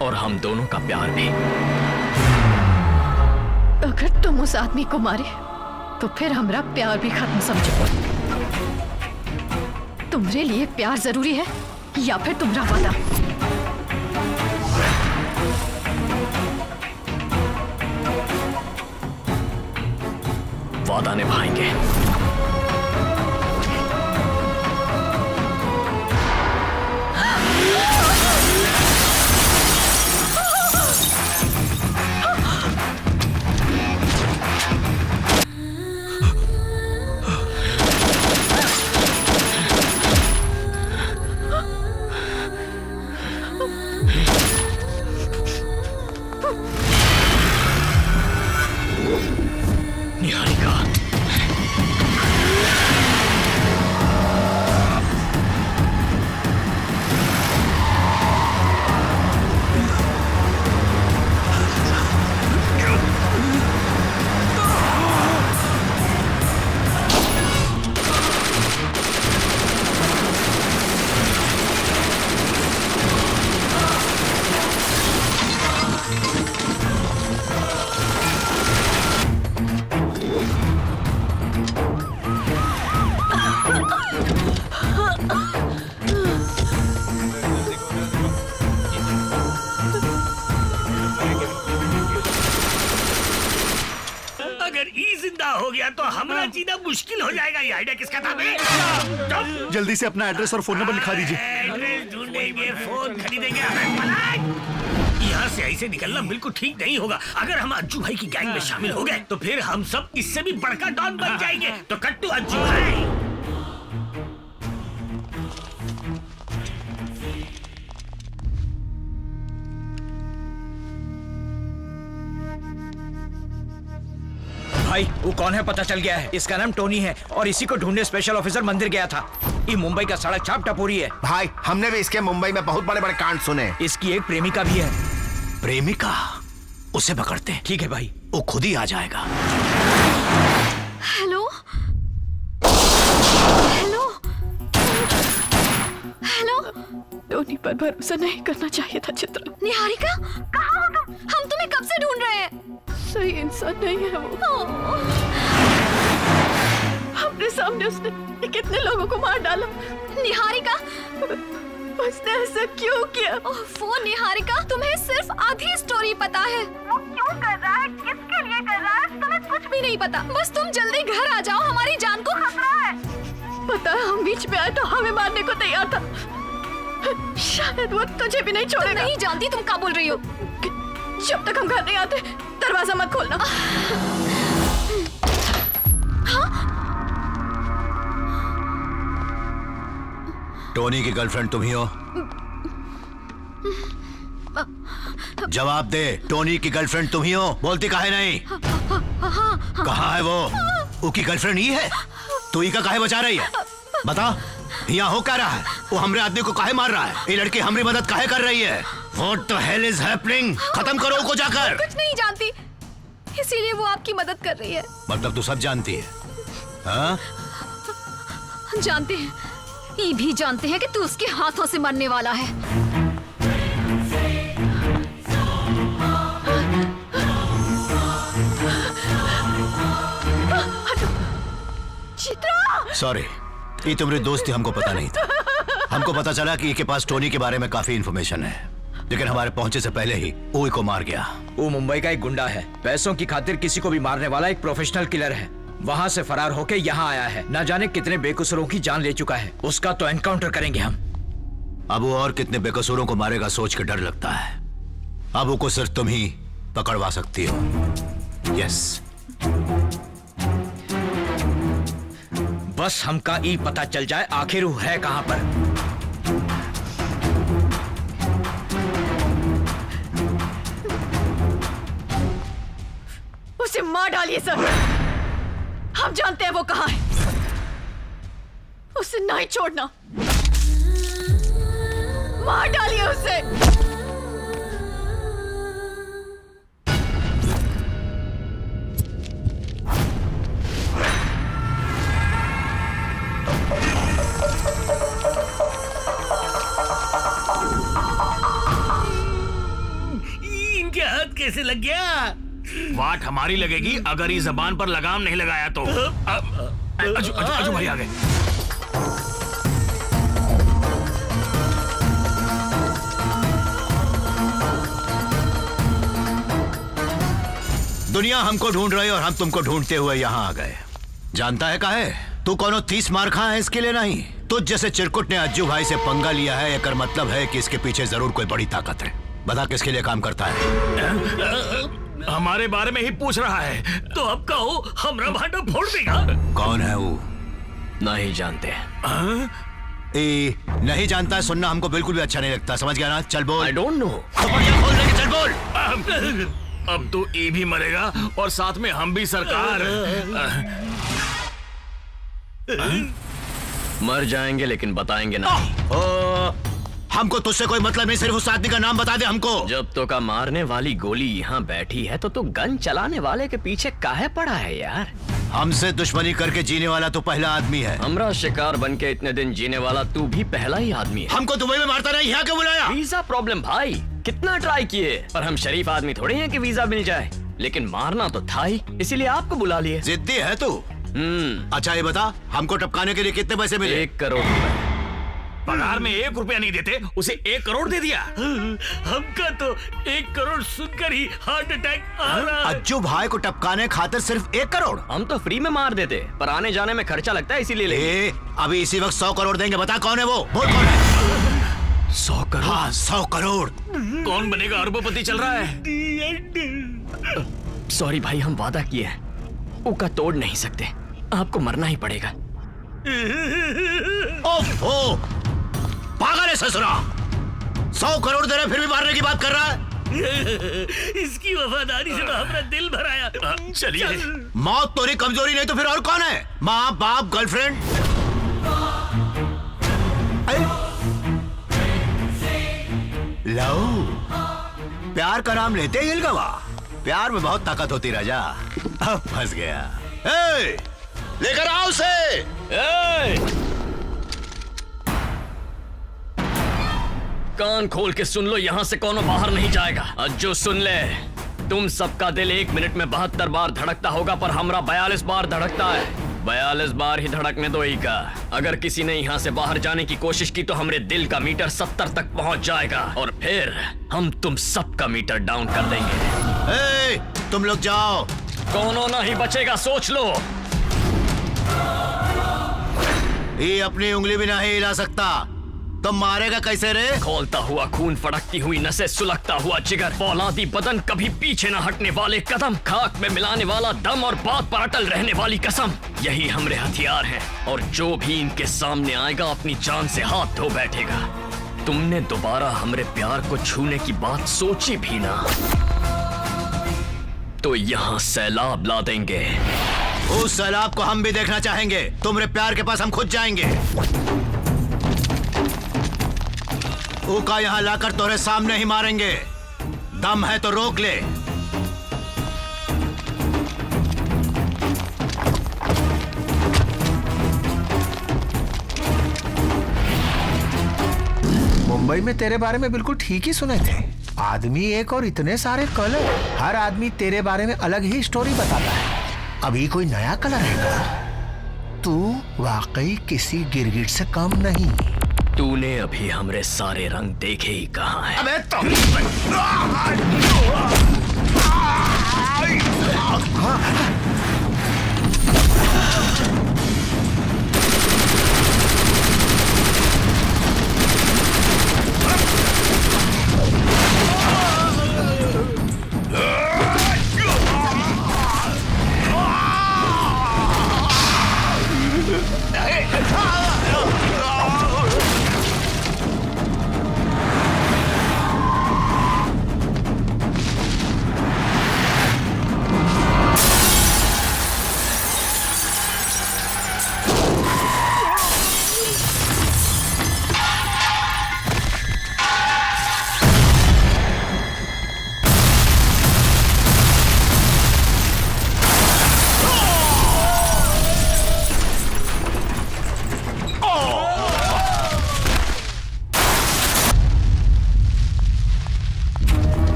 और हम दोनों का प्यार भी। अगर तुम उस आदमी को मारे तो फिर हमारा प्यार भी खत्म समझो। तुम्हारे लिए प्यार जरूरी है या फिर तुम्हारा वादा? वादा निभाएंगे। निहारिका, अगर ई जिंदा हो गया तो हमारा जीना मुश्किल हो जाएगा। ये आइडिया किसका था बे? जल्दी से अपना एड्रेस और फोन नंबर लिखा दीजिए। एड्रेस ढूंढेंगे, फोन खरीदेंगे, हमें यहाँ से ऐसे निकलना बिल्कुल ठीक नहीं होगा। अगर हम अज्जू भाई की गैंग में शामिल हो गए तो फिर हम सब इससे भी बड़का डॉन बन जाएंगे। तो कट्टू अज्जू भाई। भाई वो कौन है पता चल गया है। इसका नाम टोनी है और इसी को ढूंढने स्पेशल ऑफिसर मंदिर गया था। ये मुंबई का सड़क छाप टपोरी है। भाई हमने भी इसके मुंबई में बहुत बड़े बड़े कांड सुने। इसकी एक प्रेमिका भी है। प्रेमिका? उसे पकड़ते हैं। ठीक है भाई, वो खुद ही आ जाएगा। Hello hello hello. टोनी पर भरोसा नहीं करना चाहिए था चित्रा। निहारिका, कहाँ हो तुम? हम तुम्हें कब से ढूंढ रहे हैं। सही इंसान नहीं है वो। अपने सामने उसने कितने लोगों को मार डाला। निहारिका, उसने ऐसा क्यों किया? वो निहारिका, तुम्हें सिर्फ आधी स्टोरी पता है। वो क्यों कर रहा है, किसके लिए कर रहा है, तुम्हें कुछ भी नहीं पता। बस तुम जल्दी घर आ जाओ, हमारी जान को खतरा है। पता है हम बीच में आए तो हमें मारने को तैयार था। शायद वो तुझे भी नहीं छोड़ेगा। तुम नहीं जानती तुम क्या बोल रही हो। जब तक हम घर नहीं आते दरवाजा मत खोलना। टोनी की गर्लफ्रेंड तुम ही हो? जवाब दे, टोनी की गर्लफ्रेंड तुम ही हो? बोलती काहे नहीं? कहाँ है वो की गर्लफ्रेंड ही है? तू ही का काहे बचा रही है? बता, यहाँ हो क्या रहा है? वो हमरे आदमी को काहे मार रहा है? ये लड़की हमारी मदद काहे कर रही है? What the hell is happening? खत्म करो उसको जाकर। कुछ नहीं जानती, इसीलिए वो आपकी मदद कर रही है। मतलब तू सब जानती है? हाँ? जानते हैं, ये भी जानते हैं कि तू उसके हाथों से मरने वाला है। चित्रा! सॉरी, ये तुम्हारी दोस्त थी, हमको पता नहीं था। हमको पता चला कि इसके पास टोनी के बारे में काफी इंफॉर्मेशन है, लेकिन हमारे पहुंचे से पहले ही वो को मार गया। वो मुंबई का एक गुंडा है, पैसों की खातिर किसी को भी मारने वाला एक प्रोफेशनल किलर है। वहाँ से फरार होके यहाँ आया है। न जाने कितने बेकसूरों की जान ले चुका है। उसका तो एनकाउंटर करेंगे हम। अब वो और कितने बेकसूरों को मारेगा सोच के डर लगता है। अब वो को सिर्फ तुम ही पकड़वा सकती हो। यस। बस हमका ई पता चल जाए आखिर वो है कहाँ पर। उसे मार डालिए सर। हम जानते हैं वो कहाँ है। उसे नहीं छोड़ना, मार डालिए उसे। इनके हाथ कैसे लग गया? वाट हमारी लगेगी अगर इस जबान पर लगाम नहीं लगाया तो। अजू भाई आ गए। दुनिया हमको ढूंढ रही और हम तुमको ढूंढते हुए यहाँ आ गए। जानता है काहे? तू कोनो 30 मार खा है इसके लिए नहीं। तुझ जैसे चिरकुट ने अज्जू भाई से पंगा लिया है, एकर मतलब है कि इसके पीछे जरूर कोई बड़ी ताकत है। बता किसके लिए काम करता है? हमारे बारे में ही पूछ रहा है तो अब कहो हमरा भांडा फोड़ देगा। कौन है वो? नहीं जानते। नहीं जानता है सुनना हमको बिल्कुल भी अच्छा नहीं लगता, समझ गया ना? चल बोल। I don't know. खोल दे, चल बोल। अब तो ये भी मरेगा और साथ में हम भी सरकार। मर जाएंगे लेकिन बताएंगे नहीं। हमको तुझसे कोई मतलब नहीं, सिर्फ उस आदमी का नाम बता दे हमको। जब तो का मारने वाली गोली यहाँ बैठी है तो तू गन चलाने वाले के पीछे काहे पड़ा है यार? हमसे दुश्मनी करके जीने वाला तो पहला आदमी है। हमरा शिकार बन के इतने दिन जीने वाला तू भी पहला ही आदमी है। हमको दुबई में मारता नहीं, यहाँ क्यों बुलाया? वीजा प्रॉब्लम भाई, कितना ट्राई किए पर हम शरीफ आदमी थोड़े हैं कि वीजा मिल जाए, लेकिन मारना तो था ही, इसीलिए आपको बुला लिए। जिद्दी है तू। अच्छा ये बता, हमको टपकाने के लिए कितने पैसे मिले? 1 करोड़ रुपए। पगार में 1 रुपया नहीं देते, उसे 1 करोड़ दे दिया। हमका तो 1 करोड़ सुनकर ही हार्ट अटैक आ रहा है। अज्जू भाई को टपकाने खातिर सिर्फ 1 करोड़? हम तो फ्री में मार देते, पर आने जाने में खर्चा लगता है इसीलिए। अभी इसी वक्त 100 करोड़ देंगे। बता कौन है वो? बोल कौन है? 100 करोड़? हाँ 100 करोड़। कौन बनेगा अरबपति चल रहा है। सॉरी भाई, हम वादा किए हैं, उका तोड़ नहीं सकते, आपको मरना ही पड़ेगा। ओफो, पागल है ससुरा। 100 करोड़ दे रहे फिर भी मारने की बात कर रहा है। इसकी वफादारी से तो हमारा दिल भराया। चलिए। मौत तोरी कमजोरी नहीं तो फिर और कौन है? माँ बाप गर्लफ्रेंड? लो, प्यार का नाम लेते ही हिल गवा। प्यार में बहुत ताकत होती राजा। अब फंस गया। लेकर आओ उसे। कान खोल के सुन लो, यहाँ से कौनो बाहर नहीं जाएगा। अज्जू सुन ले, तुम सबका दिल 1 मिनट में 72 बार धड़कता होगा, पर हमरा 42 बार धड़कता है। 42 बार ही धड़कने दो ही का। अगर किसी ने यहाँ से बाहर जाने की कोशिश की तो हमरे दिल का मीटर 70 तक पहुँच जाएगा और फिर हम तुम सबका मीटर डाउन कर देंगे। तुम लोग जाओ। कौनो नहीं बचेगा, सोच लो। ये अपनी उंगली भी नहीं हिला सकता, तो मारेगा कैसे रे? खोलता हुआ खून, फड़कती हुई नसें, सुलगता हुआ जिगर, फौलादी बदन, कभी पीछे न हटने वाले कदम, खाक में मिलाने वाला दम और बात पर अटल रहने वाली कसम, यही हमरे हथियार हैं। और जो भी इनके सामने आएगा अपनी जान से हाथ धो बैठेगा। तुमने दोबारा हमरे प्यार को छूने की बात सोची भी ना तो यहाँ सैलाब ला देंगे। उस सैलाब को हम भी देखना चाहेंगे। तुम्हारे प्यार के पास हम खुद जाएंगे। ऊका यहाँ लाकर तोरे सामने ही मारेंगे। दम है तो रोक ले। मुंबई में तेरे बारे में बिल्कुल ठीक ही सुने थे। आदमी एक और इतने सारे कलर। हर आदमी तेरे बारे में अलग ही स्टोरी बताता है। अभी कोई नया कलर है? तू वाकई किसी गिरगिट से कम नहीं। तूने अभी हमरे सारे रंग देखे ही कहाँ है? अबे तो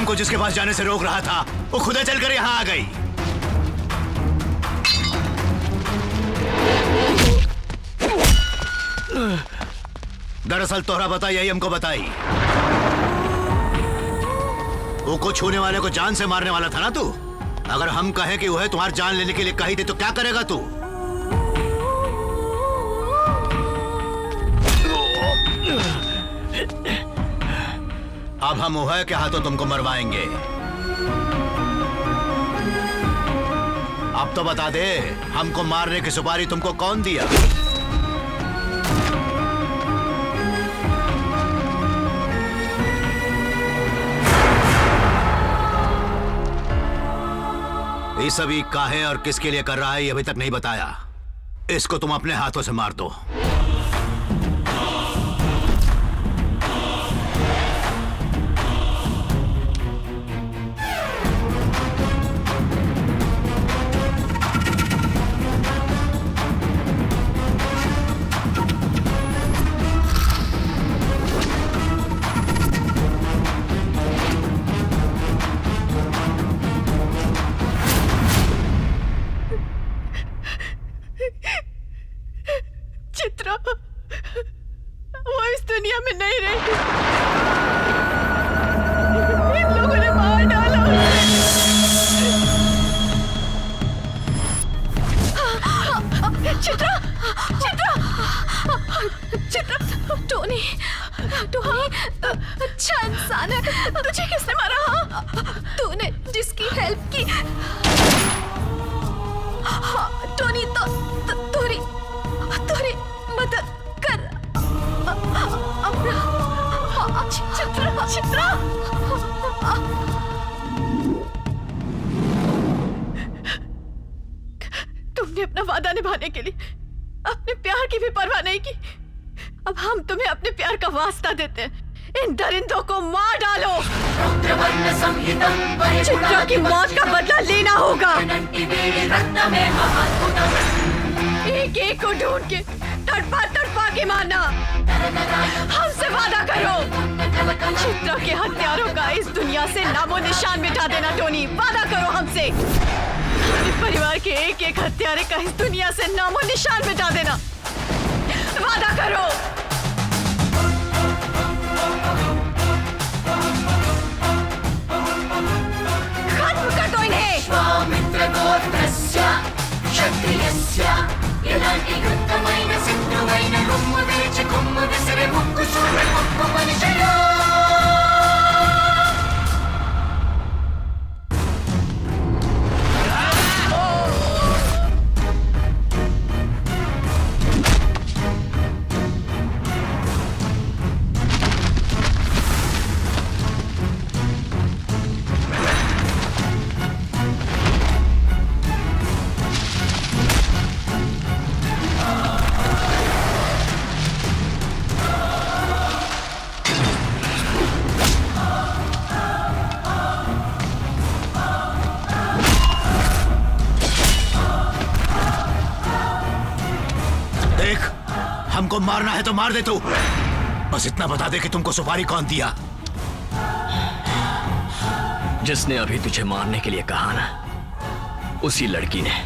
हमको जिसके पास जाने से रोक रहा था वो खुदा चलकर यहाँ आ गई। दरअसल तोहरा बता यही हमको बताई। वो को छूने वाले को जान से मारने वाला था ना तू। अगर हम कहें कि वह तुम्हारी जान लेने के लिए कही थी तो क्या करेगा तू? अब हम वह के हाथों तुमको मरवाएंगे। अब तो बता दे, हमको मारने की सुपारी तुमको कौन दिया? ये सभी काहे और किसके लिए कर रहा है ये अभी तक नहीं बताया। इसको तुम अपने हाथों से मार दो। चित्रा, वो इस दुनिया में नहीं रही। इन लोगों ने मार डाला चित्रा, चित्रा, चित्रा, टोनी, टोनी अच्छा इंसान है। तुझे किसने मारा? तूने जिसकी हेल्प की। टोनी तोरी मदद कर। चित्रा, चित्रा। तुमने अपना वादा निभाने के लिए अपने प्यार की भी परवाह नहीं की। अब हम तुम्हें अपने प्यार का वास्ता देते हैं। इन दरिंदों को मार डालो। चित्रा की मौत का बदला लेना होगा। एक एक को ढूंढ के तड़पा के मारना। हमसे वादा करो। चित्रा के हत्यारों का इस दुनिया से नामो निशान मिटा देना। टोनी, वादा करो हमसे। अपने परिवार के एक एक हत्यारे का इस दुनिया से नामो निशान मिटा देना। वादा करो। खत्म कर दो इन्हें। स्वामित्र गोत्रस्य क्षत्रियस्य ఎలాంటి కృతమైన శత్రువైన రొమ్ము వేచి కొమ్ము విసిరే ముక్కు చూడ ముక్కు మనిషిలో हमको मारना है तो मार दे तू। बस इतना बता दे कि तुमको सुपारी कौन दिया। जिसने अभी तुझे मारने के लिए कहा ना, उसी लड़की ने।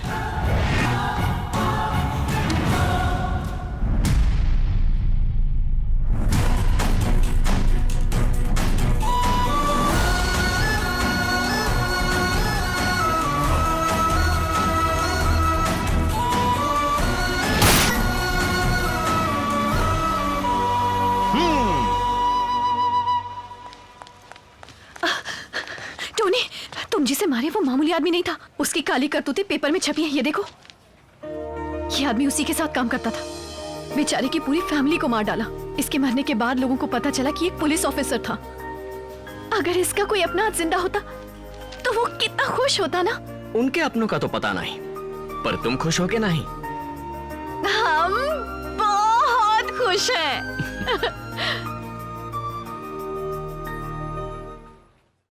जिसे मारे वो मामूली आदमी नहीं था। उसकी काली करतूतें पेपर में छपी हैं। ये देखो, ये आदमी उसी के साथ काम करता था। बेचारे की पूरी फैमिली को मार डाला। इसके मरने के बाद लोगों को पता चला कि एक पुलिस ऑफिसर था। अगर इसका कोई अपना जिंदा होता तो वो कितना खुश होता ना। उनके अपनों का तो पता नहीं, पर तुम खुश हो के नहीं? हम बहुत खुश हैं।